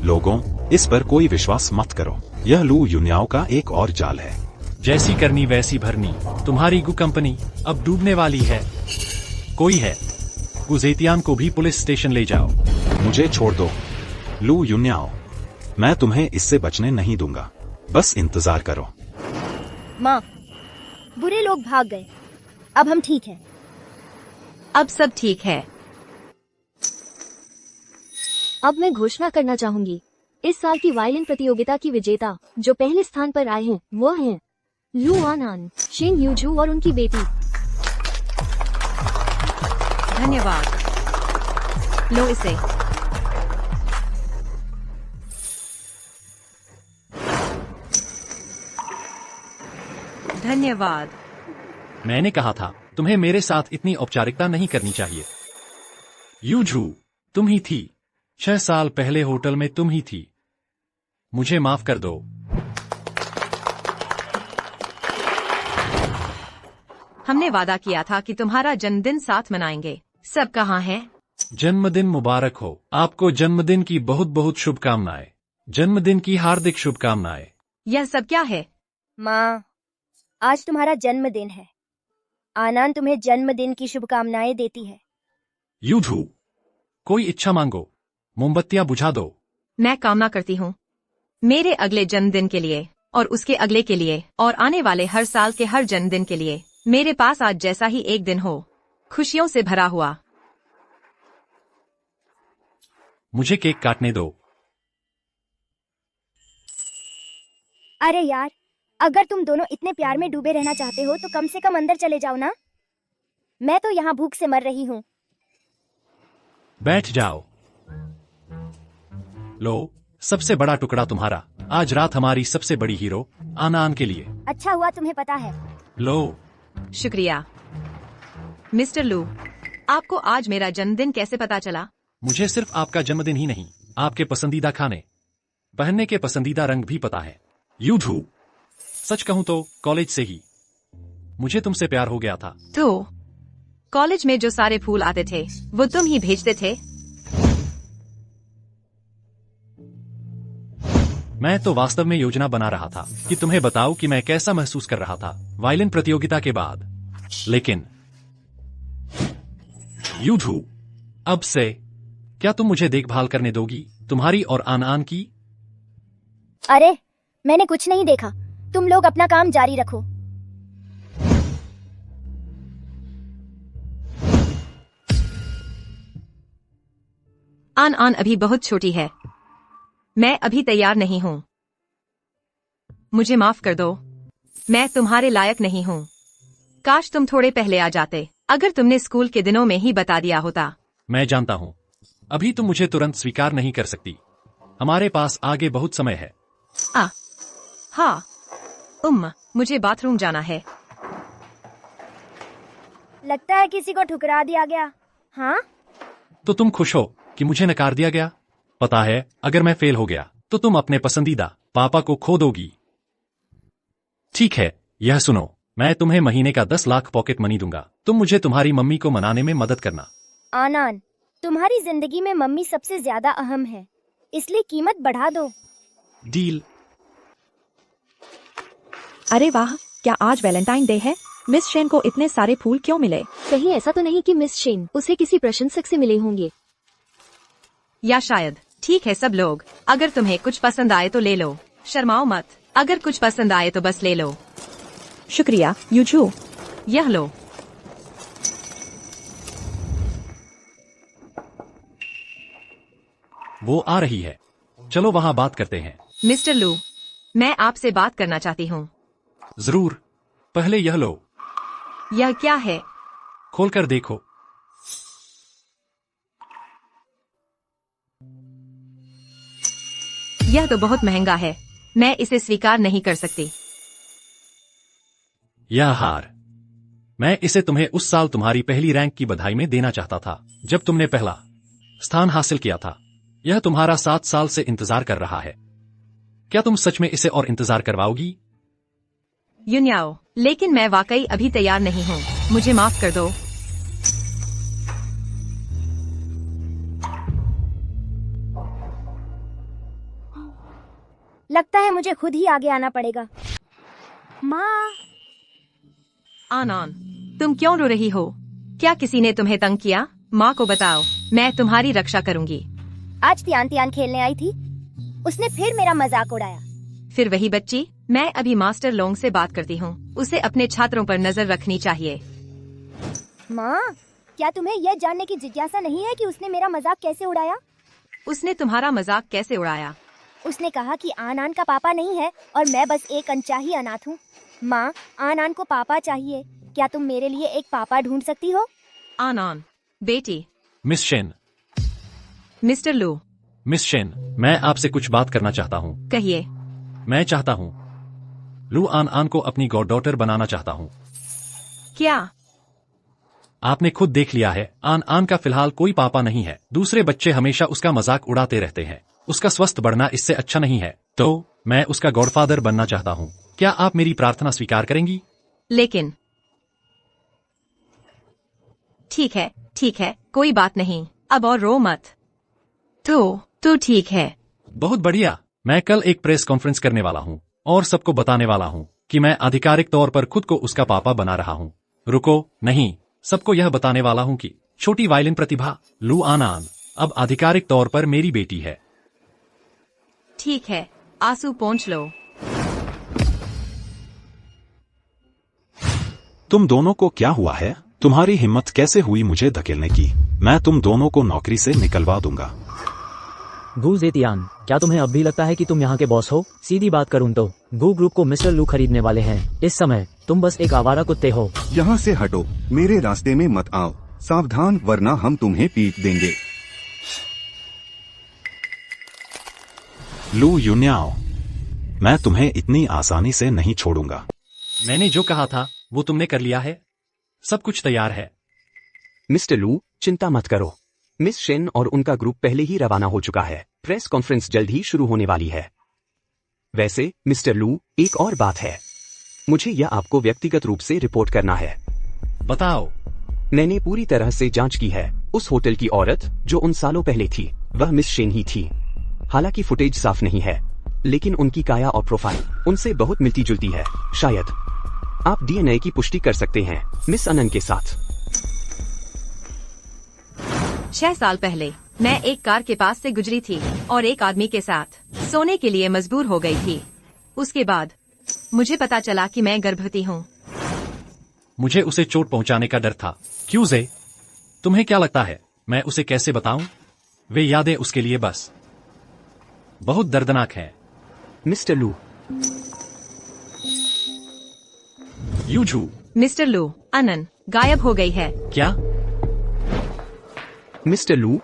लोगों, इस पर कोई विश्वास मत करो। यह लू युन्याओ का एक और जाल है। जैसी करनी वैसी भरनी। तुम्हारी गु कंपनी अब डूबने वाली है। कोई है, गुजेतियान को भी पुलिस स्टेशन ले जाओ। मुझे छोड़ दो लू युन्याओ, मैं तुम्हें इससे बचने नहीं दूंगा। बस इंतजार करो। माँ, बुरे लोग भाग गए, अब हम ठीक हैं। अब सब ठीक है। अब मैं घोषणा करना चाहूंगी, इस साल की वायलिन प्रतियोगिता की विजेता जो पहले स्थान पर आए हैं वो हैं लू आनान, शेन यूजू और उनकी बेटी। धन्यवाद। लो इसे। धन्यवाद। मैंने कहा था तुम्हें मेरे साथ इतनी औपचारिकता नहीं करनी चाहिए। यूझू, तुम ही थी। 6 साल पहले होटल में तुम ही थी। मुझे माफ कर दो। हमने वादा किया था कि तुम्हारा जन्मदिन साथ मनाएंगे। सब कहाँ हैं? जन्मदिन मुबारक हो। आपको जन्मदिन की बहुत बहुत शुभकामनाएं। जन्मदिन की हार्दिक शुभकामनाएं। यह सब क्या है? माँ, आज तुम्हारा जन्मदिन है। आनंद तुम्हें जन्मदिन की शुभकामनाएं देती है। यूझू, कोई इच्छा मांगो। मोमबत्तियां बुझा दो। मैं कामना करती हूँ मेरे अगले जन्मदिन के लिए और उसके अगले के लिए और आने वाले हर साल के हर जन्मदिन के लिए मेरे पास आज जैसा ही एक दिन हो, खुशियों से भरा हुआ। मुझे केक काटने दो। अरे यार, अगर तुम दोनों इतने प्यार में डूबे रहना चाहते हो तो कम से कम अंदर चले जाओ ना। मैं तो यहाँ भूख से मर रही हूँ। बैठ जाओ। लो, सबसे बड़ा टुकड़ा तुम्हारा। आज रात हमारी सबसे बड़ी हीरो आनान के लिए। अच्छा हुआ तुम्हें पता है। लो। शुक्रिया। मिस्टर लू, आपको आज मेरा जन्मदिन कैसे पता चला? मुझे सिर्फ आपका जन्मदिन ही नहीं, आपके पसंदीदा खाने, पहनने के पसंदीदा रंग भी पता है। यूझू, सच कहूं तो कॉलेज से ही मुझे तुमसे प्यार हो गया था। तो कॉलेज में जो सारे फूल आते थे वो तुम ही भेजते थे? मैं तो वास्तव में योजना बना रहा था कि तुम्हें बताऊं कि मैं कैसा महसूस कर रहा था वायलिन प्रतियोगिता के बाद। लेकिन यूझू, अब से क्या तुम मुझे देखभाल करने दोगी, तुम्हारी और आन की? अरे, मैंने कुछ नहीं देखा। तुम लोग अपना काम जारी रखो। आन अभी बहुत छोटी है। मैं अभी तैयार नहीं हूँ। मुझे माफ कर दो। मैं तुम्हारे लायक नहीं हूँ। काश तुम थोड़े पहले आ जाते। अगर तुमने स्कूल के दिनों में ही बता दिया होता। मैं जानता हूँ, अभी तुम मुझे तुरंत स्वीकार नहीं कर सकती। हमारे पास आगे बहुत समय है। हाँ, मुझे बाथरूम जाना है। लगता है किसी को ठुकरा दिया गया। हाँ? तो तुम खुश हो कि मुझे नकार दिया गया? पता है, अगर मैं फेल हो गया तो तुम अपने पसंदीदा पापा को खो दोगी। ठीक है, यह सुनो, मैं तुम्हें महीने का 10 लाख पॉकेट मनी दूंगा। तुम मुझे तुम्हारी मम्मी को मनाने में मदद करना। आनंद, तुम्हारी जिंदगी में मम्मी सबसे ज्यादा अहम है, इसलिए कीमत बढ़ा दो। डील। अरे वाह, क्या आज वैलेंटाइन डे है? मिस शेन को इतने सारे फूल क्यों मिले? कहीं ऐसा तो नहीं कि मिस शेन उसे किसी प्रशंसक से मिले होंगे? या शायद। ठीक है सब लोग, अगर तुम्हें कुछ पसंद आए तो ले लो, शर्माओ मत। अगर कुछ पसंद आए तो बस ले लो। शुक्रिया यूझू। यह लो। वो आ रही है, चलो वहाँ बात करते हैं। मिस्टर लू, मैं आपसे बात करना चाहती हूँ। जरूर, पहले यह लो। यह क्या है? खोलकर देखो। यह तो बहुत महंगा है, मैं इसे स्वीकार नहीं कर सकती। यह हार, मैं इसे तुम्हें उस साल तुम्हारी पहली रैंक की बधाई में देना चाहता था, जब तुमने पहला स्थान हासिल किया था। यह तुम्हारा 7 साल से इंतजार कर रहा है। क्या तुम सच में इसे और इंतजार करवाओगी? युन्याओ, लेकिन मैं वाकई अभी तैयार नहीं हूँ। मुझे माफ कर दो। लगता है मुझे खुद ही आगे आना पड़ेगा। माँ। आनन, तुम क्यों रो रही हो? क्या किसी ने तुम्हें तंग किया? माँ को बताओ, मैं तुम्हारी रक्षा करूंगी। आज तियान खेलने आई थी, उसने फिर मेरा मजाक उड़ाया। फिर वही बच्ची? मैं अभी मास्टर लोंग से बात करती हूँ, उसे अपने छात्रों पर नजर रखनी चाहिए। माँ, क्या तुम्हें यह जानने की जिज्ञासा नहीं है कि उसने मेरा मजाक कैसे उड़ाया? उसने तुम्हारा मजाक कैसे उड़ाया? उसने कहा कि आनान का पापा नहीं है और मैं बस एक अनचाही अनाथ हूँ। माँ, आनान को पापा चाहिए। क्या तुम मेरे लिए एक पापा ढूंढ सकती हो? आनन, बेटी। Miss Shen. मिस्टर लू। मिस शेन, मैं आपसे कुछ बात करना चाहता हूँ। कहिए। मैं चाहता हूँ लू आन आन को अपनी गॉडडॉटर बनाना चाहता हूँ। क्या? आपने खुद देख लिया है, आन आन का फिलहाल कोई पापा नहीं है। दूसरे बच्चे हमेशा उसका मजाक उड़ाते रहते हैं। उसका स्वस्थ बढ़ना इससे अच्छा नहीं है, तो मैं उसका गॉडफादर बनना चाहता हूँ। क्या आप मेरी प्रार्थना स्वीकार करेंगी? लेकिन ठीक है, कोई बात नहीं। अब और रो मत। तो ठीक है। बहुत बढ़िया। मैं कल एक प्रेस कॉन्फ्रेंस करने वाला हूँ और सबको बताने वाला हूँ कि मैं आधिकारिक तौर पर खुद को उसका पापा बना रहा हूँ। रुको, नहीं, सबको यह बताने वाला हूँ कि छोटी वायलिन प्रतिभा लू आन आन अब आधिकारिक तौर पर मेरी बेटी है। ठीक है, आंसू पोंछ लो। तुम दोनों को क्या हुआ है? तुम्हारी हिम्मत कैसे हुई मुझे धकेलने की? मैं तुम दोनों को नौकरी से निकलवा दूंगा। गू जेतियान, क्या तुम्हें अब भी लगता है कि तुम यहाँ के बॉस हो? सीधी बात करूँ तो गू ग्रुप को मिस्टर लू खरीदने वाले हैं। इस समय तुम बस एक आवारा कुत्ते हो। यहाँ से हटो, मेरे रास्ते में मत आओ। सावधान, वरना हम तुम्हें पीट देंगे। लू यून्याओ, मैं तुम्हें इतनी आसानी से नहीं छोड़ूंगा। मैंने जो कहा था वो तुमने कर लिया है। सब कुछ तैयार है। मिस्टर लू, चिंता मत करो। मिस शेन और उनका ग्रुप पहले ही रवाना हो चुका है। प्रेस कॉन्फ्रेंस जल्द ही शुरू होने वाली है। वैसे मिस्टर लू, एक और बात है। मुझे यह आपको व्यक्तिगत रूप से रिपोर्ट करना है। बताओ। मैंने पूरी तरह से जांच की है। उस होटल की औरत जो उन सालों पहले थी, वह मिस शेन ही थी। हालांकि फुटेज साफ नहीं है, लेकिन उनकी काया और प्रोफाइल उनसे बहुत मिलती जुलती है। शायद आप डीएनए की पुष्टि कर सकते हैं मिस अनन के साथ। 6 साल पहले मैं एक कार के पास से गुजरी थी और एक आदमी के साथ सोने के लिए मजबूर हो गई थी। उसके बाद मुझे पता चला कि मैं गर्भवती हूँ। मुझे उसे चोट पहुंचाने का डर था। क्यों जे? तुम्हें क्या लगता है मैं उसे कैसे बताऊं? वे यादें उसके लिए बस बहुत दर्दनाक हैं। मिस्टर लू। यूझू। मिस्टर लू, अनन गायब हो गई है। क्या? मिस्टर लू।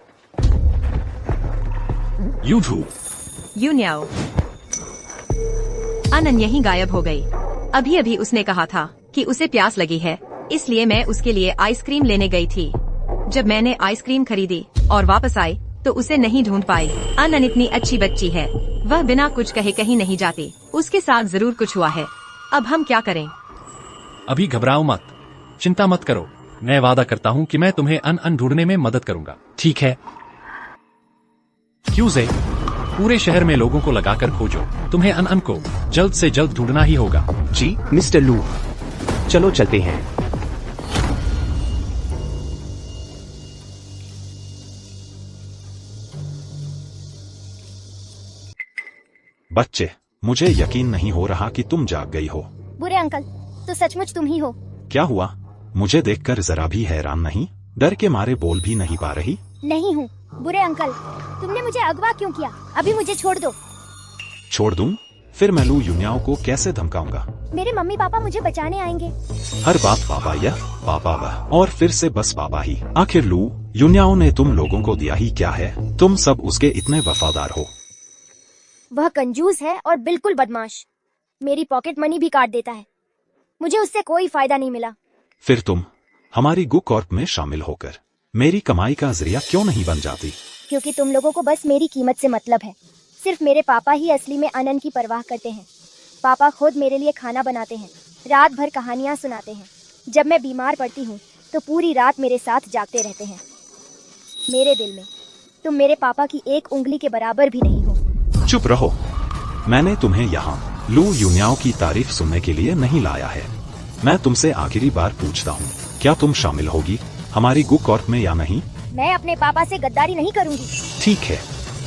यूझू। यून्याओ। अनन यहीं गायब हो गई। अभी अभी उसने कहा था कि उसे प्यास लगी है, इसलिए मैं उसके लिए आइसक्रीम लेने गई थी। जब मैंने आइसक्रीम खरीदी और वापस आई तो उसे नहीं ढूंढ पाई। अनन इतनी अच्छी बच्ची है, वह बिना कुछ कहे कहीं नहीं जाती। उसके साथ जरूर कुछ हुआ है। अब हम क्या करें? अभी घबराओ मत, चिंता मत करो। मैं वादा करता हूँ कि मैं तुम्हें अन ढूंढने में मदद करूंगा, ठीक है? क्यों जे? पूरे शहर में लोगों को लगाकर खोजो। तुम्हें अन को जल्द से जल्द ढूंढना ही होगा। जी मिस्टर लू, चलो चलते हैं। बच्चे, मुझे यकीन नहीं हो रहा कि तुम जाग गई हो। बुरे अंकल, तो सचमुच तुम ही हो। क्या हुआ? मुझे देखकर जरा भी हैरान नहीं? डर के मारे बोल भी नहीं पा रही? नहीं हूँ। बुरे अंकल, तुमने मुझे अगवा क्यों किया? अभी मुझे छोड़ दो। छोड़ दूं? फिर मैं लू यून्याओ को कैसे धमकाऊंगा? मेरे मम्मी पापा मुझे बचाने आएंगे। हर बात पापा यह, पापा वह, और फिर से बस पापा ही। आखिर लू यून्याओ ने तुम लोगों को दिया ही क्या है? तुम सब उसके इतने वफादार हो। वह कंजूस है और बिल्कुल बदमाश। मेरी पॉकेट मनी भी काट देता है। मुझे उससे कोई फायदा नहीं मिला। फिर तुम हमारी गु कॉर्प में शामिल होकर मेरी कमाई का जरिया क्यों नहीं बन जाती? क्योंकि तुम लोगों को बस मेरी कीमत से मतलब है। सिर्फ मेरे पापा ही असली में अनन की परवाह करते हैं। पापा खुद मेरे लिए खाना बनाते हैं, रात भर कहानियाँ सुनाते हैं। जब मैं बीमार पड़ती हूँ तो पूरी रात मेरे साथ जागते रहते हैं। मेरे दिल में तुम मेरे पापा की एक उंगली के बराबर भी नहीं हो। चुप रहो। मैंने तुम्हें यहाँ लू यून्याओ की तारीफ सुनने के लिए नहीं लाया है। मैं तुमसे आखिरी बार पूछता हूँ, क्या तुम शामिल होगी हमारी गु कॉर्प में या नहीं? मैं अपने पापा से गद्दारी नहीं करूँगी। ठीक है,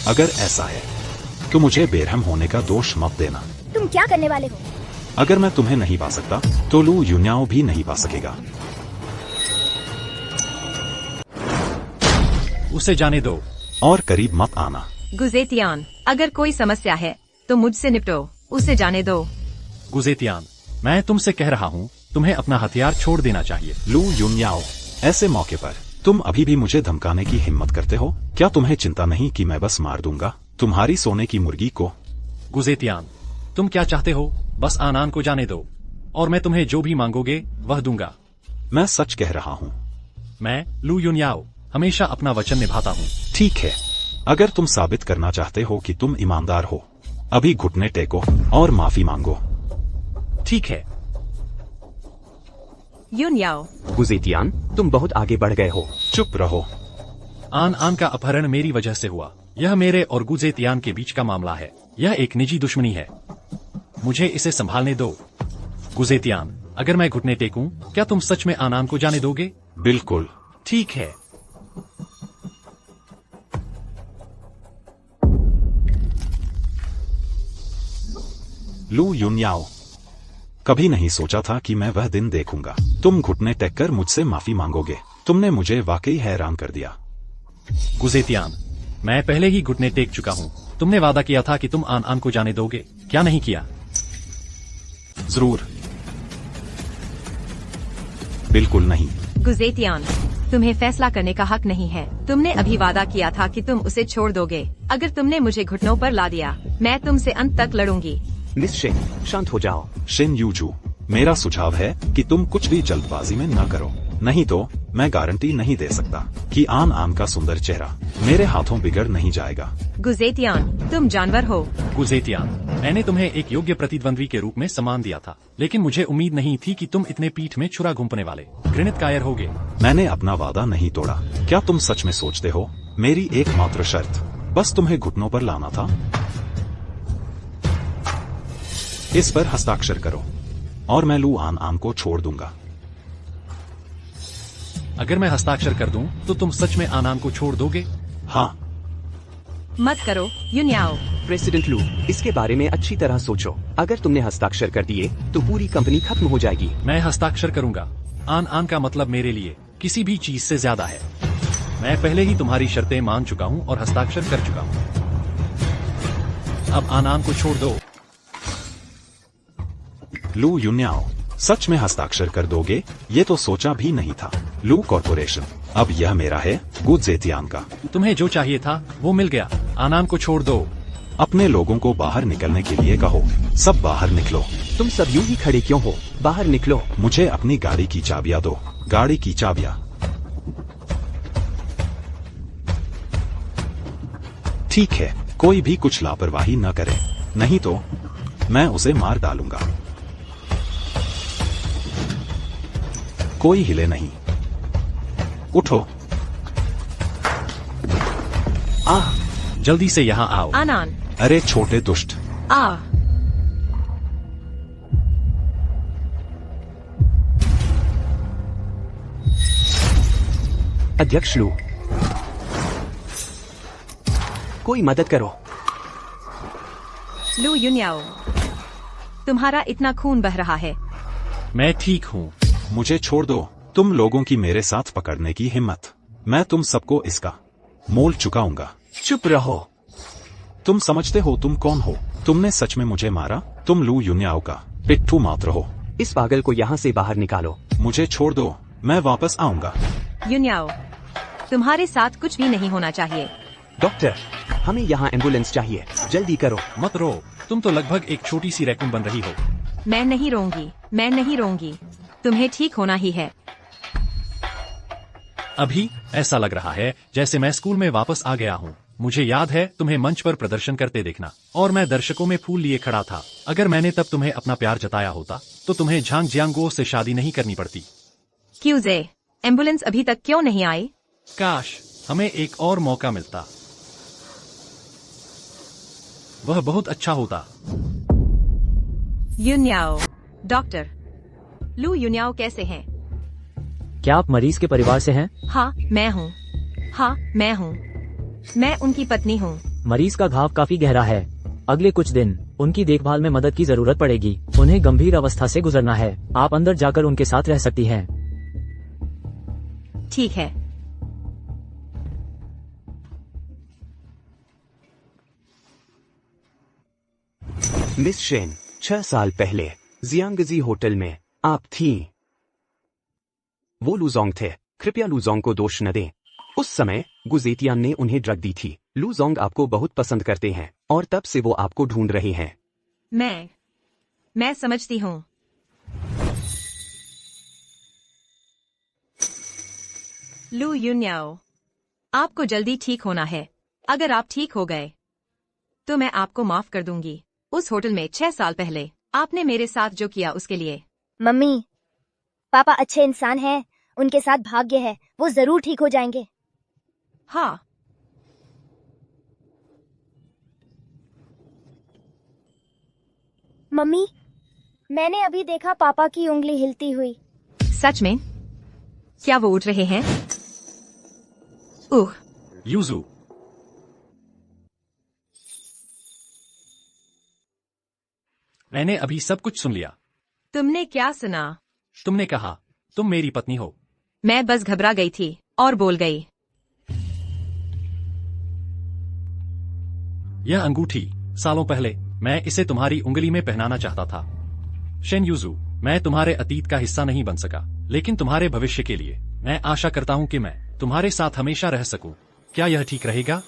अगर ऐसा है तो मुझे बेरहम होने का दोष मत देना। तुम क्या करने वाले हो? अगर मैं तुम्हें नहीं पा सकता तो लू यून्याओ भी नहीं पा सकेगा। उसे जाने दो और करीब मत आना। गुजेतियान, अगर कोई समस्या है तो मुझसे निपटो, उसे जाने दो। गुजेतियान, मैं तुमसे कह रहा हूँ, तुम्हें अपना हथियार छोड़ देना चाहिए। लू यून्याओ, ऐसे मौके पर तुम अभी भी मुझे धमकाने की हिम्मत करते हो? क्या तुम्हें चिंता नहीं कि मैं बस मार दूंगा तुम्हारी सोने की मुर्गी को? गुजेतियान, तुम क्या चाहते हो? बस आनान को जाने दो और मैं तुम्हें जो भी मांगोगे वह दूंगा। मैं सच कह रहा हूँ। मैं लू युनयाओ हमेशा अपना वचन निभाता हूँ। ठीक है, अगर तुम साबित करना चाहते हो कि तुम ईमानदार हो, अभी घुटने टेको और माफी मांगो। ठीक है। युनयाओ, गुजेतियान, तुम बहुत आगे बढ़ गए हो। चुप रहो। आन आन का अपहरण मेरी वजह से हुआ। यह मेरे और गुजेतियान के बीच का मामला है। यह एक निजी दुश्मनी है। मुझे इसे संभालने दो। गुजेतियान, अगर मैं घुटने टेकूं, क्या तुम सच में आनान को जाने दोगे? बिल्कुल। ठीक है। लू युनयाओ, कभी नहीं सोचा था कि मैं वह दिन देखूंगा। तुम घुटने टेक कर मुझसे माफी मांगोगे। तुमने मुझे वाकई हैरान कर दिया। गुजेतियान, मैं पहले ही घुटने टेक चुका हूँ। तुमने वादा किया था कि तुम आन आन को जाने दोगे, क्या नहीं किया? जरूर। बिल्कुल नहीं। गुजेतियान, तुम्हें फैसला करने का हक नहीं है। तुमने अभी वादा किया था कि तुम उसे छोड़ दोगे। अगर तुमने मुझे घुटनों पर ला दिया, मैं तुमसे अंत तक लड़ूंगी। मिस शेन, शांत हो जाओ। शिन यूजू, मेरा सुझाव है कि तुम कुछ भी जल्दबाजी में न करो, नहीं तो मैं गारंटी नहीं दे सकता कि आन आन का सुंदर चेहरा मेरे हाथों बिगड़ नहीं जाएगा। गुजेतियान, तुम जानवर हो। गुजेतियान, मैंने तुम्हें एक योग्य प्रतिद्वंद्वी के रूप में सम्मान दिया था, लेकिन मुझे उम्मीद नहीं थी कि तुम इतने पीठ में छुरा घुंपने वाले घृणित कायर होगे। मैंने अपना वादा नहीं तोड़ा। क्या तुम सच में सोचते हो मेरी एकमात्र शर्त बस तुम्हें घुटनों पर लाना था? इस पर हस्ताक्षर करो और मैं लू आन आन को छोड़ दूंगा। अगर मैं हस्ताक्षर कर दूं, तो तुम सच में आनान को छोड़ दोगे? हाँ। मत करो युनयाओ। प्रेसिडेंट लू, इसके बारे में अच्छी तरह सोचो। अगर तुमने हस्ताक्षर कर दिए तो पूरी कंपनी खत्म हो जाएगी। मैं हस्ताक्षर करूंगा। आन आन का मतलब मेरे लिए किसी भी चीज से ज्यादा है। मैं पहले ही तुम्हारी शर्तें मान चुका हूँ और हस्ताक्षर कर चुका हूँ। अब आन आन को छोड़ दो। लू युनयाओ, सच में हस्ताक्षर कर दोगे? ये तो सोचा भी नहीं था। लू कॉर्पोरेशन अब यह मेरा है, गुजेतियान का। तुम्हें जो चाहिए था वो मिल गया। आनान को छोड़ दो। अपने लोगों को बाहर निकलने के लिए कहो। सब बाहर निकलो। तुम सब यूं ही खड़े क्यों हो? बाहर निकलो। मुझे अपनी गाड़ी की चाबियां दो। गाड़ी की चाबियां। ठीक है, कोई भी कुछ लापरवाही न करे, नहीं तो मैं उसे मार डालूंगा। कोई हिले नहीं। उठो। जल्दी से यहाँ आओ। आनान। अरे छोटे दुष्ट। अध्यक्ष लू, कोई मदद करो। लू युनयाओ, तुम्हारा इतना खून बह रहा है। मैं ठीक हूँ। मुझे छोड़ दो। तुम लोगों की मेरे साथ पकड़ने की हिम्मत, मैं तुम सबको इसका मोल चुकाऊंगा। चुप रहो। तुम समझते हो तुम कौन हो? तुमने सच में मुझे मारा? तुम लू युनयाओ का पिट्ठू मात्र हो। इस पागल को यहाँ से बाहर निकालो। मुझे छोड़ दो, मैं वापस आऊंगा। युनयाओ, तुम्हारे साथ कुछ भी नहीं होना चाहिए। डॉक्टर, हमें यहाँ एम्बुलेंस चाहिए, जल्दी करो। मत रो, तुम तो लगभग एक छोटी सी रैकून बन रही हो। मैं नहीं रोऊंगी, मैं नहीं रोऊंगी। तुम्हें ठीक होना ही है। अभी ऐसा लग रहा है जैसे मैं स्कूल में वापस आ गया हूँ। मुझे याद है तुम्हें मंच पर प्रदर्शन करते देखना, और मैं दर्शकों में फूल लिए खड़ा था। अगर मैंने तब तुम्हें अपना प्यार जताया होता तो तुम्हें झांग जियांगो से शादी नहीं करनी पड़ती। क्यूजे, एम्बुलेंस अभी तक क्यों नहीं आई? काश हमें एक और मौका मिलता, वह बहुत अच्छा होता। युनयाओ, डॉक्टर लू युनयाओ कैसे हैं? क्या आप मरीज के परिवार से हैं? हाँ, मैं हूँ। हाँ, मैं हूँ। मैं उनकी पत्नी हूँ। मरीज का घाव काफी गहरा है। अगले कुछ दिन उनकी देखभाल में मदद की जरूरत पड़ेगी। उन्हें गंभीर अवस्था से गुजरना है। आप अंदर जाकर उनके साथ रह सकती हैं। ठीक है। मिस शेन, 6 साल पहले जियांगजी होटल में आप थीं। वो लुजोंग थे कृपया लूजोंग को दोष न दें। उस समय गुजेतियान ने उन्हें ड्रग दी थी। लूजोंग आपको बहुत पसंद करते हैं और तब से वो आपको ढूंढ रहे हैं। मैं समझती हूँ। लू युन्याओ, आपको जल्दी ठीक होना है। अगर आप ठीक हो गए तो मैं आपको माफ कर दूंगी। उस होटल में 6 साल पहले आपने मेरे साथ जो किया उसके लिए। मम्मी, पापा अच्छे इंसान हैं, उनके साथ भाग्य है, वो जरूर ठीक हो जाएंगे। हाँ, मम्मी, मैंने अभी देखा पापा की उंगली हिलती हुई। सच में? क्या वो उठ रहे हैं? यूजू, मैंने अभी सब कुछ सुन लिया। तुमने क्या सुना? तुमने कहा तुम मेरी पत्नी हो। मैं बस घबरा गई थी और बोल गई। यह अंगूठी सालों पहले मैं इसे तुम्हारी उंगली में पहनाना चाहता था। शेन यूजू, मैं तुम्हारे अतीत का हिस्सा नहीं बन सका, लेकिन तुम्हारे भविष्य के लिए मैं आशा करता हूँ कि मैं तुम्हारे साथ हमेशा रह सकूं। क्या यह ठीक रहेगा?